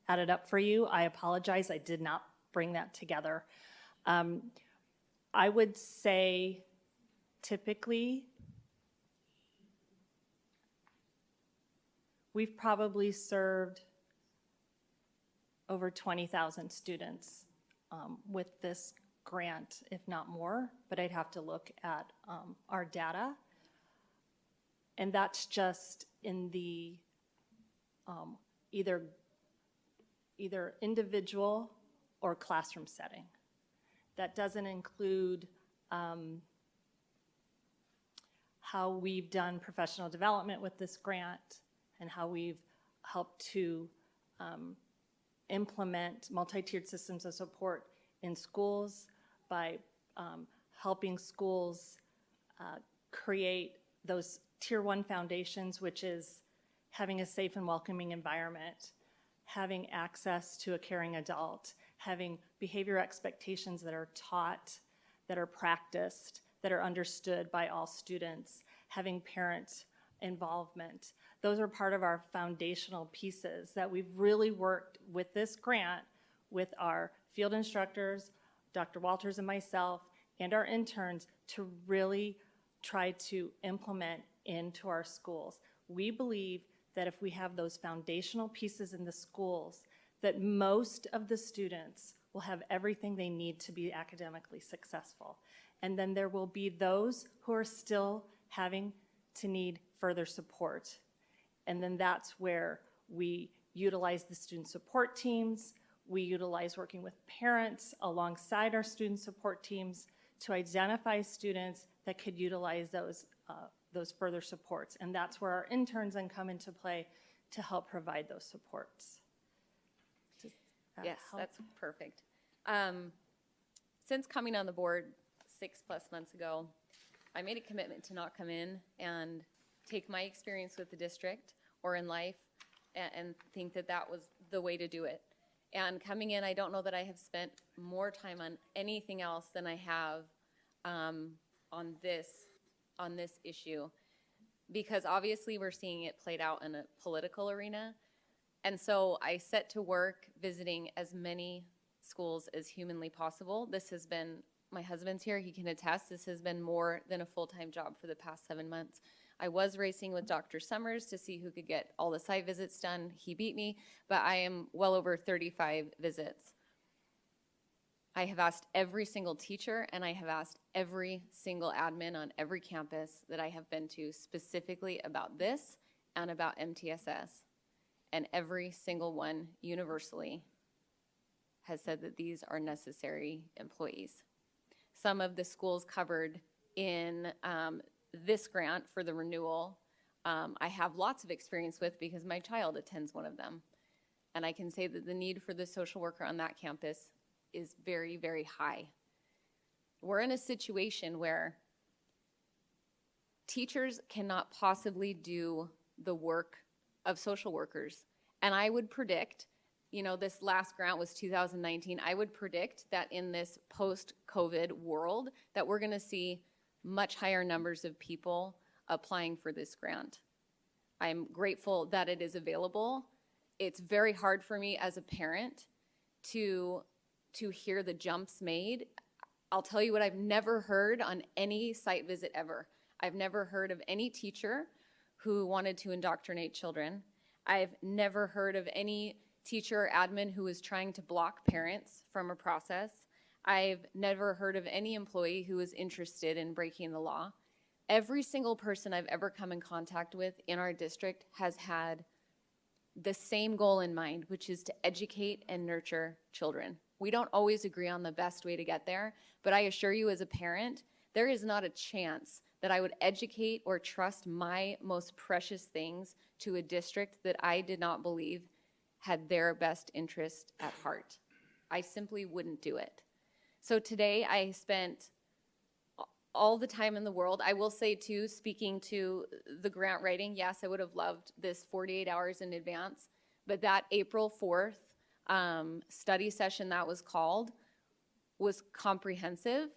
add it up for you. I apologize, I did not bring that together. I would say typically we've probably served over 20,000 students with this grant, if not more, but I'd have to look at our data. And that's just in the either individual or classroom setting. That doesn't include how we've done professional development with this grant and how we've helped to implement multi-tiered systems of support in schools by helping schools create those Tier 1 foundations, which is having a safe and welcoming environment, having access to a caring adult, having behavior expectations that are taught, that are practiced, that are understood by all students, having parent involvement. Those are part of our foundational pieces that we've really worked with this grant with our field instructors, Dr. Walters and myself, and our interns to really try to implement into our schools. We believe that if we have those foundational pieces in the schools, that most of the students will have everything they need to be academically successful. And then there will be those who are still having to need further support. And then that's where we utilize the student support teams. We utilize working with parents alongside our student support teams to identify students that could utilize those further supports. And that's where our interns then come into play to help provide those supports. Yes, that's perfect. Since coming on the board 6+ months ago, I made a commitment to not come in and take my experience with the district or in life and think that that was the way to do it. And coming in, I don't know that I have spent more time on anything else than I have on this issue, because obviously we're seeing it played out in a political arena. And so I set to work visiting as many schools as humanly possible. This has been, my husband's here, he can attest, this has been more than a full-time job for the past 7 months. I was racing with Dr. Summers to see who could get all the site visits done. He beat me, but I am well over 35 visits. I have asked every single teacher and I have asked every single admin on every campus that I have been to specifically about this and about MTSS. And every single one universally has said that these are necessary employees. Some of the schools covered in this grant for the renewal, I have lots of experience with because my child attends one of them. And I can say that the need for the social worker on that campus is very, very high. We're in a situation where teachers cannot possibly do the work of social workers. And I would predict, you know, this last grant was 2019, I would predict that in this post-COVID world that we're gonna see much higher numbers of people applying for this grant. I'm grateful that it is available. It's very hard for me as a parent to hear the jumps made. I'll tell you what I've never heard on any site visit ever. I've never heard of any teacher who wanted to indoctrinate children. I've never heard of any teacher or admin who was trying to block parents from a process. I've never heard of any employee who was interested in breaking the law. Every single person I've ever come in contact with in our district has had the same goal in mind, which is to educate and nurture children. We don't always agree on the best way to get there, but I assure you as a parent, there is not a chance that I would educate or trust my most precious things to a district that I did not believe had their best interest at heart. I simply wouldn't do it. So today I spent all the time in the world. I will say too, speaking to the grant writing, yes, I would have loved this 48 hours in advance, but that April 4th study session that was called was comprehensive.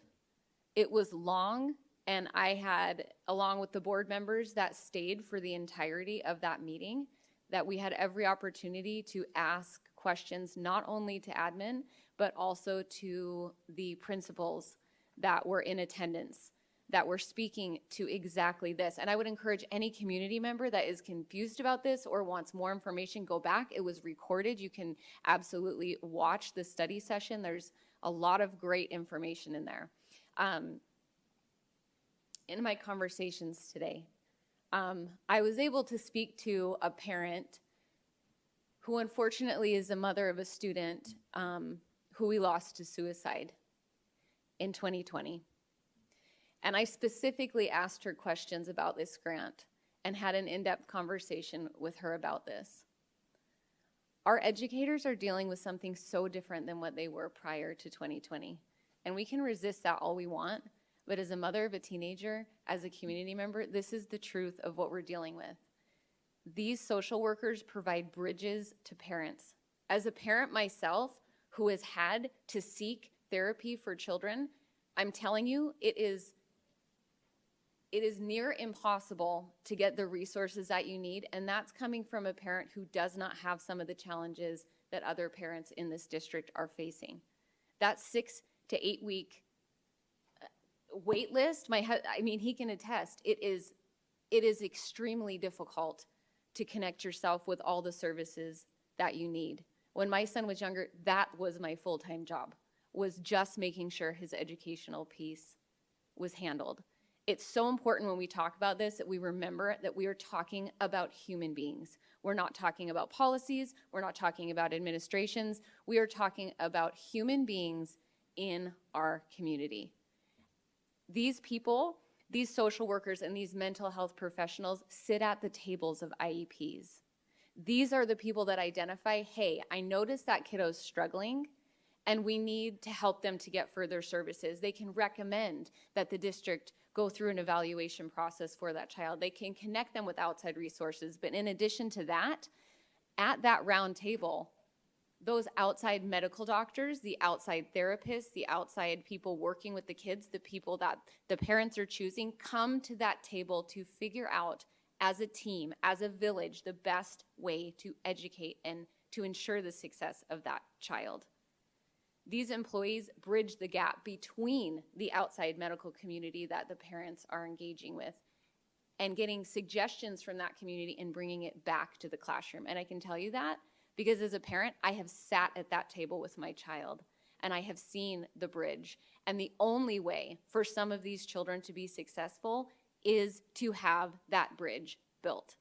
It was long, and I had, along with the board members that stayed for the entirety of that meeting, that we had every opportunity to ask questions not only to admin, but also to the principals that were in attendance. that were speaking to exactly this. And I would encourage any community member that is confused about this or wants more information, go back. It was recorded. You can absolutely watch the study session. There's a lot of great information in there. In my conversations today, I was able to speak to a parent who unfortunately is the mother of a student who we lost to suicide in 2020. And I specifically asked her questions about this grant and had an in-depth conversation with her about this. Our educators are dealing with something so different than what they were prior to 2020. And we can resist that all we want, but as a mother of a teenager, as a community member, this is the truth of what we're dealing with. These social workers provide bridges to parents. As a parent myself who has had to seek therapy for children, I'm telling you, it is near impossible to get the resources that you need, and that's coming from a parent who does not have some of the challenges that other parents in this district are facing. That 6 to 8 week wait list, he can attest, it is extremely difficult to connect yourself with all the services that you need. When my son was younger, that was my full-time job, was just making sure his educational piece was handled. It's so important when we talk about this that we remember that we are talking about human beings. We're not talking about policies. We're not talking about administrations. We are talking about human beings in our community. These people, these social workers and these mental health professionals sit at the tables of IEPs. These are the people that identify, hey, I noticed that kiddo's struggling and we need to help them to get further services. They can recommend that the district go through an evaluation process for that child. They can connect them with outside resources. But in addition to that, at that round table, those outside medical doctors, the outside therapists, the outside people working with the kids, the people that the parents are choosing, come to that table to figure out as a team, as a village, the best way to educate and to ensure the success of that child. These employees bridge the gap between the outside medical community that the parents are engaging with and getting suggestions from that community and bringing it back to the classroom. And I can tell you that because as a parent, I have sat at that table with my child and I have seen the bridge. And the only way for some of these children to be successful is to have that bridge built.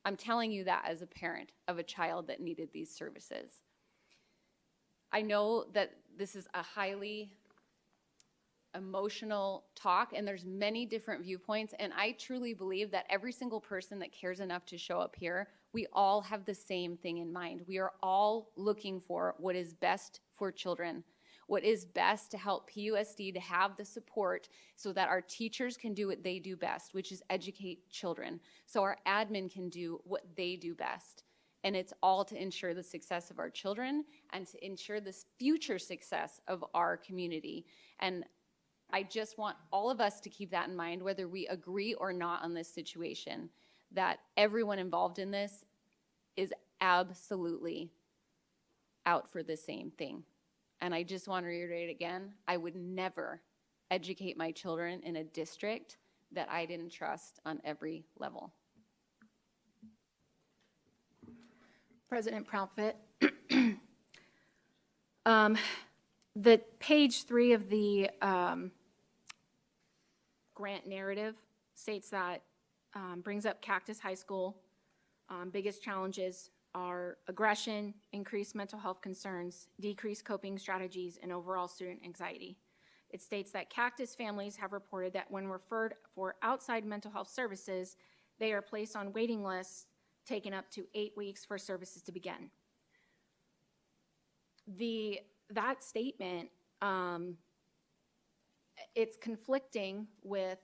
I'm telling you that as a parent of a child that needed these services. I know that this is a highly emotional talk and there's many different viewpoints, and I truly believe that every single person that cares enough to show up here, we all have the same thing in mind. We are all looking for what is best for children, what is best to help PUSD to have the support so that our teachers can do what they do best, which is educate children, so our admin can do what they do best. And it's all to ensure the success of our children and to ensure the future success of our community. And I just want all of us to keep that in mind, whether we agree or not on this situation, that everyone involved in this is absolutely out for the same thing. And I just want to reiterate again, I would never educate my children in a district that I didn't trust on every level. President Proudfit. The page 3 of the grant narrative states that, brings up Cactus High School. Biggest challenges are aggression, increased mental health concerns, decreased coping strategies, and overall student anxiety. It states that Cactus families have reported that when referred for outside mental health services, they are placed on waiting lists taken up to 8 weeks for services to begin. That statement, it's conflicting with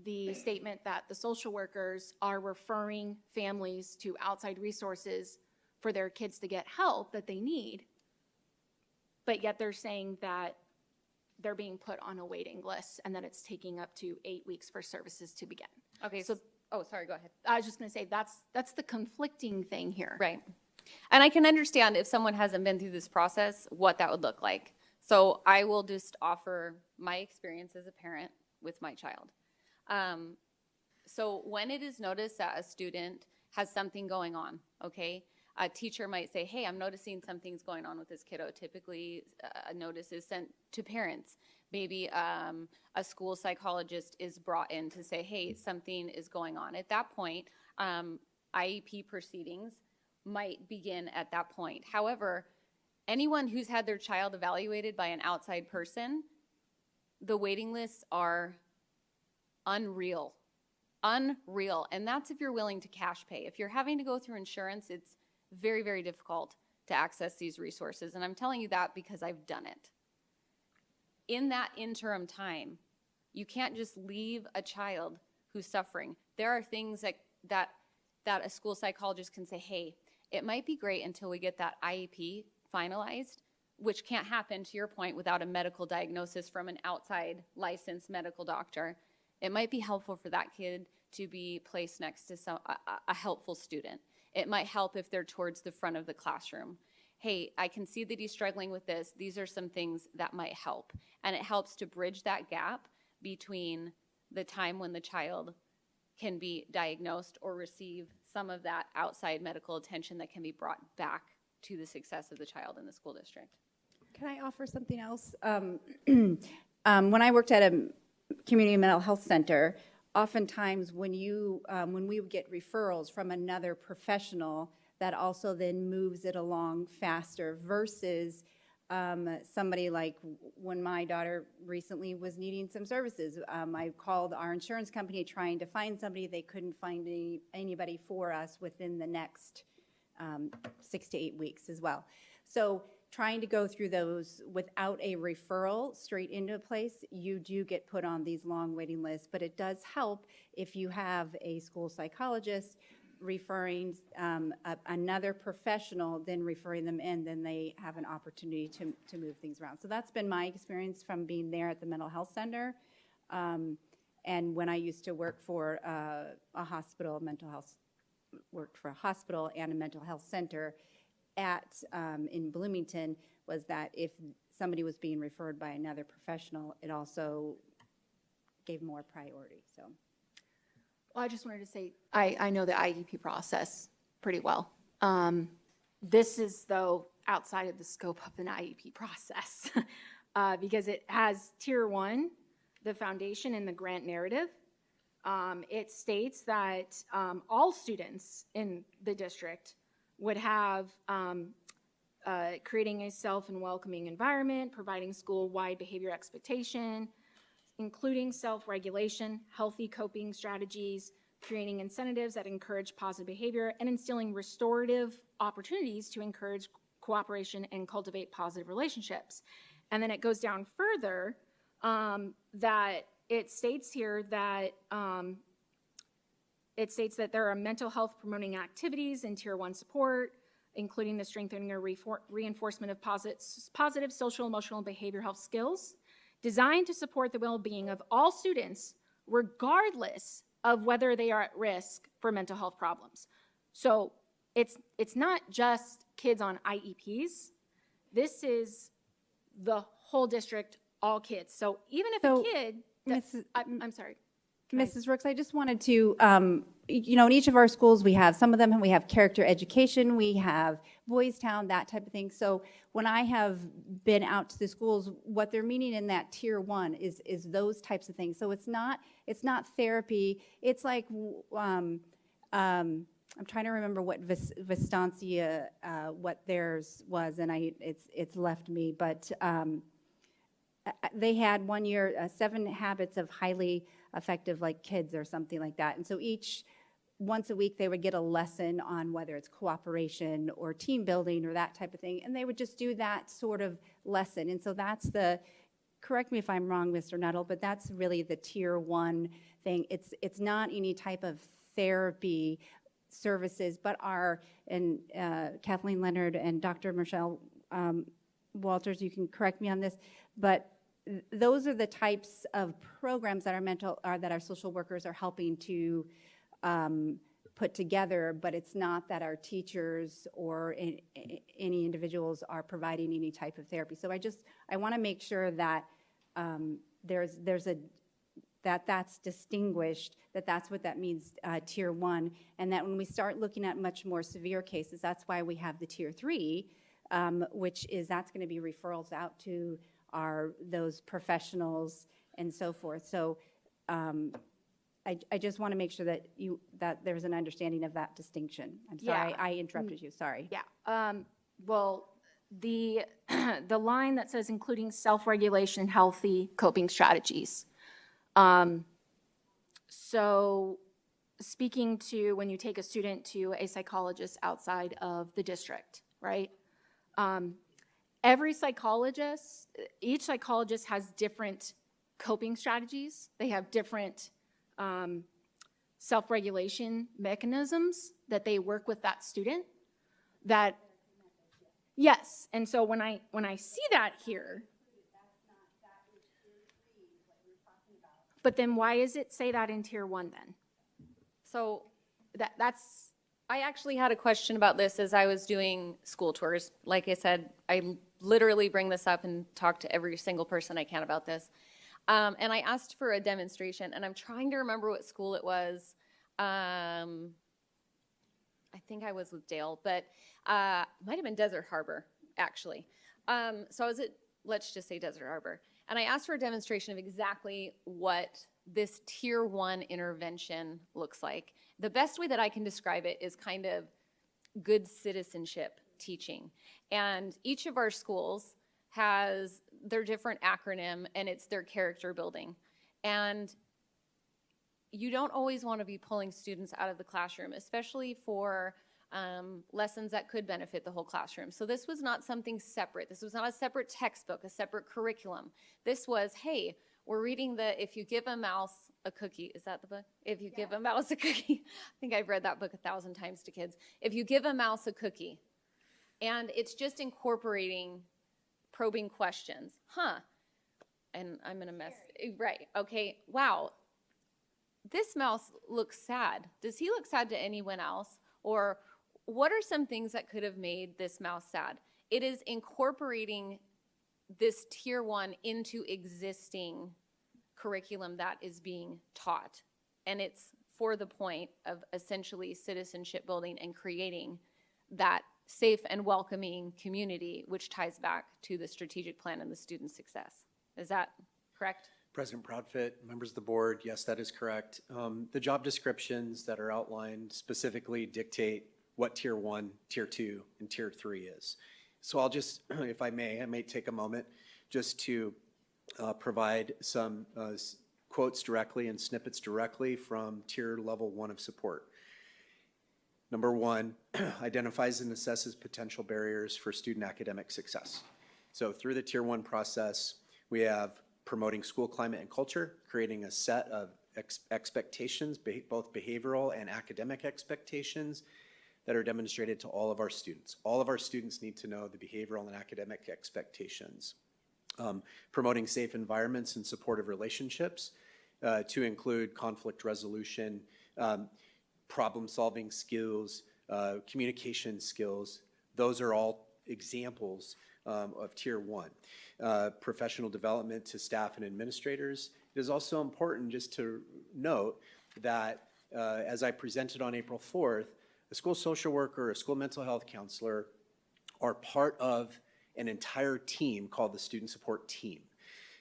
the statement that the social workers are referring families to outside resources for their kids to get help that they need, but yet they're saying that they're being put on a waiting list and that it's taking up to 8 weeks for services to begin. Okay, so oh, sorry, go ahead. I was just going to say that's the conflicting thing here. Right. And I can understand if someone hasn't been through this process, what that would look like. So I will just offer my experience as a parent with my child. So when it is noticed that a student has something going on, okay, a teacher might say, hey, I'm noticing something's going on with this kiddo. Typically, a notice is sent to parents. Maybe a school psychologist is brought in to say, hey, something is going on. At that point, IEP proceedings might begin at that point. However, anyone who's had their child evaluated by an outside person, the waiting lists are unreal. Unreal. And that's if you're willing to cash pay. If you're having to go through insurance, it's very, very difficult to access these resources. And I'm telling you that because I've done it. In that interim time, you can't just leave a child who's suffering. There are things that a school psychologist can say, hey, it might be great until we get that IEP finalized, which can't happen, to your point, without a medical diagnosis from an outside licensed medical doctor. It might be helpful for that kid to be placed next to a helpful student. It might help if they're towards the front of the classroom. Hey, I can see that he's struggling with this. These are some things that might help. And it helps to bridge that gap between the time when the child can be diagnosed or receive some of that outside medical attention that can be brought back to the success of the child in the school district. Can I offer something else? When I worked at a community mental health center, oftentimes when we would get referrals from another professional, that also then moves it along faster versus somebody like when my daughter recently was needing some services. I called our insurance company trying to find somebody. They couldn't find anybody for us within the next 6 to 8 weeks as well. So trying to go through those without a referral straight into a place, you do get put on these long waiting lists, but it does help if you have a school psychologist referring another professional, then referring them in, then they have an opportunity to move things around. So that's been my experience from being there at the mental health center. And when I used to work for a hospital, worked for a hospital and a mental health center in Bloomington, was that if somebody was being referred by another professional, it also gave more priority, so. Well, I just wanted to say, I know the IEP process pretty well. This is, though, outside of the scope of an IEP process because it has Tier 1, the foundation and the grant narrative. It states that all students in the district would have creating a safe and welcoming environment, providing school-wide behavior expectation, including self-regulation, healthy coping strategies, creating incentives that encourage positive behavior, and instilling restorative opportunities to encourage cooperation and cultivate positive relationships. And then it goes down further that it states here that there are mental health promoting activities in Tier 1 support, including the strengthening or reinforcement of positive social, emotional, and behavioral health skills, designed to support the well-being of all students, regardless of whether they are at risk for mental health problems. So it's not just kids on IEPs. This is the whole district, all kids. So even if a kid, I'm sorry. Mrs. Rooks, I just wanted to, in each of our schools, we have, some of them, we have character education, we have Boys Town, that type of thing. So when I have been out to the schools, what they're meaning in that Tier 1 is those types of things. So it's not therapy. It's like, I'm trying to remember what Vistancia, what theirs was, and it's left me, but they had one year 7 habits of highly effective like kids or something like that. And so once a week they would get a lesson on whether it's cooperation or team building or that type of thing, and they would just do that sort of lesson. And so that's correct me if I'm wrong, Mr. Nuttall, but that's really the Tier 1 thing. It's not any type of therapy services, but Kathleen Leonard and Dr. Michelle Walters, you can correct me on this, but those are the types of programs that our social workers are helping to put together, but it's not that our teachers or any individuals are providing any type of therapy. So I want to make sure that there's that's distinguished, that's what that means, Tier 1, and that when we start looking at much more severe cases, that's why we have the Tier 3, which is that's going to be referrals out to those professionals and so forth. So I just want to make sure that there's an understanding of that distinction. I'm sorry, Yeah. I interrupted you, sorry. Yeah, well, the line that says including self-regulation, healthy coping strategies. So speaking to when you take a student to a psychologist outside of the district, right? Each psychologist has different coping strategies. They have different self-regulation mechanisms that they work with that student. Yes, and so when I see that here, but then why does it say that in Tier 1 then? So I actually had a question about this as I was doing school tours. Like I said, I literally bring this up and talk to every single person I can about this. And I asked for a demonstration, and I'm trying to remember what school it was. I think I was with Dale, but might have been Desert Harbor, actually. So I was at, let's just say Desert Harbor. And I asked for a demonstration of exactly what this Tier 1 intervention looks like. The best way that I can describe it is kind of good citizenship teaching. And each of our schools has their different acronym, and it's their character building. And you don't always want to be pulling students out of the classroom, especially for lessons that could benefit the whole classroom. So this was not something separate. This was not a separate textbook, a separate curriculum. This was, hey, we're reading If You Give a Mouse a Cookie. Is that the book? If You Give a Mouse a Cookie. I think I've read that book 1,000 times to kids. If You Give a Mouse a Cookie. And it's just incorporating probing questions. And I'm going to mess. Right. Okay. Wow. This mouse looks sad. Does he look sad to anyone else? Or what are some things that could have made this mouse sad? It is incorporating this Tier 1 into existing curriculum that is being taught. And it's for the point of essentially citizenship building and creating that safe and welcoming community, which ties back to the strategic plan and the student success. Is that correct? President Proudfit, members of the board, yes, that is correct. The job descriptions that are outlined specifically dictate what Tier 1, Tier 2, and Tier 3 is. So I'll just, if I may take a moment just to provide some quotes directly and snippets directly from Tier Level 1 of support. Number 1, identifies and assesses potential barriers for student academic success. So through the Tier 1 process, we have promoting school climate and culture, creating a set of expectations, both behavioral and academic expectations that are demonstrated to all of our students. All of our students need to know the behavioral and academic expectations. Promoting safe environments and supportive relationships to include conflict resolution, problem-solving skills, communication skills. Those are all examples of Tier 1. Professional development to staff and administrators. It is also important just to note that as I presented on April 4th, a school social worker, a school mental health counselor are part of an entire team called the Student Support Team.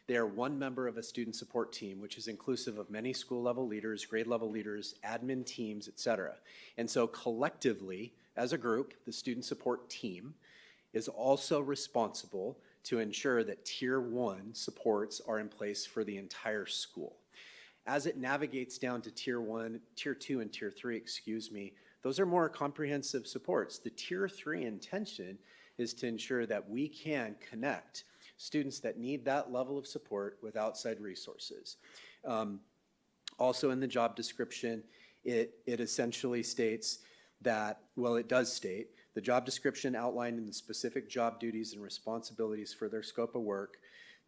They are one member of a student support team, which is inclusive of many school level leaders, grade level leaders, admin teams, et cetera. And so collectively, as a group, the student support team is also responsible to ensure that Tier 1 supports are in place for the entire school. As it navigates down to Tier 1, Tier 2, and Tier 3, those are more comprehensive supports. The Tier 3 intention is to ensure that we can connect students that need that level of support with outside resources. Also in the job description, it essentially states that, well, it does state, the job description outlined in the specific job duties and responsibilities for their scope of work.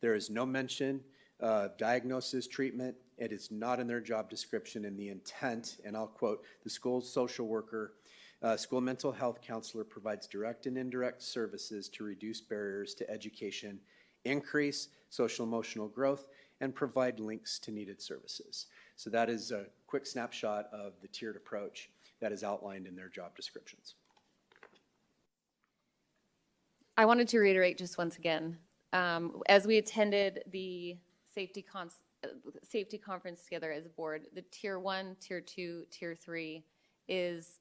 There is no mention of diagnosis, treatment. It is not in their job description, and the intent, and I'll quote, the school social worker, school mental health counselor provides direct and indirect services to reduce barriers to education, increase social emotional growth, and provide links to needed services. So that is a quick snapshot of the tiered approach that is outlined in their job descriptions. I wanted to reiterate just once again, as we attended the safety conference together as a board, the tier 1, tier 2, tier 3 is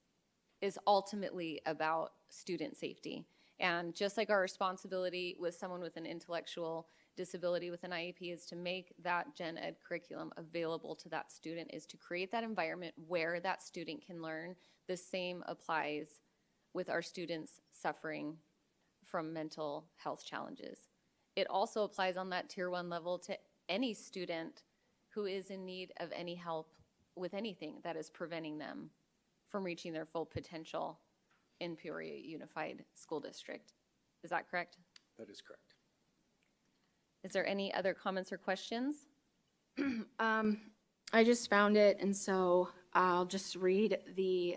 ultimately about student safety. And just like our responsibility with someone with an intellectual disability with an IEP is to make that gen ed curriculum available to that student, is to create that environment where that student can learn. The same applies with our students suffering from mental health challenges. It also applies on that tier 1 level to any student who is in need of any help with anything that is preventing them from reaching their full potential in Peoria Unified School District. Is that correct? That is correct. Is there any other comments or questions? I just found it, and so I'll just read the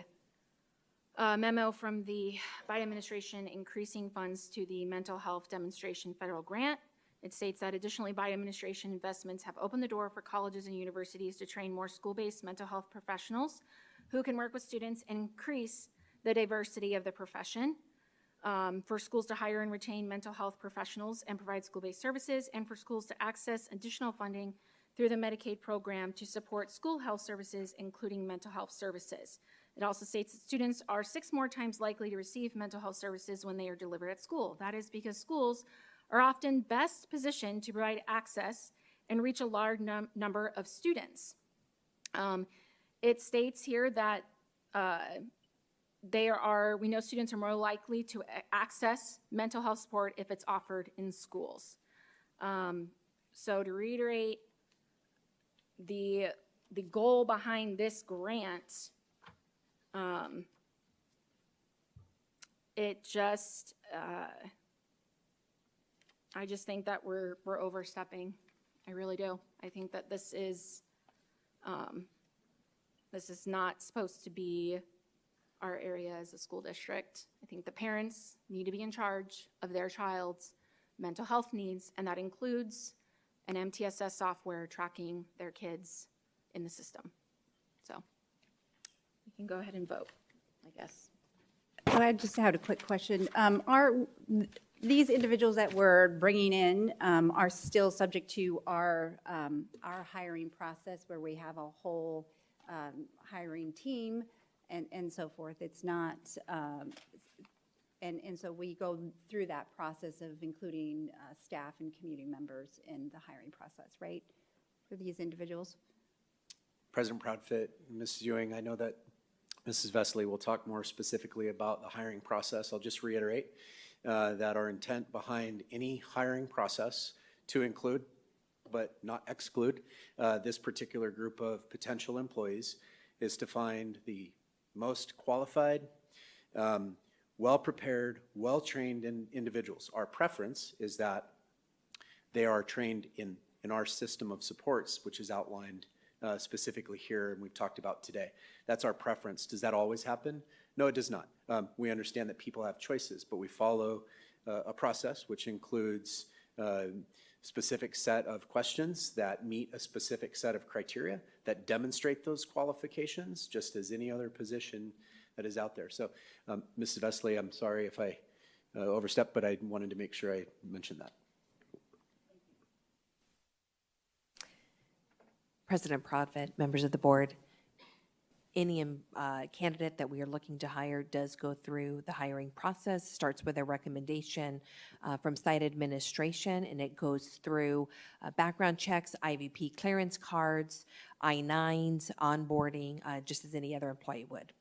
memo from the Biden administration increasing funds to the mental health demonstration federal grant. It states that additionally, Biden administration investments have opened the door for colleges and universities to train more school-based mental health professionals who can work with students and increase the diversity of the profession, for schools to hire and retain mental health professionals and provide school-based services, and for schools to access additional funding through the Medicaid program to support school health services, including mental health services. It also states that students are 6 more times likely to receive mental health services when they are delivered at school. That is because schools are often best positioned to provide access and reach a large number of students. It states here that we know students are more likely to access mental health support if it's offered in schools. So to reiterate, the goal behind this grant, it just, I just think that we're overstepping. I really do. I think that this is not supposed to be our area as a school district. I think the parents need to be in charge of their child's mental health needs, and that includes an MTSS software tracking their kids in the system. So we can go ahead and vote, I guess. So I just had a quick question. Are these individuals that we're bringing in are still subject to our hiring process where we have a whole hiring team and so forth? It's not, and so we go through that process of including staff and community members in the hiring process, right, for these individuals? President Proudfit, Mrs. Ewing, I know that Mrs. Vesely will talk more specifically about the hiring process. I'll just reiterate that our intent behind any hiring process to include, but not exclude, this particular group of potential employees is to find the most qualified, well-prepared, well-trained individuals. Our preference is that they are trained in our system of supports, which is outlined specifically here and we've talked about today. That's our preference. Does that always happen? No, it does not. We understand that people have choices, but we follow a process which includes specific set of questions that meet a specific set of criteria that demonstrate those qualifications, just as any other position that is out there. So, Mrs. Vesely, I'm sorry if I overstepped, but I wanted to make sure I mentioned that. President Proudfit, members of the board, any candidate that we are looking to hire does go through the hiring process, starts with a recommendation from site administration, and it goes through background checks, IVP clearance cards, I-9s, onboarding, just as any other employee would.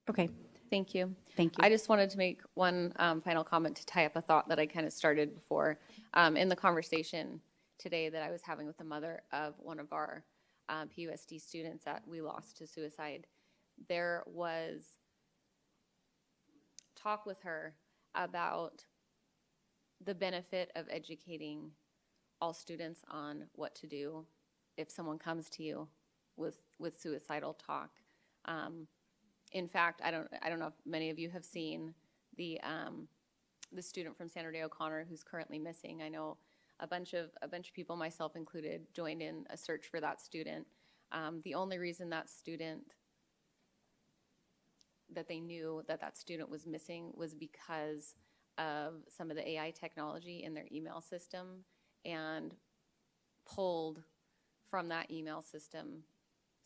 Okay. Thank you. Thank you. I just wanted to make one final comment to tie up a thought that I kind of started before in the conversation today that I was having with the mother of one of our PUSD students that we lost to suicide. There was talk with her about the benefit of educating all students on what to do if someone comes to you with suicidal talk. In fact, I don't know if many of you have seen the student from Sandra Day O'Connor who's currently missing. I know a bunch of people, myself included, joined in a search for that student. The only reason that they knew that student was missing was because of some of the AI technology in their email system, and pulled from that email system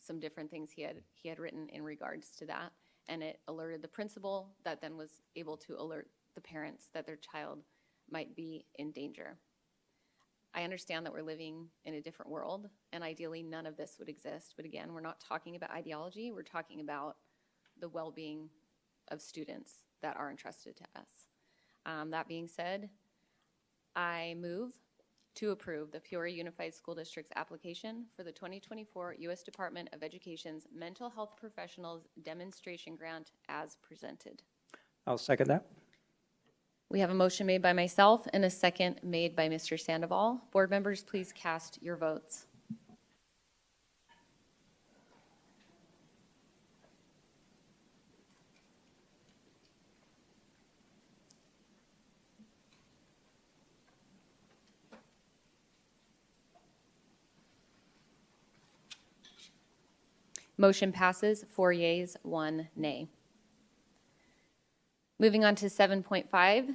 some different things he had written in regards to that, and it alerted the principal, that then was able to alert the parents that their child might be in danger. I understand that we're living in a different world, and ideally none of this would exist, but again, we're not talking about ideology, we're talking about the well-being of students that are entrusted to us. That being said, I move to approve the Peoria Unified School District's application for the 2024 U.S. Department of Education's Mental Health Professionals Demonstration Grant as presented. I'll second that. We have a motion made by myself and a second made by Mr. Sandoval. Board members, please cast your votes. Motion passes, 4 yeas, 1 nay. Moving on to 7.5,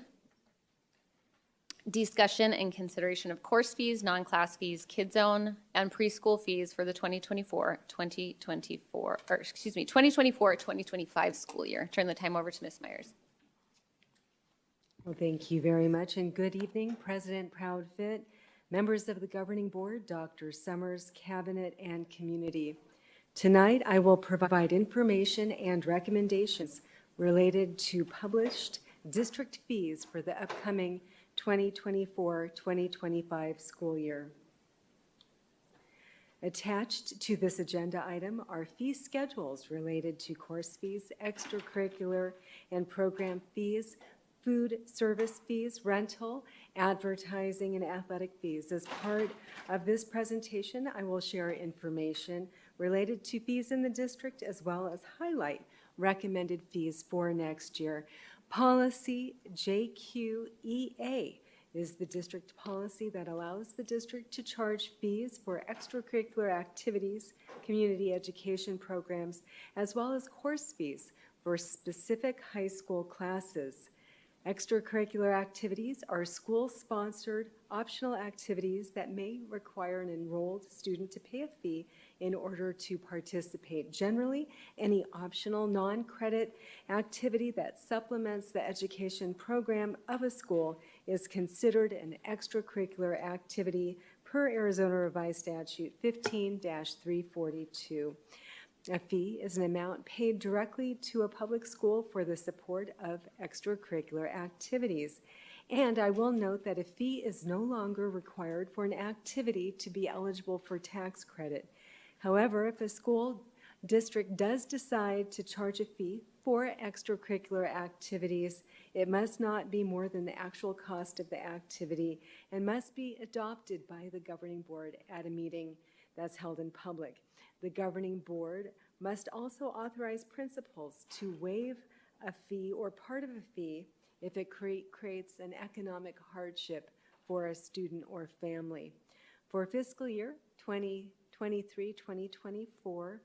discussion and consideration of course fees, non-class fees, Kid Zone, and preschool fees for the 2024-2025 school year. Turn the time over to Ms. Myers. Well, thank you very much, and good evening, President Proudfit, members of the Governing Board, Dr. Summers, Cabinet, and community. Tonight, I will provide information and recommendations related to published district fees for the upcoming 2024-2025 school year. Attached to this agenda item are fee schedules related to course fees, extracurricular and program fees, food service fees, rental, advertising, and athletic fees. As part of this presentation, I will share information related to fees in the district, as well as highlight recommended fees for next year. Policy JQEA is the district policy that allows the district to charge fees for extracurricular activities, community education programs, as well as course fees for specific high school classes. Extracurricular activities are school-sponsored optional activities that may require an enrolled student to pay a fee in order to participate. Generally, any optional non-credit activity that supplements the education program of a school is considered an extracurricular activity per Arizona Revised Statute 15-342. A fee is an amount paid directly to a public school for the support of extracurricular activities. And I will note that a fee is no longer required for an activity to be eligible for tax credit. However, if a school district does decide to charge a fee for extracurricular activities, it must not be more than the actual cost of the activity and must be adopted by the governing board at a meeting that's held in public. The governing board must also authorize principals to waive a fee or part of a fee if it creates an economic hardship for a student or family. For fiscal year 2023-2024,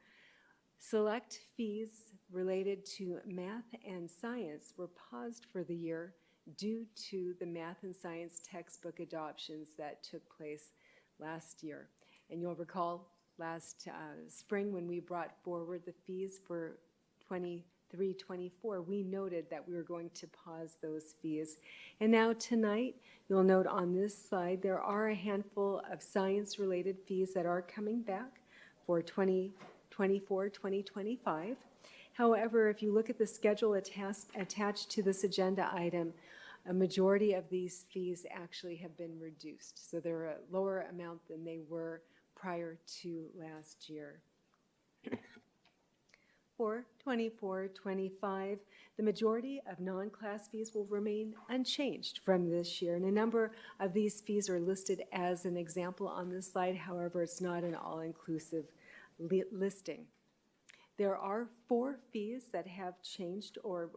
select fees related to math and science were paused for the year due to the math and science textbook adoptions that took place last year. And you'll recall last spring when we brought forward the fees for 23-24, we noted that we were going to pause those fees. And now tonight, you'll note on this slide, there are a handful of science-related fees that are coming back for 2024-2025. However, if you look at the schedule attached to this agenda item, a majority of these fees actually have been reduced. So they're a lower amount than they were prior to last year. For 24-25, the majority of non-class fees will remain unchanged from this year, and a number of these fees are listed as an example on this slide. However, it's not an all-inclusive listing. There are 4 fees that have changed, or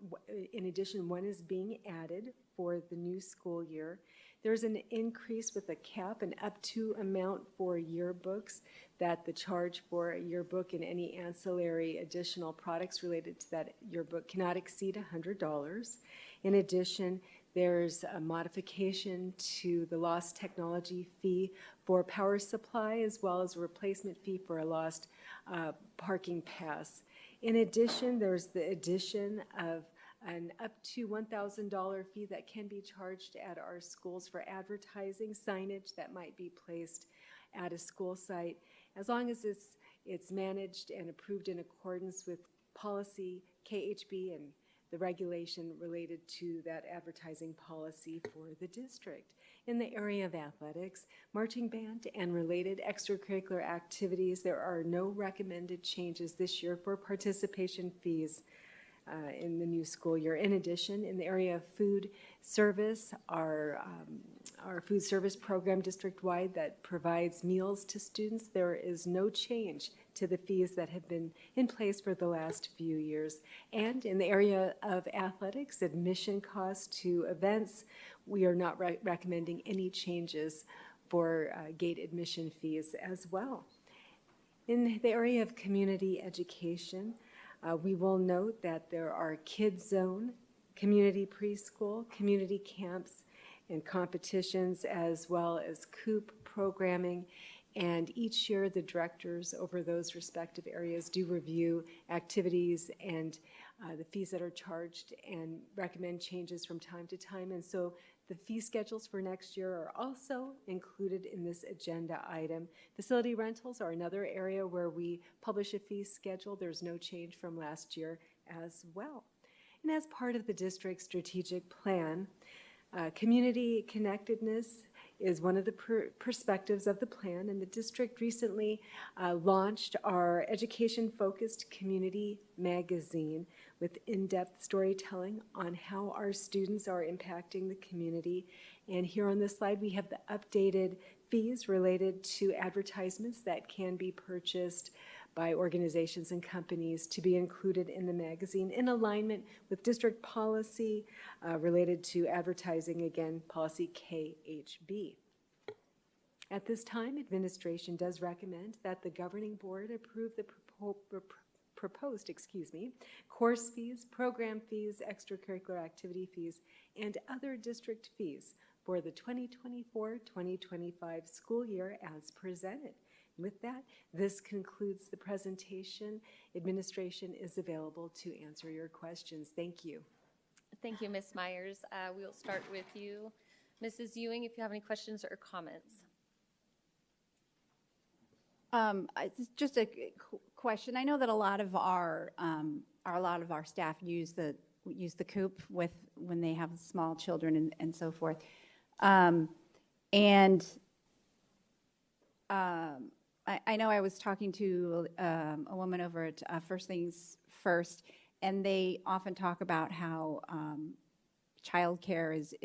in addition, one is being added for the new school year. There's an increase with a cap and up to amount for yearbooks, that the charge for a yearbook and any ancillary additional products related to that yearbook cannot exceed $100. In addition, there's a modification to the lost technology fee for power supply, as well as a replacement fee for a lost parking pass. In addition, there's the addition of an up to $1,000 fee that can be charged at our schools for advertising signage that might be placed at a school site, as long as it's managed and approved in accordance with policy KHB and the regulation related to that advertising policy for the district. In the area of athletics, marching band and related extracurricular activities, there are no recommended changes this year for participation fees in the new school year. In addition, in the area of food service, our food service program district-wide that provides meals to students, there is no change to the fees that have been in place for the last few years. And in the area of athletics, admission costs to events, we are not recommending any changes for gate admission fees as well. In the area of community education, we will note that there are Kids Zone, community preschool, community camps, and competitions, as well as COOP programming. And each year, the directors over those respective areas do review activities and the fees that are charged and recommend changes from time to time. And so the fee schedules for next year are also included in this agenda item. Facility rentals are another area where we publish a fee schedule. There's no change from last year as well. And as part of the district's strategic plan, community connectedness is one of the perspectives of the plan, and the district recently launched our education-focused community magazine with in-depth storytelling on how our students are impacting the community. And here on this slide, we have the updated fees related to advertisements that can be purchased by organizations and companies to be included in the magazine in alignment with district policy related to advertising, again, policy KHB. At this time, administration does recommend that the governing board approve the proposed course fees, program fees, extracurricular activity fees, and other district fees for the 2024-2025 school year as presented. With that, this concludes the presentation. Administration is available to answer your questions. Thank you. Thank you, Ms. Myers. We'll start with you, Mrs. Ewing, if you have any questions or comments. It's just a question. I know that a lot of our staff use the COOP when they have small children and so forth. I know I was talking to a woman over at First Things First, and they often talk about how childcare is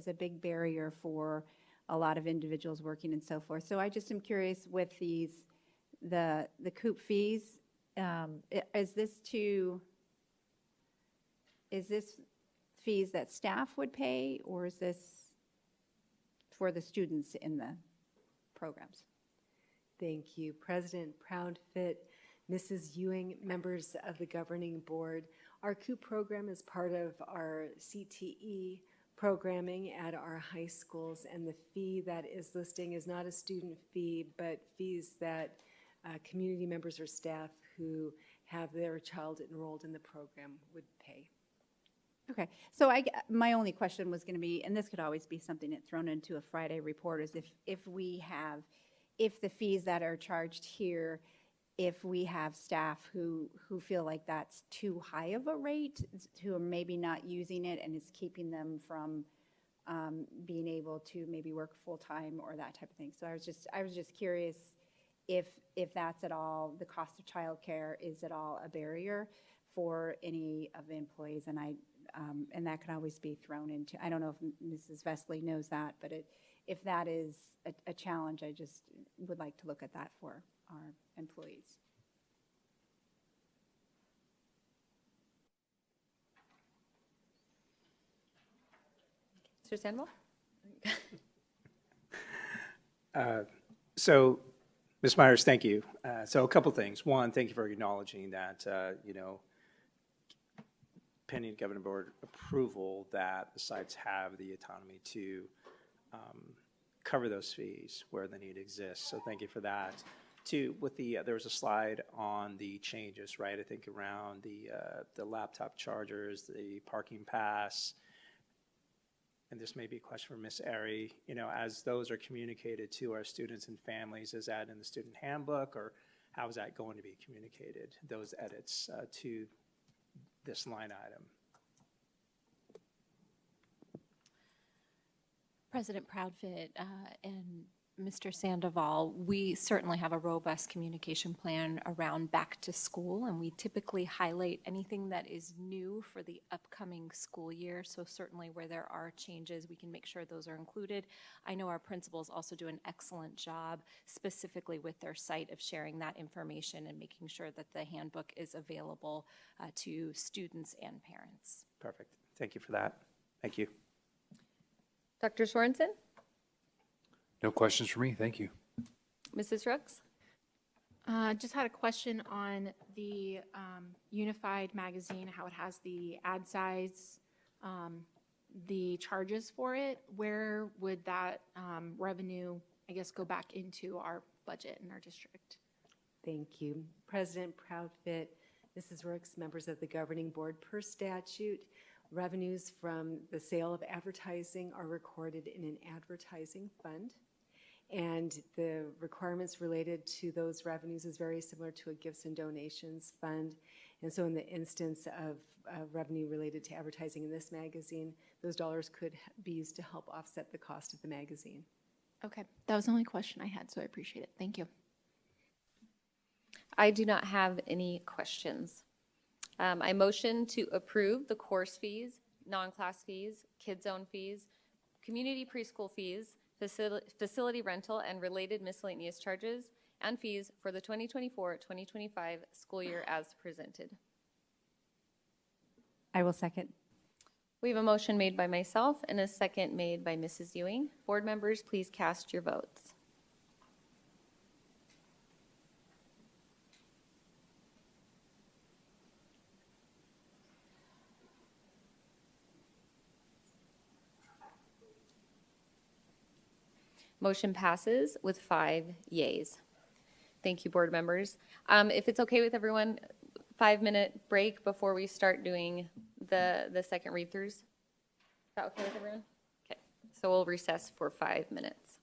a big barrier for a lot of individuals working and so forth. So I just am curious with the COOP fees, is this fees that staff would pay, or is this for the students in the programs? Thank you, President Proudfit, Mrs. Ewing, members of the governing board. Our COOP program is part of our CTE programming at our high schools, and the fee that is listing is not a student fee, but fees that community members or staff who have their child enrolled in the program would pay. Okay, so my only question was going to be, and this could always be something that's thrown into a Friday report, is if the fees that are charged here, if we have staff who feel like that's too high of a rate, who are maybe not using it and is keeping them from being able to maybe work full-time or that type of thing. So I was just curious if that's at all, the cost of childcare is at all a barrier for any of the employees, and that can always be thrown into, I don't know if Mrs. Vesely knows that, but if that is a challenge, I just would like to look at that for our employees. Mr. Sandoval? So, Ms. Myers, thank you. So a couple things. One, thank you for acknowledging that, pending governing board approval, that the sites have the autonomy to cover those fees where the need exists. So thank you for that. Two, with there was a slide on the changes, right? I think around the laptop chargers, the parking pass, and this may be a question for Ms. Airy, as those are communicated to our students and families, is that in the student handbook, or how is that going to be communicated, those edits to this line item? President Proudfit and Mr. Sandoval, we certainly have a robust communication plan around back to school, and we typically highlight anything that is new for the upcoming school year. So certainly where there are changes, we can make sure those are included. I know our principals also do an excellent job specifically with their site of sharing that information and making sure that the handbook is available to students and parents. Perfect. Thank you for that. Thank you. Dr. Sorensen? No questions for me. Thank you. Mrs. Rooks? Just had a question on the Unified magazine, how it has the ad size, the charges for it. Where would that revenue, I guess, go back into our budget in our district? Thank you. President Proudfit, Mrs. Rooks, members of the governing board, per statute, revenues from the sale of advertising are recorded in an advertising fund. And the requirements related to those revenues is very similar to a gifts and donations fund. And so in the instance of revenue related to advertising in this magazine, those dollars could be used to help offset the cost of the magazine. Okay, that was the only question I had, so I appreciate it. Thank you. I do not have any questions. I motion to approve the course fees, non-class fees, kid zone fees, community preschool fees, facility rental and related miscellaneous charges, and fees for the 2024-2025 school year as presented. I will second. We have a motion made by myself and a second made by Mrs. Ewing. Board members, please cast your votes. Motion passes with 5 yeas. Thank you, board members. If it's okay with everyone, 5-minute break before we start doing the second read-throughs. Is that okay with everyone? Okay, so we'll recess for 5 minutes.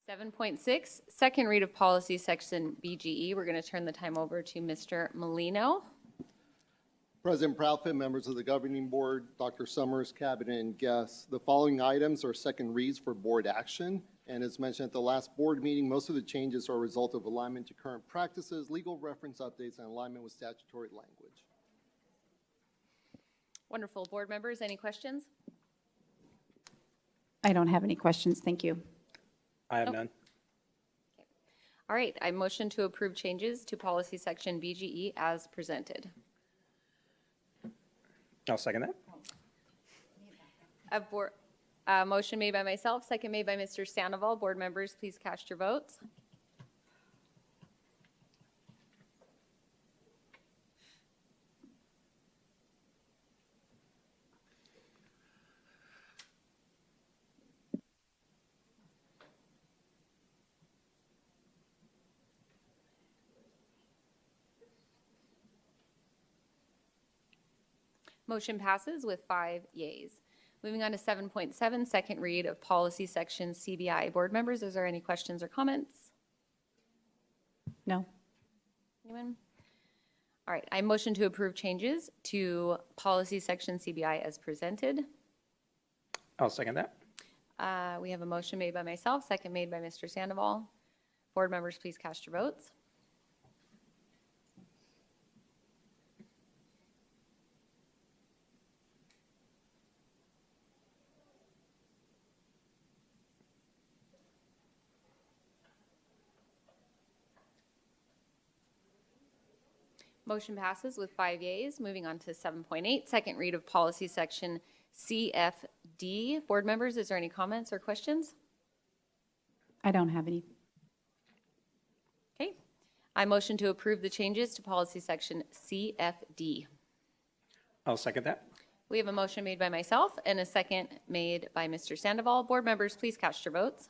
7.6, second read of policy section BGE. We're going to turn the time over to Mr. Molino. President Proudfit, members of the governing board, Dr. Summers, cabinet, and guests, the following items are second reads for board action. And as mentioned at the last board meeting, most of the changes are a result of alignment to current practices, legal reference updates, and alignment with statutory language. Wonderful. Board members, any questions? I don't have any questions. Thank you. I have none. All right, I motion to approve changes to policy section BGE as presented. I'll second that. Motion made by myself, second made by Mr. Sandoval. Board members, please cast your votes. Motion passes with 5 yeas. Moving on to 7.7, second read of policy section CBI. Board members, is there any questions or comments? No. Anyone? All right, I motion to approve changes to policy section CBI as presented. I'll second that. We have a motion made by myself, second made by Mr. Sandoval. Board members, please cast your votes. Motion passes with 5 yeas. Moving on to 7.8, second read of policy section CFD. Board members, is there any comments or questions? I don't have any. Okay. I motion to approve the changes to policy section CFD. I'll second that. We have a motion made by myself and a second made by Mr. Sandoval. Board members, please cast your votes.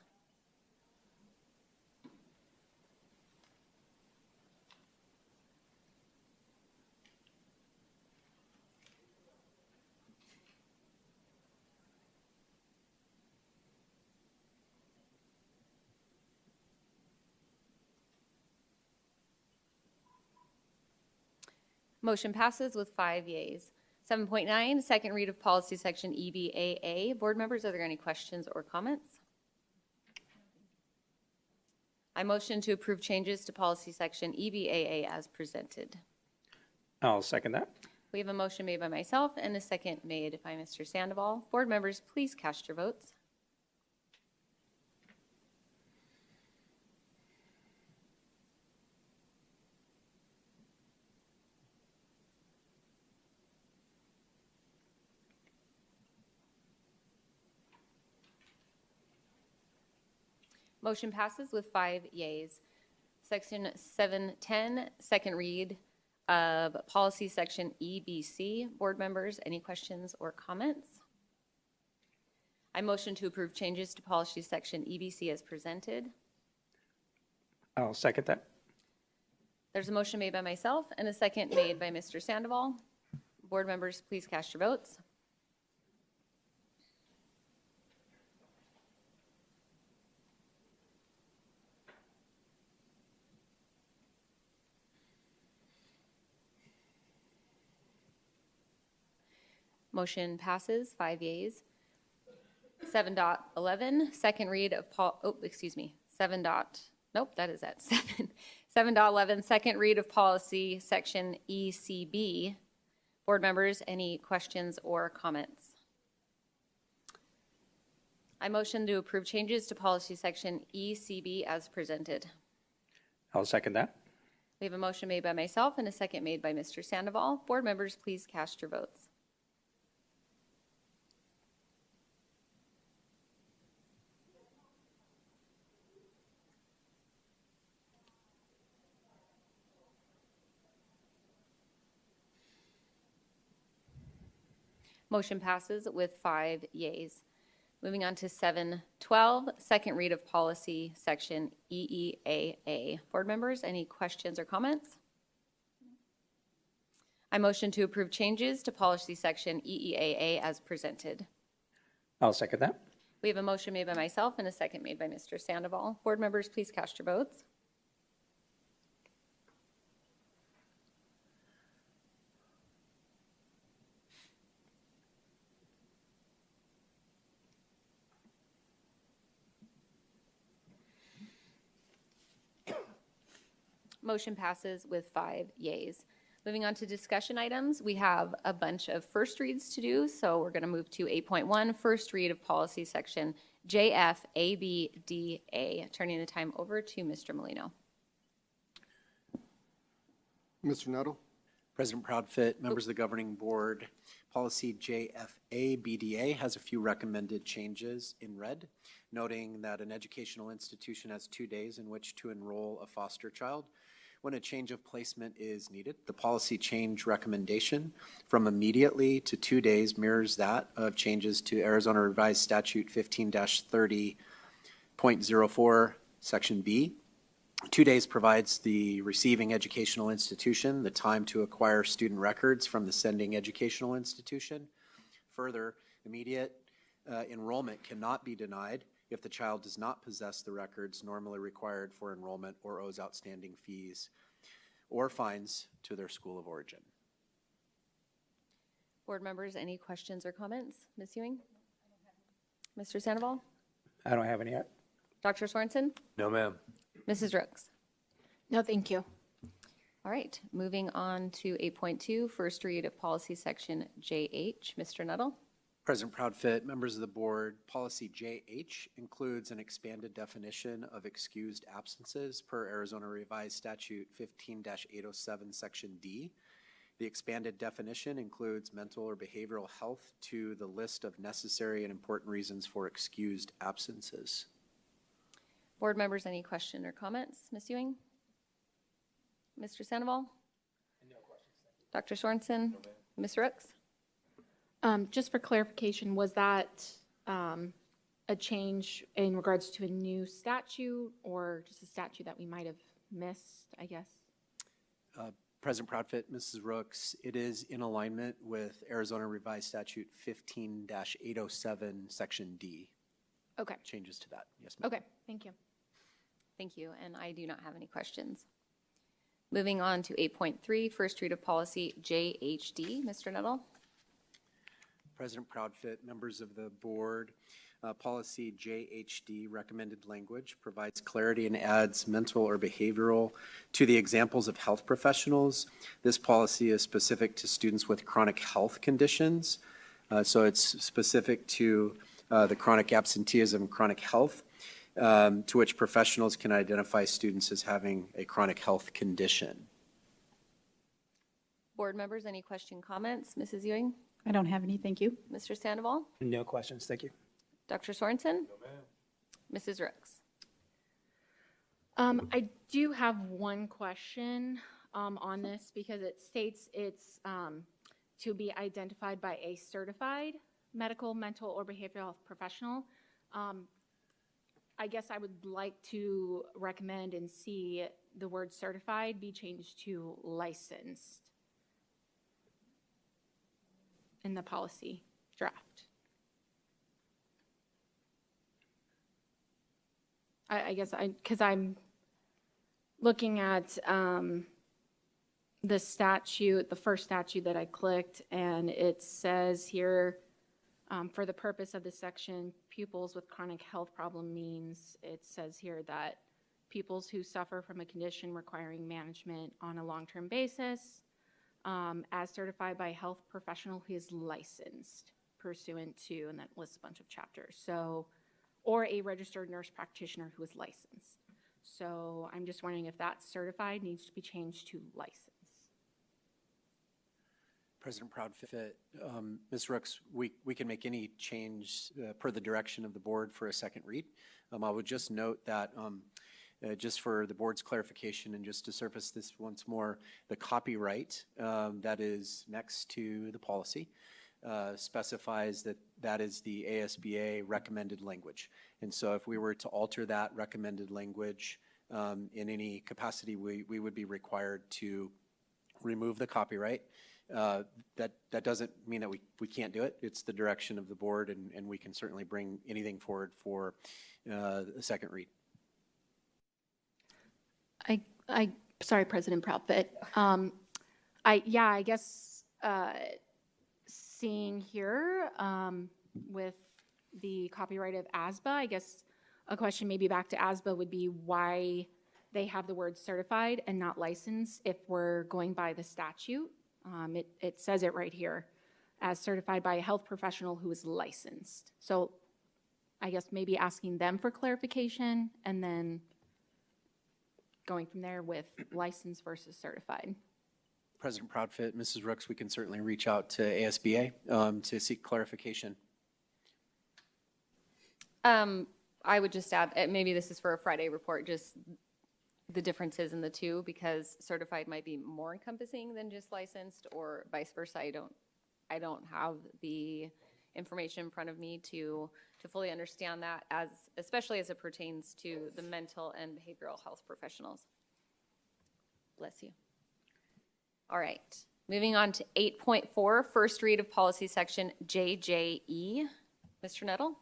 Motion passes with 5 yeas. 7.9, second read of policy section EBAA. Board members, are there any questions or comments? I motion to approve changes to policy section EBAA as presented. I'll second that. We have a motion made by myself and a second made by Mr. Sandoval. Board members, please cast your votes. Motion passes with 5 yeas. Section 710, second read of policy section EBC. Board members, any questions or comments? I motion to approve changes to policy section EBC as presented. I'll second that. There's a motion made by myself and a second made by Mr. Sandoval. Board members, please cast your votes. Motion passes, 5 yeas. 7.11, second read of 7.11, second read of policy section ECB. Board members, any questions or comments? I motion to approve changes to policy section ECB as presented. I'll second that. We have a motion made by myself and a second made by Mr. Sandoval. Board members, please cast your votes. Motion passes with 5 yeas. Moving on to 7.12, second read of policy section EEAA. Board members, any questions or comments? I motion to approve changes to policy section EEAA as presented. I'll second that. We have a motion made by myself and a second made by Mr. Sandoval. Board members, please cast your votes. Motion passes with 5 yeas. Moving on to discussion items, we have a bunch of first reads to do, so we're going to move to 8.1, first read of policy section JFABDA. Turning the time over to Mr. Molino. Mr. Nuttall? President Proudfit, members of the governing board, policy JFABDA has a few recommended changes in red, noting that an educational institution has 2 days in which to enroll a foster child when a change of placement is needed. The policy change recommendation from immediately to 2 days mirrors that of changes to Arizona Revised Statute 15-30.04, Section B. 2 days provides the receiving educational institution the time to acquire student records from the sending educational institution. Further, immediate enrollment cannot be denied if the child does not possess the records normally required for enrollment or owes outstanding fees or fines to their school of origin. Board members, any questions or comments? Ms. Ewing? Mr. Sandoval? I don't have any yet. Dr. Sorensen? No, ma'am. Mrs. Rooks? No, thank you. All right, moving on to 8.2, first read of policy section JH. Mr. Nuttall? President Proudfit, members of the board, policy JH includes an expanded definition of excused absences per Arizona Revised Statute 15-807, Section D. The expanded definition includes mental or behavioral health to the list of necessary and important reasons for excused absences. Board members, any question or comments? Ms. Ewing? Mr. Sandoval? No questions. Dr. Sorensen? No, Ms. Rooks? Just for clarification, was that a change in regards to a new statute or just a statute that we might have missed, I guess? President Proudfit, Mrs. Rooks, it is in alignment with Arizona Revised Statute 15-807, Section D. Okay. Changes to that. Yes, ma'am. Okay, thank you. Thank you, and I do not have any questions. Moving on to 8.3, first read of policy JHD. Mr. Nuttall? President Proudfit, members of the board, policy JHD recommended language provides clarity and adds mental or behavioral to the examples of health professionals. This policy is specific to students with chronic health conditions. So it's specific to the chronic absenteeism, chronic health, to which professionals can identify students as having a chronic health condition. Board members, any question, comments? Mrs. Ewing? I don't have any, thank you. Mr. Sandoval? No questions, thank you. Dr. Sorensen? No, ma'am. Mrs. Rooks? I do have one question on this because it states it's to be identified by a certified medical, mental, or behavioral health professional. I guess I would like to recommend and see the word certified be changed to licensed in the policy draft. I guess because I'm looking at the statute, the first statute that I clicked, and it says here, for the purpose of this section, pupils with chronic health problem means, it says here that pupils who suffer from a condition requiring management on a long-term basis, as certified by a health professional who is licensed pursuant to, and that lists a bunch of chapters. So, or a registered nurse practitioner who is licensed. So I'm just wondering if that certified needs to be changed to licensed. President Proudfit, Ms. Rooks, we can make any change per the direction of the board for a second read. I would just note that just for the board's clarification and just to surface this once more, the copyright that is next to the policy specifies that that is the ASBA recommended language. And so if we were to alter that recommended language in any capacity, we would be required to remove the copyright That doesn't mean that we can't do it. It's the direction of the board, and we can certainly bring anything forward for a second read. Sorry, President Proudfit. I guess seeing here with the copyright of ASBA, I guess a question maybe back to ASBA would be why they have the word certified and not licensed if we're going by the statute. It says it right here, as certified by a health professional who is licensed. So I guess maybe asking them for clarification and then going from there with licensed versus certified. President Proudfit, Mrs. Rooks, we can certainly reach out to ASBA to seek clarification. I would just add, maybe this is for a Friday report, just the differences in the two, because certified might be more encompassing than just licensed, or vice versa. I don't have the information in front of me to fully understand that, especially as it pertains to the mental and behavioral health professionals. Bless you. All right, moving on to 8.4, first read of policy section JJE. Mr. Nettle?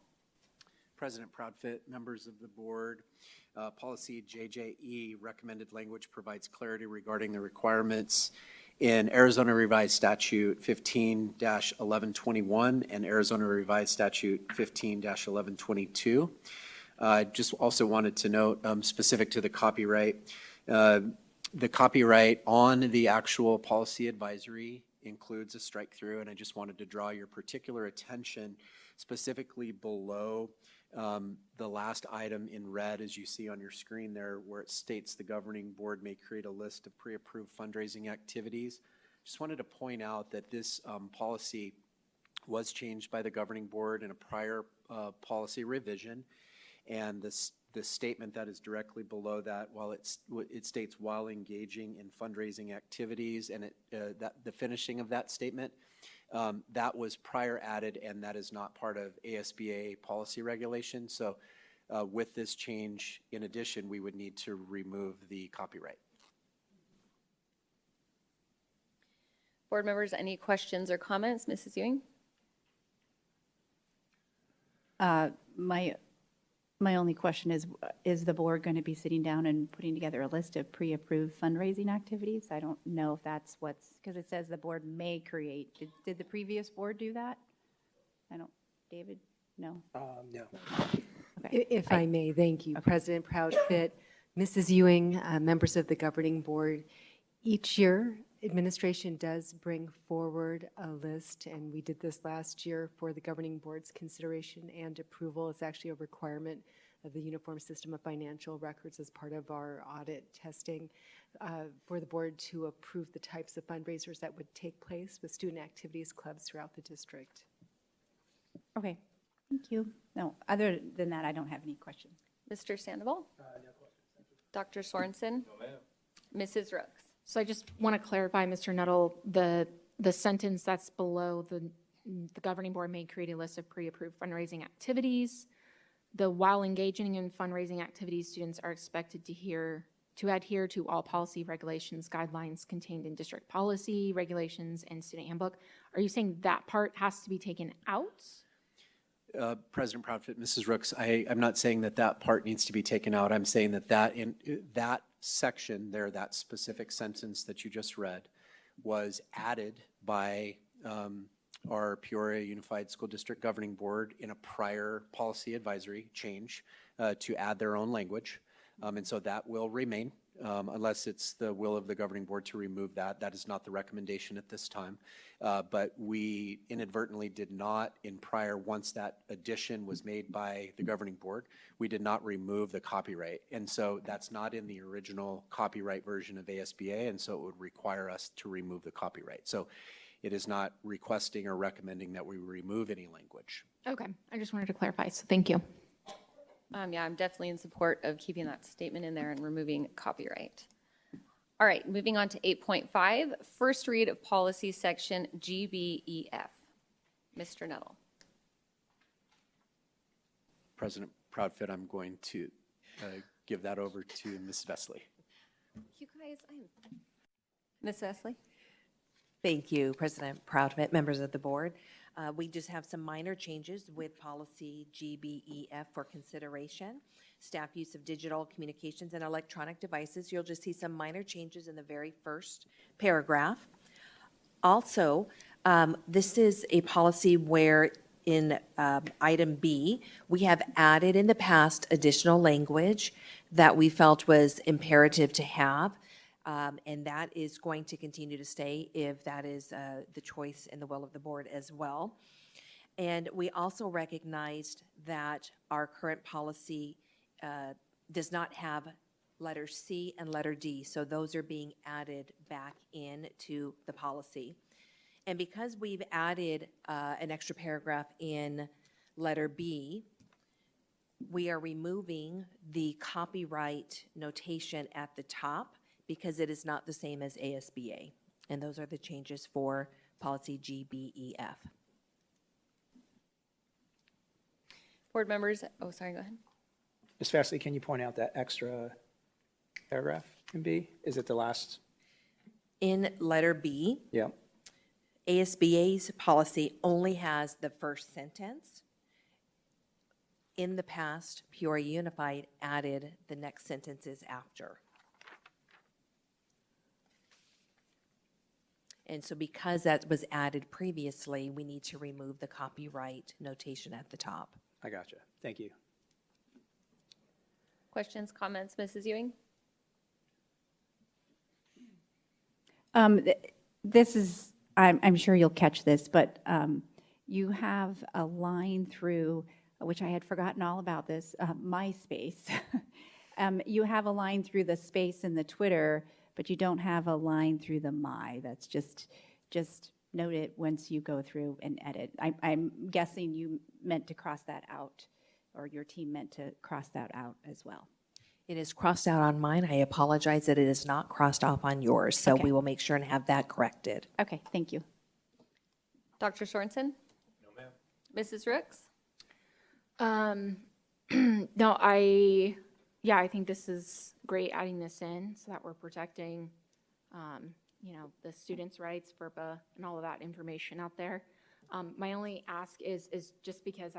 President Proudfit, members of the board, policy JJE recommended language provides clarity regarding the requirements in Arizona Revised Statute 15-1121 and Arizona Revised Statute 15-1122. Just also wanted to note, specific to the copyright on the actual policy advisory includes a strike through, and I just wanted to draw your particular attention specifically below the last item in red, as you see on your screen there, where it states the governing board may create a list of pre-approved fundraising activities. Just wanted to point out that this policy was changed by the governing board in a prior policy revision, and the statement that is directly below that, while it states while engaging in fundraising activities, and the finishing of that statement, that was prior added, and that is not part of ASBA policy regulation. So with this change, in addition, we would need to remove the copyright. Board members, any questions or comments? Mrs. Ewing? My only question is the board going to be sitting down and putting together a list of pre-approved fundraising activities? I don't know if that's because it says the board may create. Did the previous board do that? David? No? No. Okay. If I may, thank you, President Proudfit, Mrs. Ewing, members of the governing board. Each year, administration does bring forward a list, and we did this last year for the governing board's consideration and approval. It's actually a requirement of the Uniform System of Financial Records as part of our audit testing for the board to approve the types of fundraisers that would take place with student activities clubs throughout the district. Okay, thank you. No, other than that, I don't have any questions. Mr. Sandoval? No questions. Dr. Sorensen? No, ma'am. Mrs. Rooks? So I just want to clarify, Mr. Nuttall, the sentence that's below the governing board may create a list of pre-approved fundraising activities. While engaging in fundraising activities, students are expected to adhere to all policy regulations, guidelines contained in district policy, regulations, and student handbook. Are you saying that part has to be taken out? President Proudfit, Mrs. Rooks, I'm not saying that part needs to be taken out. I'm saying that section there, that specific sentence that you just read, was added by our Peoria Unified School District Governing Board in a prior policy advisory change to add their own language. And so that will remain unless it's the will of the governing board to remove that. That is not the recommendation at this time. But we inadvertently did not in prior, once that addition was made by the governing board, we did not remove the copyright. And so that's not in the original copyright version of ASBA, and so it would require us to remove the copyright. So it is not requesting or recommending that we remove any language. Okay, I just wanted to clarify, so thank you. Yeah, I'm definitely in support of keeping that statement in there and removing copyright. All right, moving on to 8.5, first read of policy section GBEF. Mr. Nettle. President Proudfit, I'm going to give that over to Ms. Vesley. You guys, Ms. Vesley. Thank you, President Proudfit, members of the board. We just have some minor changes with policy GBEF for consideration. Staff use of digital communications and electronic devices. You'll just see some minor changes in the very first paragraph. Also, this is a policy where in item B, we have added in the past additional language that we felt was imperative to have. And that is going to continue to stay if that is the choice and the will of the board as well. And we also recognized that our current policy does not have letter C and letter D, so those are being added back into the policy. And because we've added an extra paragraph in letter B, we are removing the copyright notation at the top because it is not the same as ASBA. And those are the changes for policy GBEF. Board members, oh, sorry, go ahead. Ms. Festley, can you point out that extra paragraph in B? Is it the last? In letter B, Yeah. ASBA's policy only has the first sentence. In the past, Peoria Unified added the next sentences after. And so because that was added previously, we need to remove the copyright notation at the top. I gotcha. Thank you. Questions, comments, Mrs. Ewing? This is, I'm sure you'll catch this, but you have a line through, which I had forgotten all about this, MySpace. You have a line through the space in the Twitter, but you don't have a line through the My. That's just note it once you go through and edit. I'm guessing you meant to cross that out, or your team meant to cross that out as well. It is crossed out on mine. I apologize that it is not crossed off on yours, so Okay. we will make sure and have that corrected. Okay, thank you. Dr. Sorensen? No, ma'am. Mrs. Rooks? No, I think this is great adding this in so that we're protecting, the students' rights, FERPA, and all of that information out there. My only ask is just because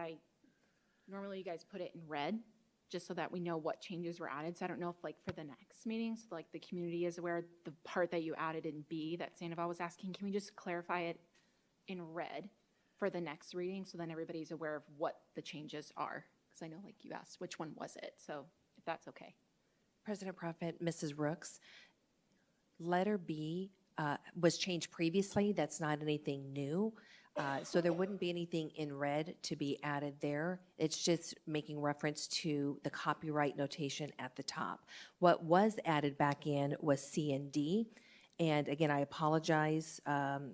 normally you guys put it in red, just so that we know what changes were added. So I don't know if for the next meeting, so the community is aware, the part that you added in B that Sandoval was asking, can we just clarify it in red for the next reading so then everybody's aware of what the changes are? Because I know you asked, which one was it? So if that's okay. President Prophet, Mrs. Rooks, letter B was changed previously. That's not anything new. So there wouldn't be anything in red to be added there. It's just making reference to the copyright notation at the top. What was added back in was C and D. And again, I apologize.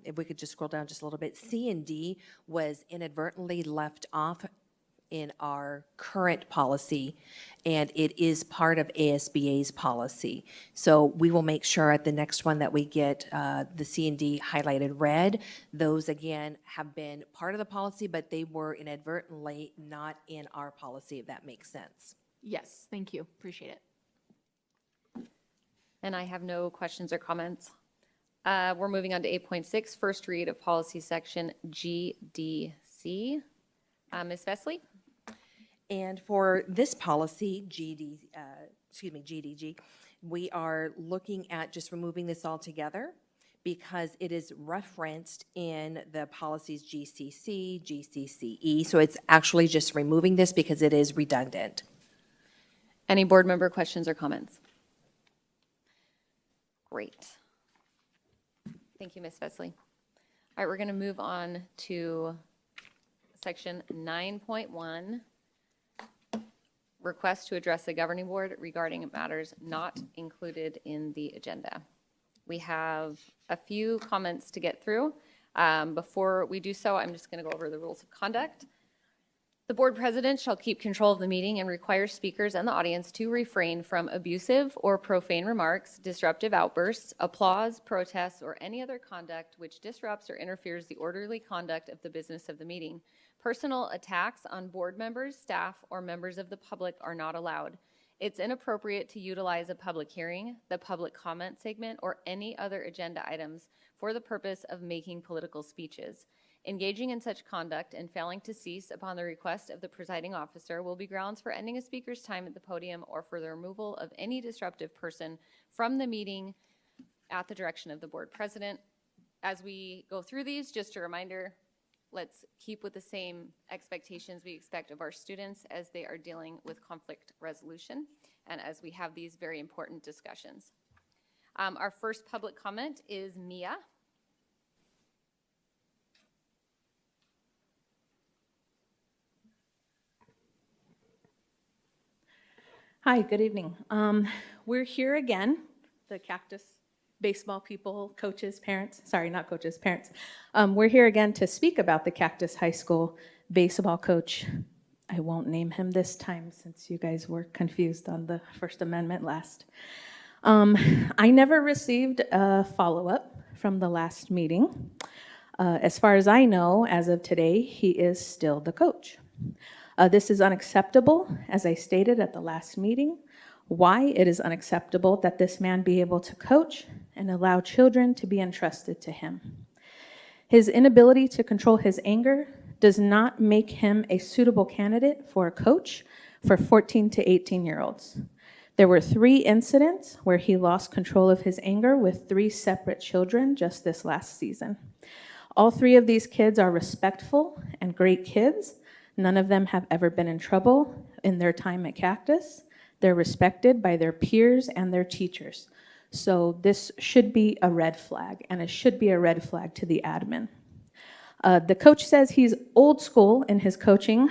If we could just scroll down just a little bit. C and D was inadvertently left off in our current policy, and it is part of ASBA's policy. So we will make sure at the next one that we get the C and D highlighted red. Those, again, have been part of the policy, but they were inadvertently not in our policy, if that makes sense. Yes, thank you. Appreciate it. And I have no questions or comments. We're moving on to 8.6, first read of policy section GDC. Ms. Vesely? And for this policy, GDG, we are looking at just removing this altogether because it is referenced in the policies GCC, GCCE. So it's actually just removing this because it is redundant. Any board member questions or comments? Great. Thank you, Ms. Vesely. All right, we're going to move on to section 9.1. Request to address the governing board regarding matters not included in the agenda. We have a few comments to get through. Before we do so, I'm just going to go over the rules of conduct. The board president shall keep control of the meeting and require speakers and the audience to refrain from abusive or profane remarks, disruptive outbursts, applause, protests, or any other conduct which disrupts or interferes the orderly conduct of the business of the meeting. Personal attacks on board members, staff, or members of the public are not allowed. It's inappropriate to utilize a public hearing, the public comment segment, or any other agenda items for the purpose of making political speeches. Engaging in such conduct and failing to cease upon the request of the presiding officer will be grounds for ending a speaker's time at the podium or for the removal of any disruptive person from the meeting at the direction of the board president. As we go through these, just a reminder, let's keep with the same expectations we expect of our students as they are dealing with conflict resolution and as we have these very important discussions. Our first public comment is Mia. Hi, good evening. We're here again, the Cactus baseball people, coaches, parents, sorry, not coaches, parents. We're here again to speak about the Cactus High School baseball coach. I won't name him this time since you guys were confused on the First Amendment last. I never received a follow-up from the last meeting. As far as I know, as of today, he is still the coach. This is unacceptable, as I stated at the last meeting. Why it is unacceptable that this man be able to coach and allow children to be entrusted to him. His inability to control his anger does not make him a suitable candidate for a coach for 14 to 18-year-olds. There were 3 incidents where he lost control of his anger with 3 separate children just this last season. All 3 of these kids are respectful and great kids. None of them have ever been in trouble in their time at Cactus. They're respected by their peers and their teachers. So this should be a red flag, and it should be a red flag to the admin. The coach says he's old school in his coaching,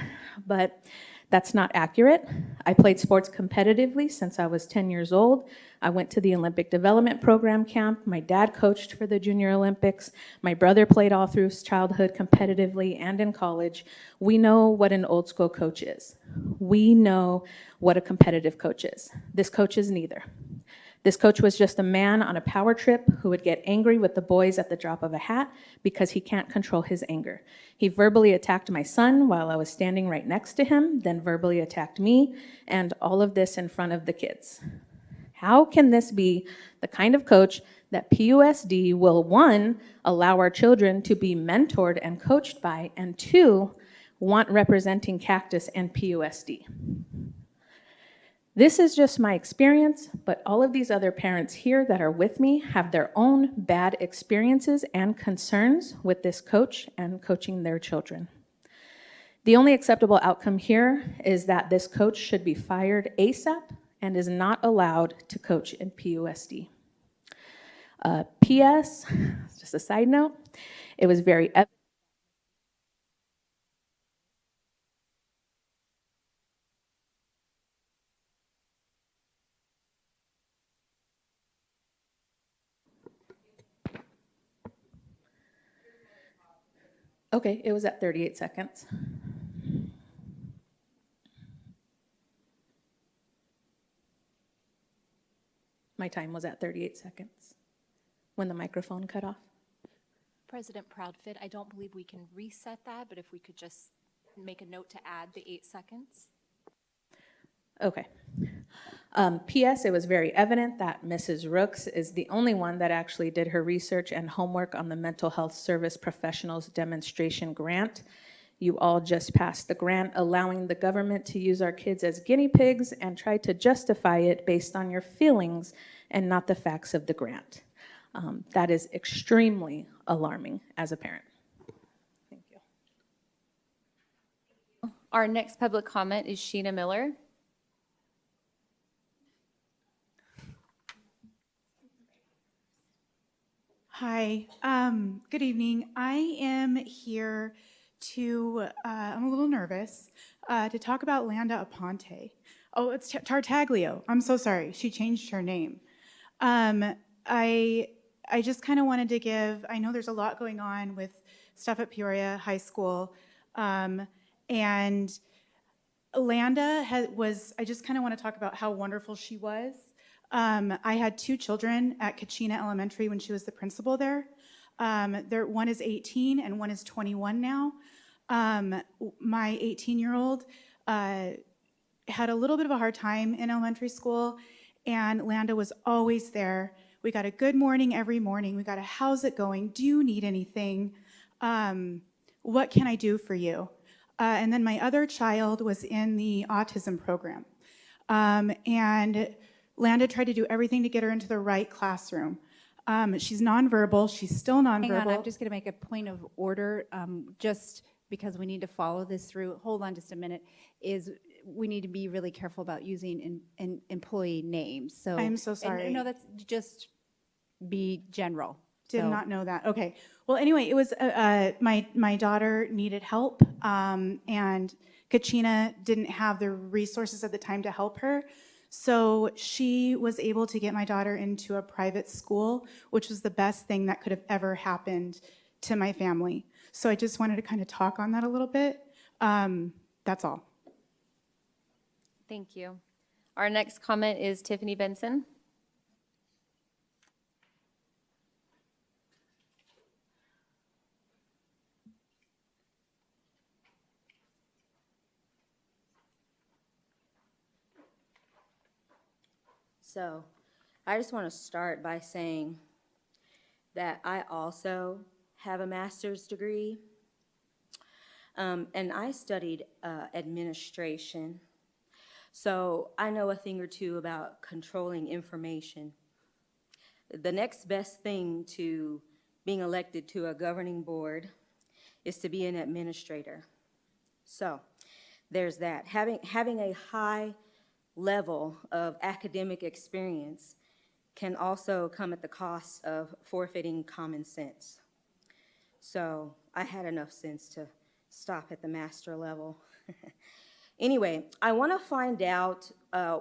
but that's not accurate. I played sports competitively since I was 10 years old. I went to the Olympic Development Program camp. My dad coached for the Junior Olympics. My brother played all through his childhood competitively and in college. We know what an old school coach is. We know what a competitive coach is. This coach is neither. This coach was just a man on a power trip who would get angry with the boys at the drop of a hat because he can't control his anger. He verbally attacked my son while I was standing right next to him, then verbally attacked me, and all of this in front of the kids. How can this be the kind of coach that PUSD will, 1, allow our children to be mentored and coached by, and 2, want representing Cactus and PUSD? This is just my experience, but all of these other parents here that are with me have their own bad experiences and concerns with this coach and coaching their children. The only acceptable outcome here is that this coach should be fired ASAP and is not allowed to coach in PUSD. P.S., just a side note, it was very evident. Okay, it was at 38 seconds. My time was at 38 seconds when the microphone cut off. President Proudfit, I don't believe we can reset that, but if we could just make a note to add the 8 seconds. Okay. P.S. It was very evident that Mrs. Rooks is the only one that actually did her research and homework on the Mental Health Service Professionals Demonstration Grant. You all just passed the grant allowing the government to use our kids as guinea pigs and try to justify it based on your feelings and not the facts of the grant. That is extremely alarming as a parent. Thank you. Our next public comment is Sheena Miller. Hi, good evening. I am here to, I'm a little nervous, to talk about Landa Aponte. Oh, it's Tartaglio. I'm so sorry. She changed her name. I just kind of wanted to give, I know there's a lot going on with stuff at Peoria High School, and Landa I just kind of want to talk about how wonderful she was. I had 2 children at Kachina Elementary when she was the principal there. One is 18 and one is 21 now. My 18-year-old had a little bit of a hard time in elementary school, and Landa was always there. We got a good morning every morning. We got a how's it going? Do you need anything? What can I do for you? And then my other child was in the autism program. And Landa tried to do everything to get her into the right classroom. She's nonverbal. She's still nonverbal. Hang on, I'm just going to make a point of order, just because we need to follow this through. Hold on just a minute. We need to be really careful about using employee names. So I'm so sorry. No, that's just be general. Did not know that. Okay. Well, anyway, it was my daughter needed help, and Kachina didn't have the resources at the time to help her. So she was able to get my daughter into a private school, which was the best thing that could have ever happened to my family. So I just wanted to kind of talk on that a little bit. That's all. Thank you. Our next comment is Tiffany Benson. So I just want to start by saying that I also have a master's degree, and I studied administration. So I know a thing or two about controlling information. The next best thing to being elected to a governing board is to be an administrator. So there's that. Having a high level of academic experience can also come at the cost of forfeiting common sense. So I had enough sense to stop at the master level. Anyway, I want to find out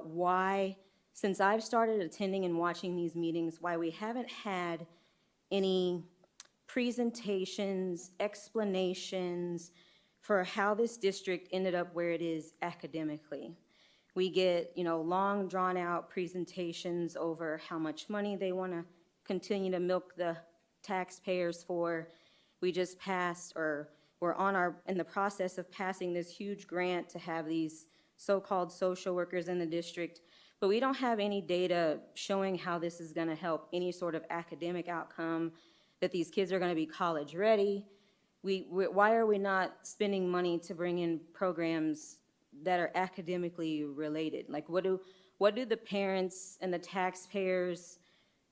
why, since I've started attending and watching these meetings, why we haven't had any presentations, explanations for how this district ended up where it is academically. We get, long drawn-out presentations over how much money they want to continue to milk the taxpayers for. We just passed, or we're in the process of passing this huge grant to have these so-called social workers in the district, but we don't have any data showing how this is going to help any sort of academic outcome, that these kids are going to be college ready. Why are we not spending money to bring in programs that are academically related? Like, what do the parents and the taxpayers,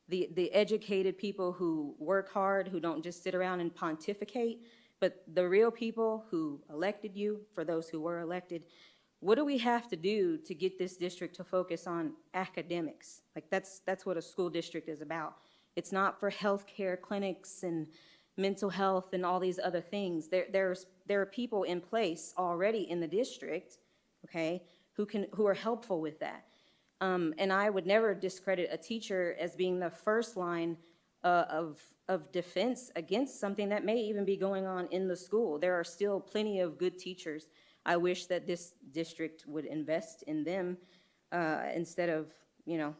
the educated people who work hard, who don't just sit around and pontificate, but the real people who elected you, for those who were elected, what do we have to do to get this district to focus on academics? Like, that's what a school district is about. It's not for healthcare clinics and mental health and all these other things. There are people in place already in the district, okay, who are helpful with that. And I would never discredit a teacher as being the first line of defense against something that may even be going on in the school. There are still plenty of good teachers. I wish that this district would invest in them instead of,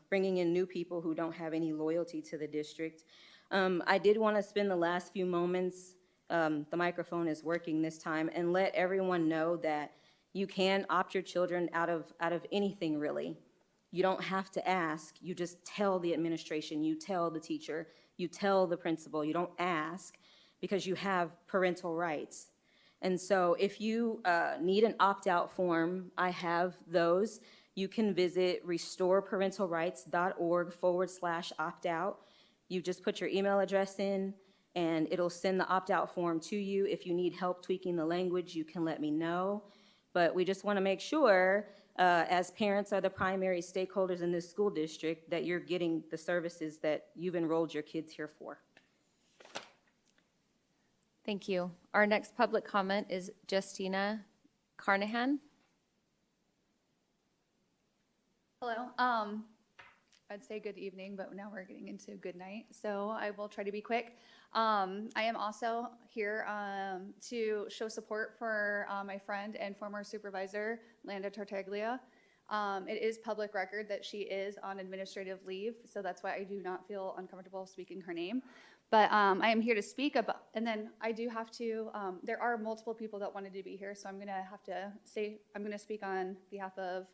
bringing in new people who don't have any loyalty to the district. I did want to spend the last few moments, the microphone is working this time, and let everyone know that you can opt your children out of anything, really. You don't have to ask. You just tell the administration, you tell the teacher, you tell the principal. You don't ask because you have parental rights. And so if you need an opt-out form, I have those. You can visit restoreparentalrights.org/opt-out. You just put your email address in, and it'll send the opt-out form to you. If you need help tweaking the language, you can let me know. But we just want to make sure, as parents are the primary stakeholders in this school district, that you're getting the services that you've enrolled your kids here for. Thank you. Our next public comment is Justina Carnahan. Hello. I'd say good evening, but now we're getting into good night, so I will try to be quick. I am also here to show support for my friend and former supervisor, Landa Tartaglia. It is public record that she is on administrative leave, so that's why I do not feel uncomfortable speaking her name. But I am here to speak about, and then I do have to, there are multiple people that wanted to be here, so I'm going to speak on behalf of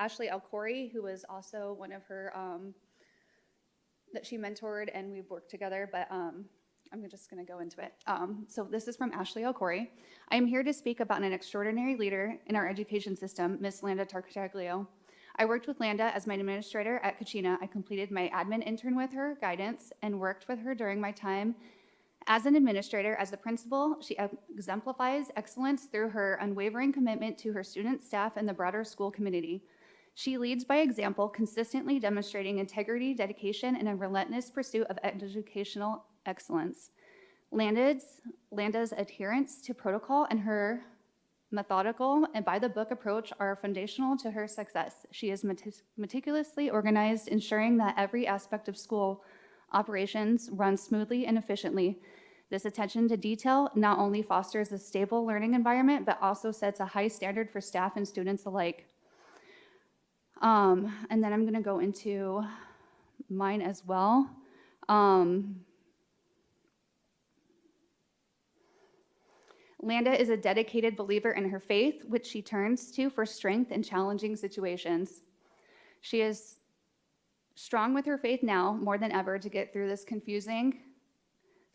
Ashley Alcori, who was also one of her, that she mentored, and we've worked together, but I'm just going to go into it. So this is from Ashley Alcori. I am here to speak about an extraordinary leader in our education system, Miss Landa Tartaglio. I worked with Landa as my administrator at Kachina. I completed my admin intern with her guidance and worked with her during my time as an administrator. As the principal, she exemplifies excellence through her unwavering commitment to her students, staff, and the broader school community. She leads by example, consistently demonstrating integrity, dedication, and a relentless pursuit of educational excellence. Landa's adherence to protocol and her methodical and by-the-book approach are foundational to her success. She is meticulously organized, ensuring that every aspect of school operations runs smoothly and efficiently. This attention to detail not only fosters a stable learning environment, but also sets a high standard for staff and students alike. And then I'm going to go into mine as well. Landa is a dedicated believer in her faith, which she turns to for strength in challenging situations. She is strong with her faith now more than ever to get through this confusing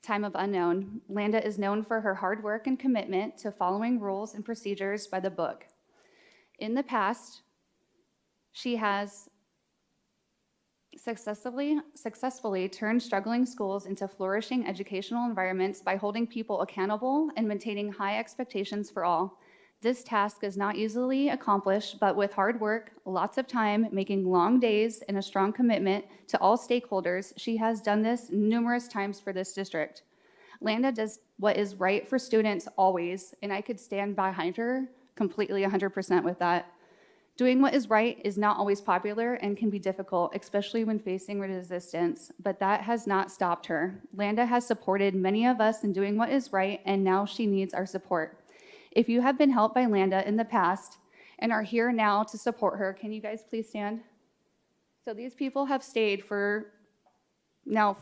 time of unknown. Landa is known for her hard work and commitment to following rules and procedures by the book. In the past, she has successfully turned struggling schools into flourishing educational environments by holding people accountable and maintaining high expectations for all. This task is not easily accomplished, but with hard work, lots of time, making long days, and a strong commitment to all stakeholders, she has done this numerous times for this district. Landa does what is right for students always, and I could stand behind her completely 100% with that. Doing what is right is not always popular and can be difficult, especially when facing resistance, but that has not stopped her. Landa has supported many of us in doing what is right, and now she needs our support. If you have been helped by Landa in the past and are here now to support her, can you guys please stand? So these people have stayed for now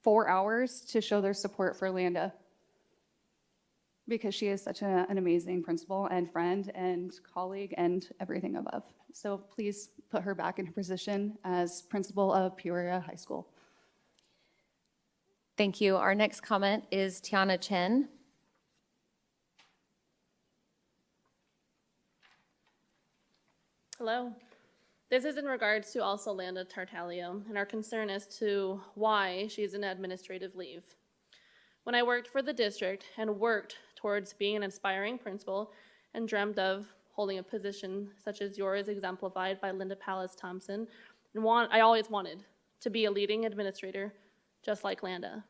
4 hours to show their support for Landa, because she is such an amazing principal and friend and colleague and everything above. So please put her back in her position as principal of Peoria High School. Thank you. Our next comment is Tiana Chen. Hello. This is in regards to also Landa Tartaglio and our concern as to why she's in administrative leave. When I worked for the district and worked towards being an aspiring principal and dreamt of holding a position such as yours exemplified by Linda Pallas Thompson, I always wanted to be a leading administrator just like Landa.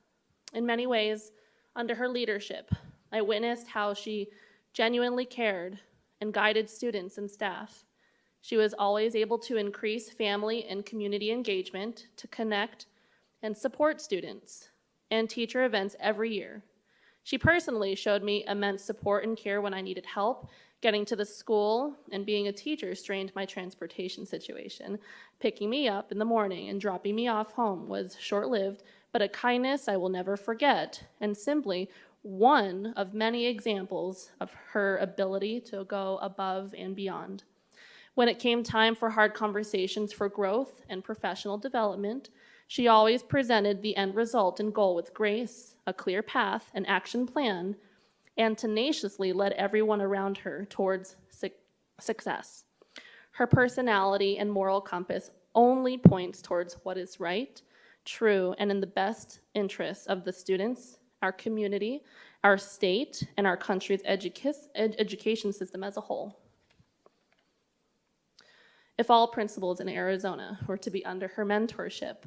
In many ways, under her leadership, I witnessed how she genuinely cared and guided students and staff. She was always able to increase family and community engagement to connect and support students and teacher events every year. She personally showed me immense support and care when I needed help getting to the school, and being a teacher strained my transportation situation. Picking me up in the morning and dropping me off home was short-lived, but a kindness I will never forget, and simply one of many examples of her ability to go above and beyond. When it came time for hard conversations for growth and professional development, she always presented the end result and goal with grace, a clear path, an action plan, and tenaciously led everyone around her towards success. Her personality and moral compass only points towards what is right, true, and in the best interests of the students, our community, our state, and our country's education system as a whole. If all principals in Arizona were to be under her mentorship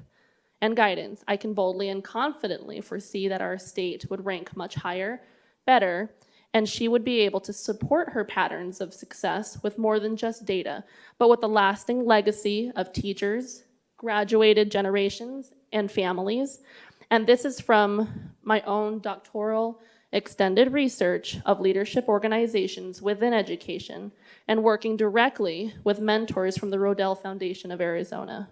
and guidance, I can boldly and confidently foresee that our state would rank much higher, better, and she would be able to support her patterns of success with more than just data, but with a lasting legacy of teachers, graduated generations, and families. And this is from my own doctoral extended research of leadership organizations within education and working directly with mentors from the Rodell Foundation of Arizona.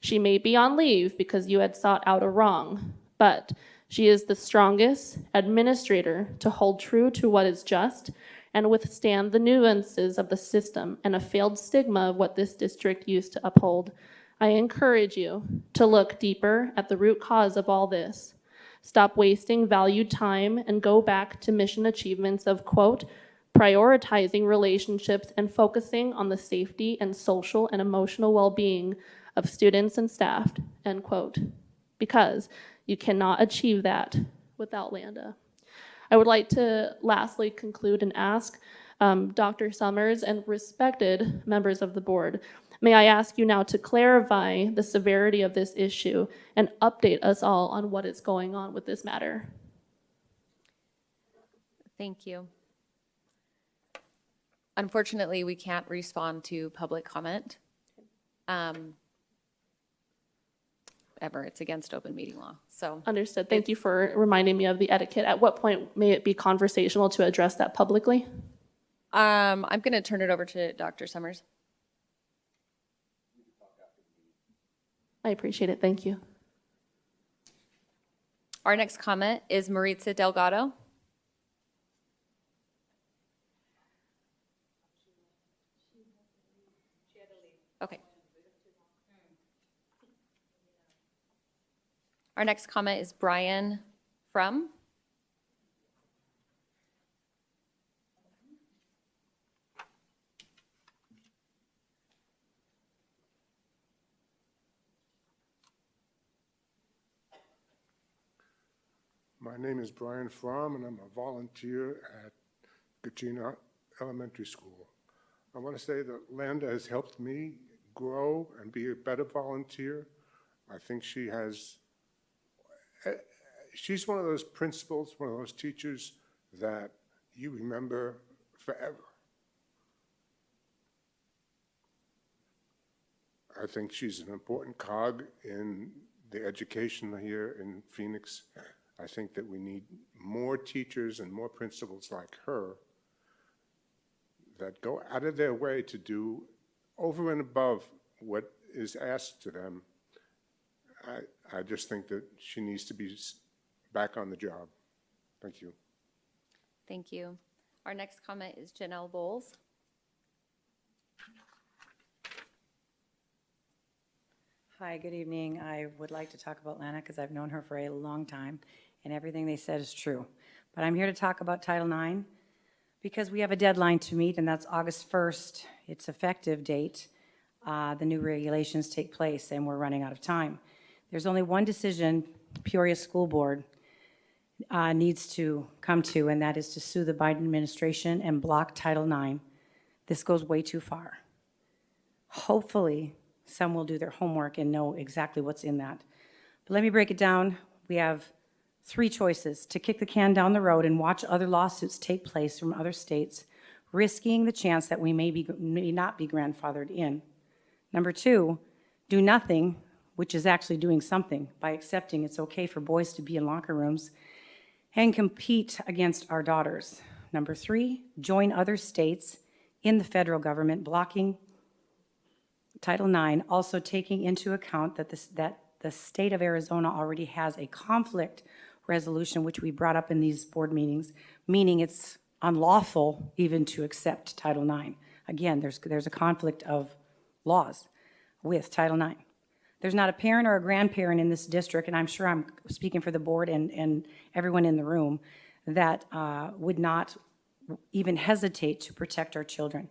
She may be on leave because you had sought out a wrong, but she is the strongest administrator to hold true to what is just and withstand the nuances of the system and a failed stigma of what this district used to uphold. I encourage you to look deeper at the root cause of all this. Stop wasting valued time and go back to mission achievements of, quote, prioritizing relationships and focusing on the safety and social and emotional well-being of students and staff, end quote. Because you cannot achieve that without Landa. I would like to lastly conclude and ask Dr. Summers and respected members of the board, may I ask you now to clarify the severity of this issue and update us all on what is going on with this matter. Thank you. Unfortunately, we can't respond to public comment. Ever, it's against open meeting law, so. Understood. Thank you for reminding me of the etiquette. At what point may it be conversational to address that publicly? I'm going to turn it over to Dr. Summers. I appreciate it. Thank you. Our next comment is Maritza Delgado. Okay. Our next comment is Brian From. My name is Brian Fromm, and I'm a volunteer at Kachina Elementary School. I want to say that Landa has helped me grow and be a better volunteer. I think she's one of those principals, one of those teachers that you remember forever. I think she's an important cog in the education here in Phoenix. I think that we need more teachers and more principals like her that go out of their way to do over and above what is asked to them. I just think that she needs to be back on the job. Thank you. Thank you. Our next comment is Janelle Bowles. Hi, good evening. I would like to talk about Lana because I've known her for a long time, and everything they said is true. But I'm here to talk about Title IX because we have a deadline to meet, and that's August 1st, its effective date. The new regulations take place, and we're running out of time. There's only one decision Peoria School Board needs to come to, and that is to sue the Biden administration and block Title IX. This goes way too far. Hopefully, some will do their homework and know exactly what's in that. But let me break it down. We have three choices: to kick the can down the road and watch other lawsuits take place from other states, risking the chance that we may not be grandfathered in. Number two, do nothing, which is actually doing something by accepting it's okay for boys to be in locker rooms, and compete against our daughters. Number three, join other states in the federal government blocking Title IX, also taking into account that the state of Arizona already has a conflict resolution, which we brought up in these board meetings, meaning it's unlawful even to accept Title IX. Again, there's a conflict of laws with Title IX. There's not a parent or a grandparent in this district, and I'm sure I'm speaking for the board and everyone in the room, that would not even hesitate to protect our children.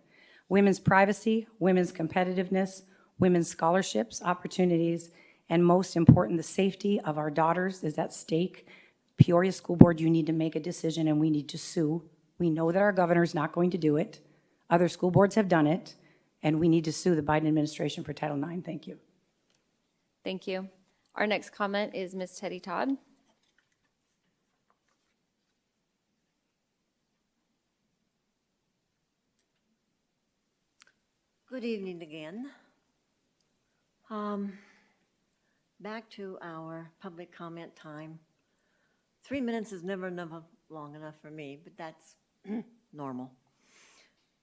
Women's privacy, women's competitiveness, women's scholarships, opportunities, and most important, the safety of our daughters is at stake. Peoria School Board, you need to make a decision, and we need to sue. We know that our governor's not going to do it. Other school boards have done it, and we need to sue the Biden administration for Title IX. Thank you. Thank you. Our next comment is Ms. Teddy Todd. Good evening again. Back to our public comment time. 3 minutes is never long enough for me, but that's normal.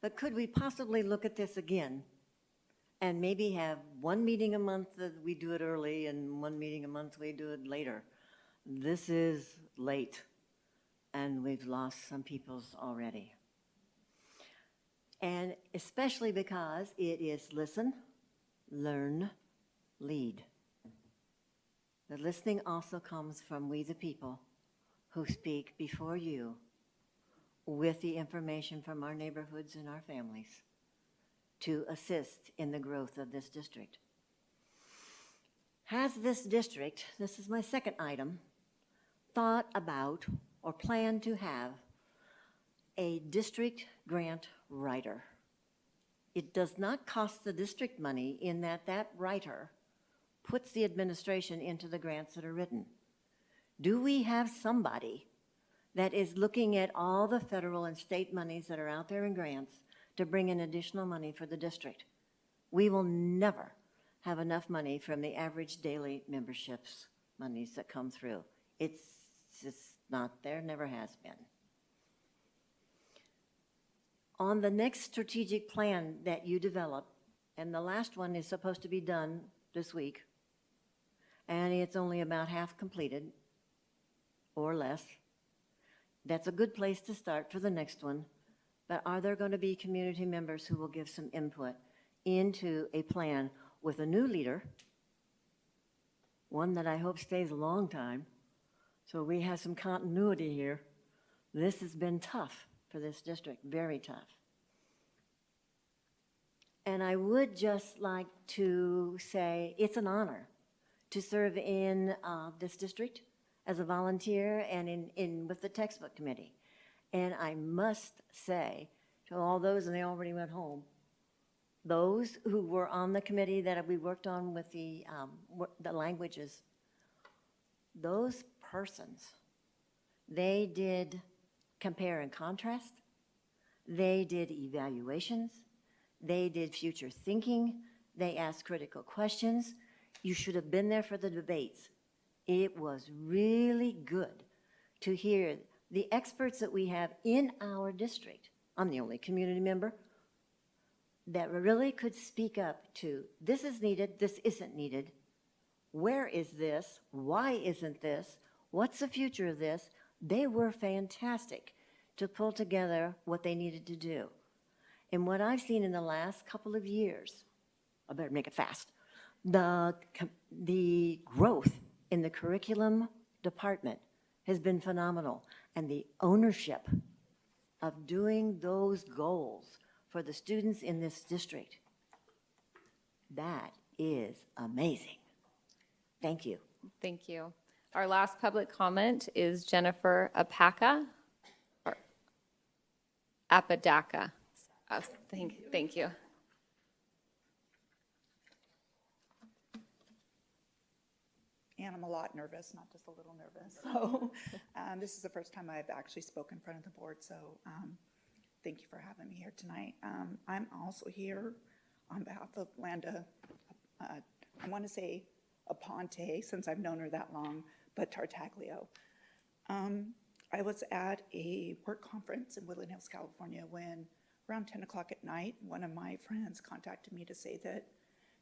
But could we possibly look at this again and maybe have one meeting a month that we do it early and one meeting a month we do it later? This is late, and we've lost some people's already. And especially because it is listen, learn, lead. The listening also comes from we the people who speak before you with the information from our neighborhoods and our families to assist in the growth of this district. Has this district, this is my second item, thought about or planned to have a district grant writer? It does not cost the district money in that that writer puts the administration into the grants that are written. Do we have somebody that is looking at all the federal and state monies that are out there in grants to bring in additional money for the district? We will never have enough money from the average daily memberships monies that come through. It's just not there, never has been. On the next strategic plan that you develop, and the last one is supposed to be done this week, and it's only about half completed or less, that's a good place to start for the next one. But are there going to be community members who will give some input into a plan with a new leader, one that I hope stays a long time, so we have some continuity here? This has been tough for this district, very tough. And I would just like to say it's an honor to serve in this district as a volunteer and with the textbook committee. And I must say to all those, and they already went home, those who were on the committee that we worked on with the languages, those persons, they did compare and contrast, they did evaluations, they did future thinking, they asked critical questions. You should have been there for the debates. It was really good to hear the experts that we have in our district. I'm the only community member that really could speak up to, this is needed, this isn't needed. Where is this? Why isn't this? What's the future of this? They were fantastic to pull together what they needed to do. And what I've seen in the last couple of years, I better make it fast, the growth in the curriculum department has been phenomenal. And the ownership of doing those goals for the students in this district, that is amazing. Thank you. Thank you. Our last public comment is Jennifer Apaka, or Apodaca. Oh, thank you. And I'm a lot nervous, not just a little nervous. So this is the first time I've actually spoken in front of the board, so thank you for having me here tonight. I'm also here on behalf of Landa, I want to say Aponte, since I've known her that long, but Tartaglio. I was at a work conference in Woodland Hills, California, when around 10 o'clock at night, one of my friends contacted me to say that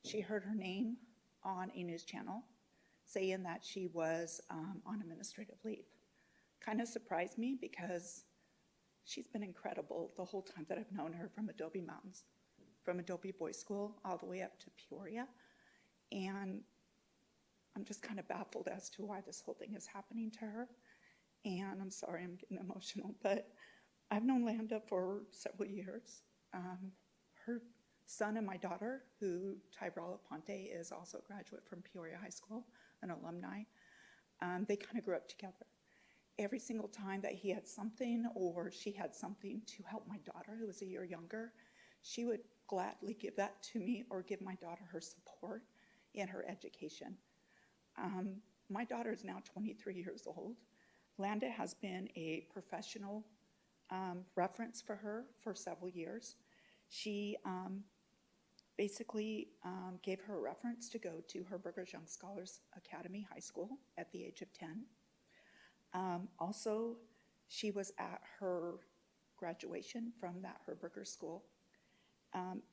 she heard her name on a news channel saying that she was on administrative leave. Kind of surprised me because she's been incredible the whole time that I've known her, from Adobe Mountains, from Adobe Boys School all the way up to Peoria. And I'm just kind of baffled as to why this whole thing is happening to her. And I'm sorry, I'm getting emotional, but I've known Landa for several years. Her son and my daughter, who Tyrell Aponte is also a graduate from Peoria High School, an alumni, they kind of grew up together. Every single time that he had something or she had something to help my daughter, who was a year younger, she would gladly give that to me or give my daughter her support in her education. My daughter is now 23 years old. Landa has been a professional reference for her for several years. She basically gave her a reference to go to Herberger's Young Scholars Academy High School at the age of 10. Also, she was at her graduation from that Herberger school.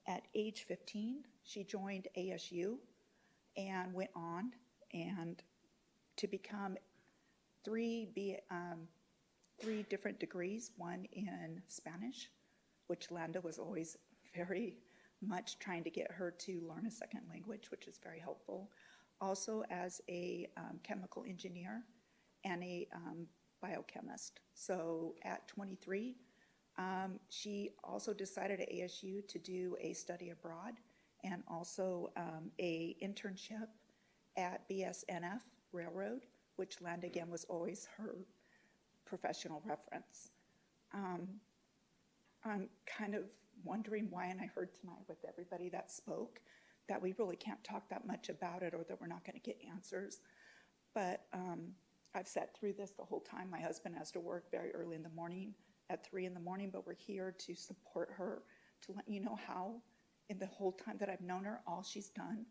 At age 15, she joined ASU and went on and to become three different degrees, one in Spanish, which Landa was always very much trying to get her to learn a second language, which is very helpful. Also as a chemical engineer and a biochemist. So at 23, she also decided at ASU to do a study abroad and also a internship at BSNF Railroad, which Landa, again, was always her professional reference. I'm kind of wondering why, and I heard tonight with everybody that spoke, that we really can't talk that much about it or that we're not going to get answers. But I've sat through this the whole time. My husband has to work very early in the morning, at 3 in the morning, but we're here to support her, to let you know how, in the whole time that I've known her, all she's done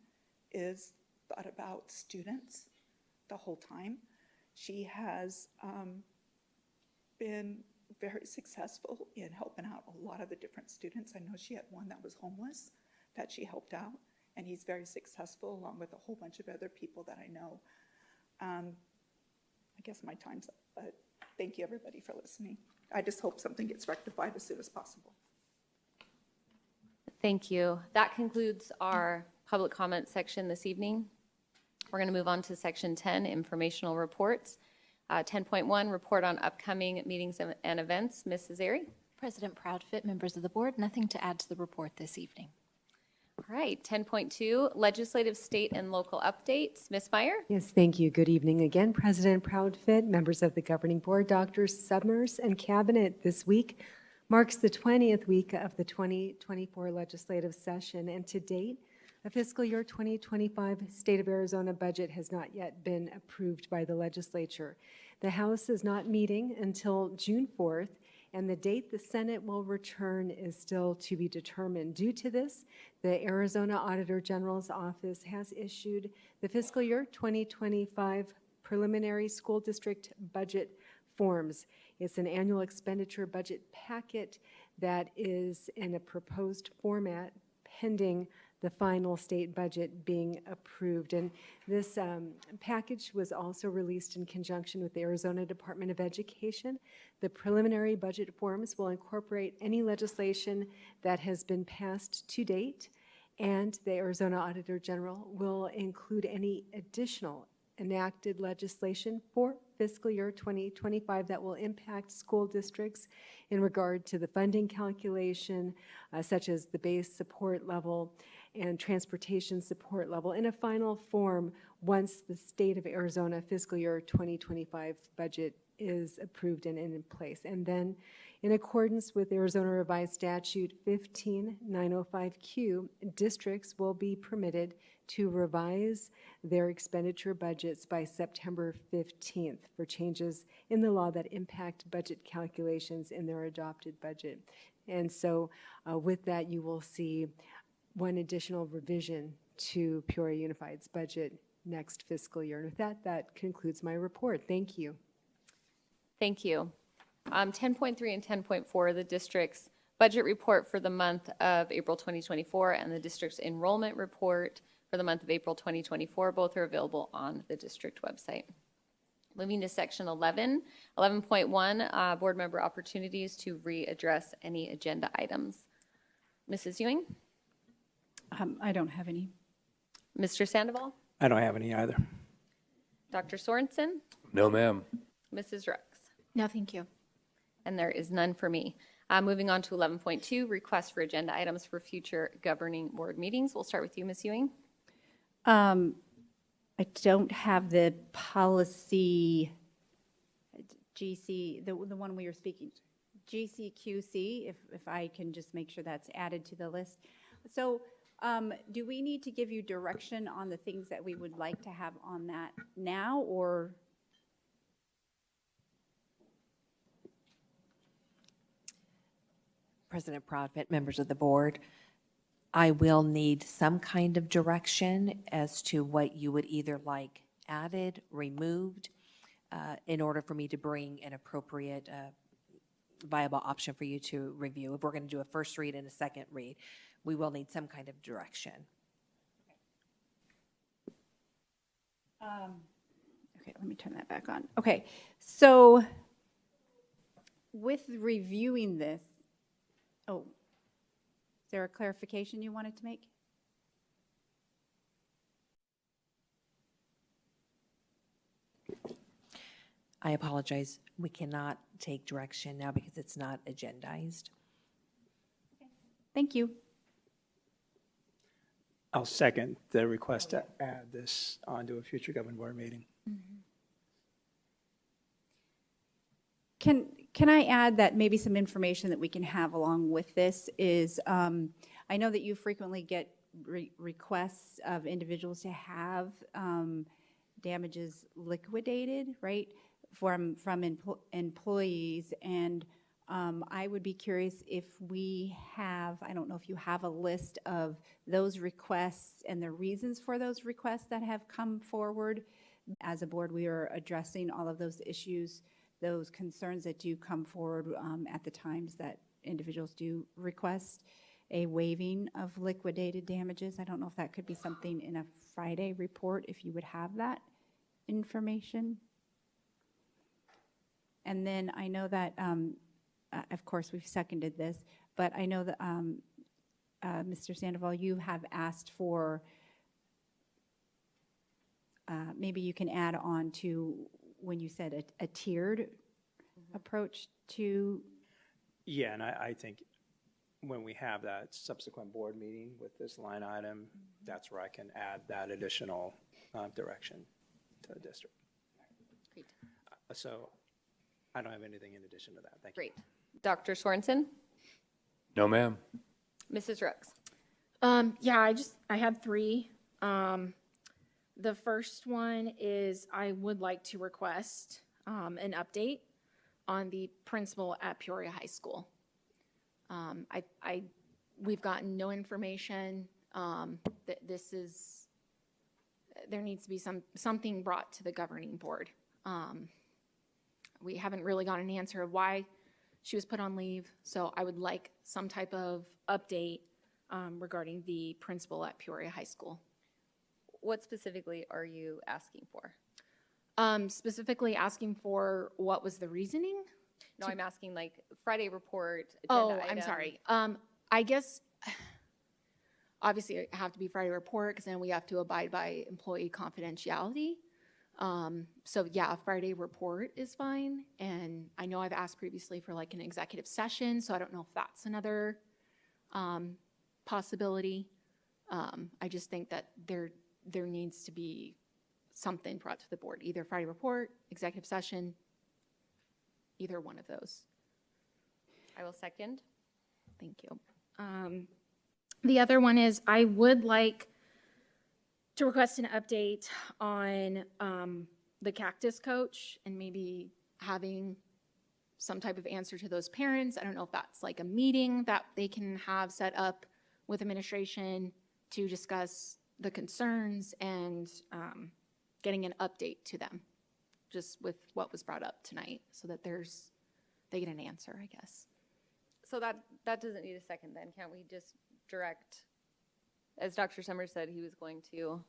is thought about students the whole time. She has been very successful in helping out a lot of the different students. I know she had one that was homeless that she helped out, and he's very successful along with a whole bunch of other people that I know. I guess my time's up, but thank you everybody for listening. I just hope something gets rectified as soon as possible. Thank you. That concludes our public comment section this evening. We're going to move on to section 10, informational reports. 10.1, report on upcoming meetings and events. Ms. Azari. President Proudfit, members of the board, nothing to add to the report this evening. All right, 10.2, legislative, state, and local updates. Ms. Meyer? Yes, thank you. Good evening again, President Proudfit, members of the governing board, Dr. Summers, and cabinet. This week marks the 20th week of the 2024 legislative session, and to date, the fiscal year 2025 State of Arizona budget has not yet been approved by the legislature. The House is not meeting until June 4th, and the date the Senate will return is still to be determined. Due to this, the Arizona Auditor General's office has issued the fiscal year 2025 preliminary school district budget forms. It's an annual expenditure budget packet that is in a proposed format pending the final state budget being approved. And this package was also released in conjunction with the Arizona Department of Education. The preliminary budget forms will incorporate any legislation that has been passed to date, and the Arizona Auditor General will include any additional enacted legislation for fiscal year 2025 that will impact school districts in regard to the funding calculation, such as the base support level and transportation support level, in a final form once the state of Arizona fiscal year 2025 budget is approved and in place. And then, in accordance with Arizona Revised Statute 15905Q, districts will be permitted to revise their expenditure budgets by September 15th for changes in the law that impact budget calculations in their adopted budget. And so with that, you will see one additional revision to Peoria Unified's budget next fiscal year. And with that, that concludes my report. Thank you. Thank you. 10.3 and 10.4, the district's budget report for the month of April 2024 and the district's enrollment report for the month of April 2024. Both are available on the district website. Moving to section 11, 11.1, board member opportunities to readdress any agenda items. Mrs. Ewing? I don't have any. Mr. Sandoval? I don't have any either. Dr. Sorensen? No, ma'am. Mrs. Rux? No, thank you. And there is none for me. Moving on to 11.2, requests for agenda items for future governing board meetings. We'll start with you, Ms. Ewing. I don't have the policy GC, the one we were speaking, GCQC, if I can just make sure that's added to the list. So do we need to give you direction on the things that we would like to have on that now, or? President Proudfit, members of the board, I will need some kind of direction as to what you would either like added, removed, in order for me to bring an appropriate viable option for you to review. If we're going to do a first read and a second read, we will need some kind of direction. Okay, let me turn that back on. Okay, so with reviewing this, Oh, is there a clarification you wanted to make? I apologize. We cannot take direction now because it's not agendized. Thank you. I'll second the request to add this onto a future governing board meeting. Can I add that maybe some information that we can have along with this is, I know that you frequently get requests of individuals to have damages liquidated, right, from employees, and I would be curious if we have, I don't know if you have a list of those requests and the reasons for those requests that have come forward. As a board, we are addressing all of those issues, those concerns that do come forward at the times that individuals do request a waiving of liquidated damages. I don't know if that could be something in a Friday report, if you would have that information. And then I know that, of course, we've seconded this, but I know that, Mr. Sandoval, you have asked for, maybe you can add on to when you said a tiered approach to. Yeah, and I think when we have that subsequent board meeting with this line item, that's where I can add that additional direction to the district. Great. So I don't have anything in addition to that. Thank you. Great. Dr. Sorensen? No, ma'am. Mrs. Rooks? Yeah, I had three. The first one is I would like to request an update on the principal at Peoria High School. We've gotten no information that there needs to be something brought to the governing board. We haven't really got an answer of why she was put on leave, so I would like some type of update regarding the principal at Peoria High School. What specifically are you asking for? Specifically asking for what was the reasoning? No, I'm asking like Friday report, agenda Oh, I'm item. sorry. I guess, obviously it have to be Friday report because then we have to abide by employee confidentiality. So yeah, a Friday report is fine. And I know I've asked previously for like an executive session, so I don't know if that's another possibility. I just think that there needs to be something brought to the board, either Friday report, executive session, either one of those. I will second. Thank you. The other one is I would like to request an update on the Cactus coach and maybe having some type of answer to those parents. I don't know if that's like a meeting that they can have set up with administration to discuss the concerns and getting an update to them, just with what was brought up tonight, so that they get an answer, I guess. So that doesn't need a second then. Can't we just direct, as Dr. Summers said, he was going to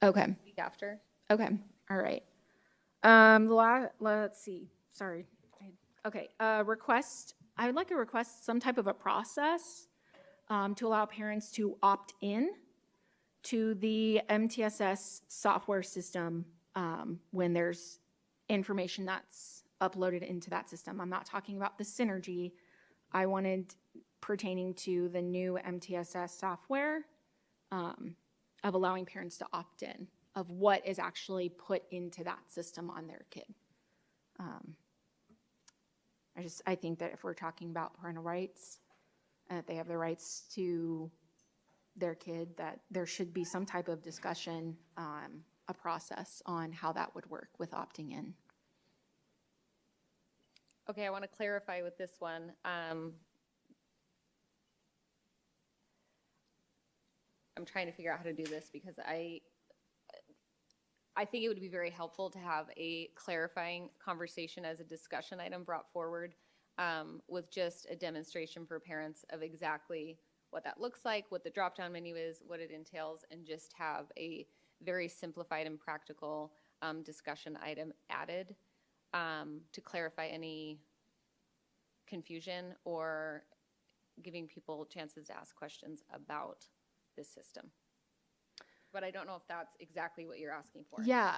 Okay. speak after? Okay, all right. Let's see, sorry. Okay, request, I would like to request some type of a process to allow parents to opt in to the MTSS software system when there's information that's uploaded into that system. I'm not talking about the Synergy. I wanted pertaining to the new MTSS software of allowing parents to opt in of what is actually put into that system on their kid. I think that if we're talking about parental rights and that they have the rights to their kid, that there should be some type of discussion, a process on how that would work with opting in. Okay, I want to clarify with this one. I'm trying to figure out how to do this because I think it would be very helpful to have a clarifying conversation as a discussion item brought forward with just a demonstration for parents of exactly what that looks like, what the drop-down menu is, what it entails, and just have a very simplified and practical discussion item added to clarify any confusion or giving people chances to ask questions about this system. But I don't know if that's exactly what you're asking for. Yeah,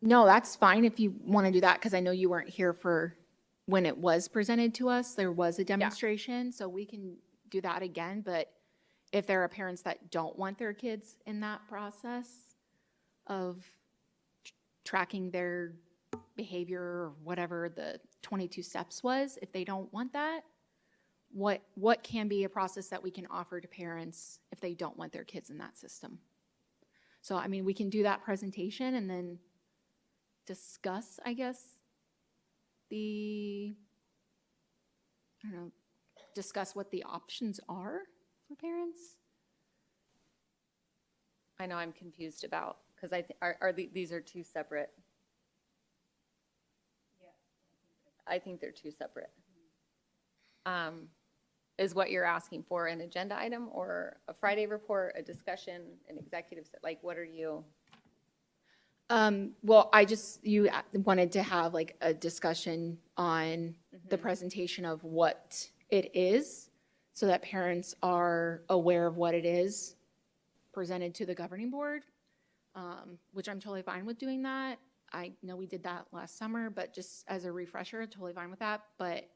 no, that's fine if you want to do that, because I know you weren't here for when it was presented to us. There was a demonstration, so we can do that again. But if there are parents that don't want their kids in that process of tracking their behavior or whatever the 22 steps was, if they don't want that, what can be a process that we can offer to parents if they don't want their kids in that system? So, I mean, we can do that presentation and then discuss, I guess, discuss what the options are for parents. I know I'm confused about, because these are two separate? I think they're two separate. Is what you're asking for an agenda item or a Friday report, a discussion, an executive, like what are you? Well, you wanted to have like a discussion on the presentation of what it is so that parents are aware of what it is presented to the governing board, which I'm totally fine with doing that. I know we did that last summer, but just as a refresher, totally fine with that. But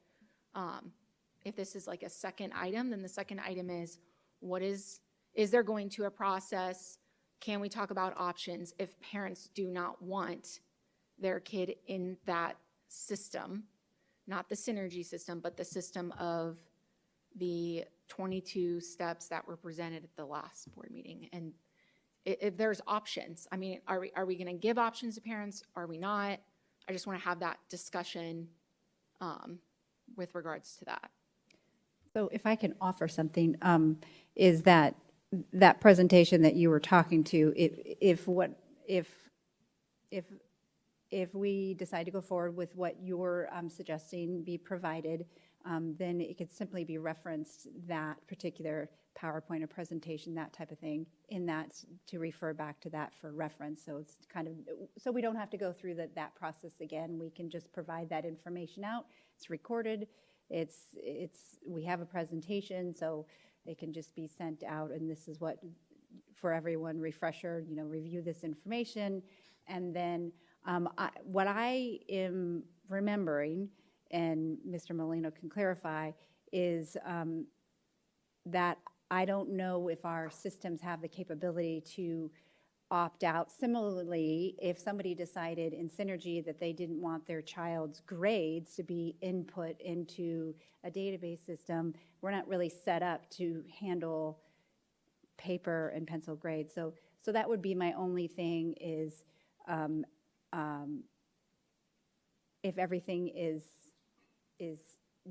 if this is like a second item, then the second item is is there going to a process? Can we talk about options if parents do not want their kid in that system, not the Synergy system, but the system of the 22 steps that were presented at the last board meeting? And if there's options, I mean, are we going to give options to parents? Are we not? I just want to have that discussion with regards to that. So if I can offer something, is that presentation that you were talking to, if we decide to go forward with what you're suggesting be provided, then it could simply be referenced, that particular PowerPoint or presentation, that type of thing, in that to refer back to that for reference. So it's kind of, so we don't have to go through that process again. We can just provide that information out. It's recorded. We have a presentation, so it can just be sent out, and this is what, for everyone, refresher, review this information. And then what I am remembering, and Mr. Molino can clarify, is that I don't know if our systems have the capability to opt out. Similarly, if somebody decided in Synergy that they didn't want their child's grades to be input into a database system, we're not really set up to handle paper and pencil grades. So that would be my only thing is if everything is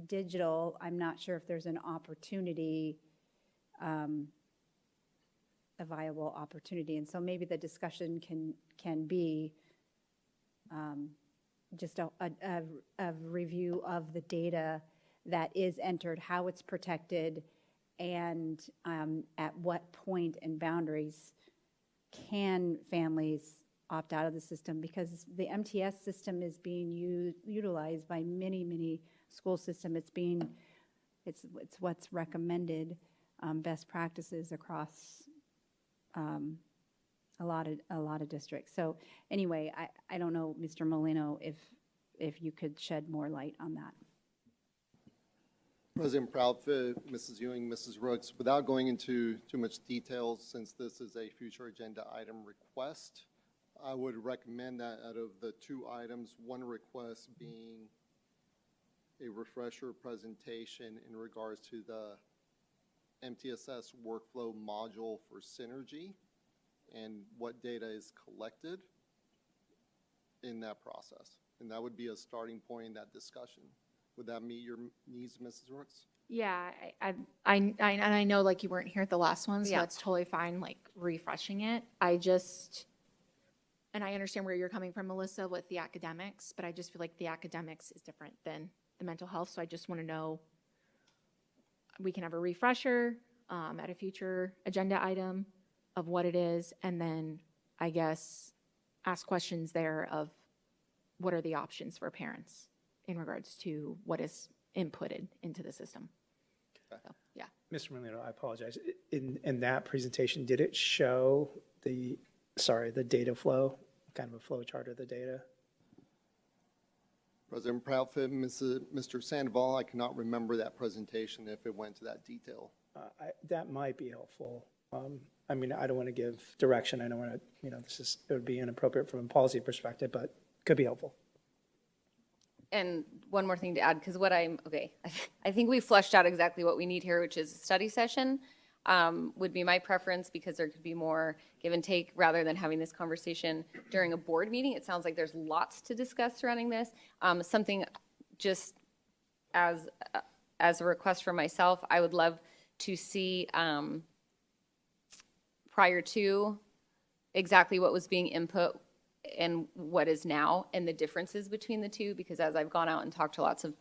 digital, I'm not sure if there's an opportunity, a viable opportunity. And so maybe the discussion can be just a review of the data that is entered, how it's protected, and at what point and boundaries can families opt out of the system, because the MTS system is being utilized by many school systems. It's what's recommended best practices across a lot of districts. So anyway, I don't know, Mr. Molino, if you could shed more light on that. President Proudfit, Mrs. Ewing, Mrs. Rooks, without going into too much details, since this is a future agenda item request, I would recommend that out of the two items, one request being a refresher presentation in regards to the MTSS workflow module for Synergy and what data is collected in that process. And that would be a starting point in that discussion. Would that meet your needs, Mrs. Rooks? Yeah, I know like you weren't here at the last one, so that's totally fine, like refreshing it. And I understand where you're coming from, Melissa, with the academics, but I just feel like the academics is different than the mental health. So I just want to know, we can have a refresher at a future agenda item of what it is, and then I guess ask questions there of what are the options for parents in regards to what is inputted into the system. Yeah. Mr. Merlino, I apologize. In that presentation, did it show the data flow, kind of a flow chart of the data? President Proudfit, Mr. Sandoval, I cannot remember that presentation if it went to that detail. That might be helpful. I mean, I don't want to give direction. I don't want to, it would be inappropriate from a policy perspective, but could be helpful. And one more thing to add, because I think we fleshed out exactly what we need here, which is a study session would be my preference, because there could be more give and take rather than having this conversation during a board meeting. It sounds like there's lots to discuss surrounding this. Something just as a request for myself, I would love to see prior to exactly what was being input and what is now, and the differences between the two, because as I've gone out and talked to lots of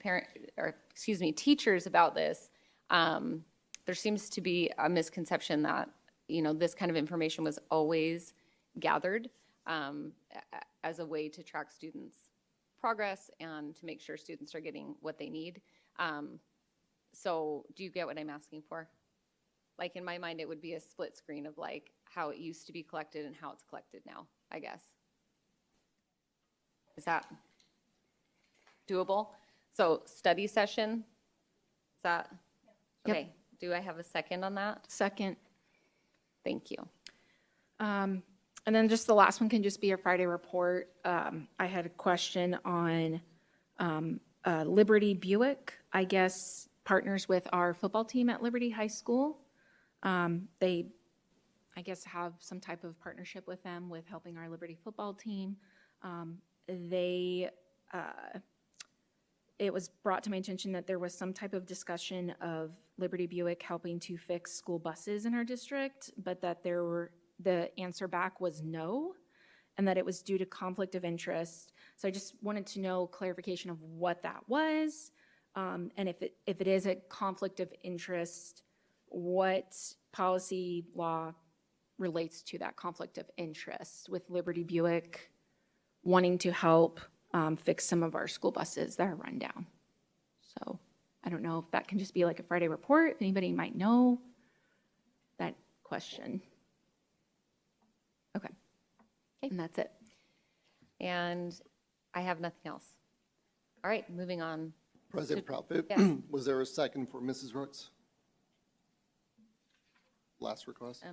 teachers about this, there seems to be a misconception that, this kind of information was always gathered as a way to track students' progress and to make sure students are getting what they need. So do you get what I'm asking for? Like, in my mind, it would be a split screen of like how it used to be collected and how it's collected now, I guess. Is that doable? So study session, is that, Yep. okay. Do I have a second on that? Second. Thank you. And then just the last one can just be a Friday report. I had a question on Liberty Buick, I guess, partners with our football team at Liberty High School. They, I guess, have some type of partnership with them with helping our Liberty football team. It was brought to my attention that there was some type of discussion of Liberty Buick helping to fix school buses in our district, but that the answer back was no, and that it was due to conflict of interest. So I just wanted to know clarification of what that was, and if it is a conflict of interest, what policy law relates to that conflict of interest with Liberty Buick wanting to help fix some of our school buses that are run down. So I don't know if that can just be like a Friday report. If anybody might know that question. Okay. And that's it. And I have nothing else. All right, moving on. President Proudfit, Yes. was there a second for Mrs. Rooks? Last request?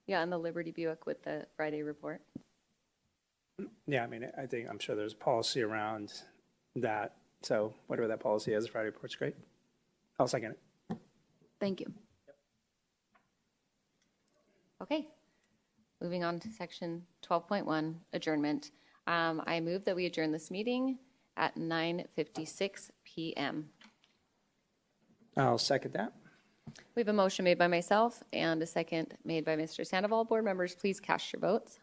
Yeah, and the Liberty Buick with the Friday report. Yeah, I mean, I'm sure there's policy around that. So whatever that policy is, Friday report's great. I'll second it. Thank you. Okay. Moving on to section 12.1, adjournment. I move that we adjourn this meeting at 9:56 p.m. I'll second that. We have a motion made by myself and a second made by Mr. Sandoval. Board members, please cast your votes.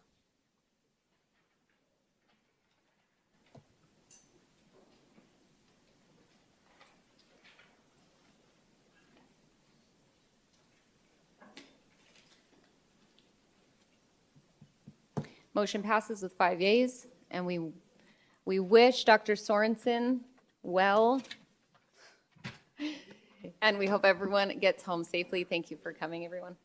Motion passes with 5 yeas, and we wish Dr. Sorensen well, and we hope everyone gets home safely. Thank you for coming, everyone.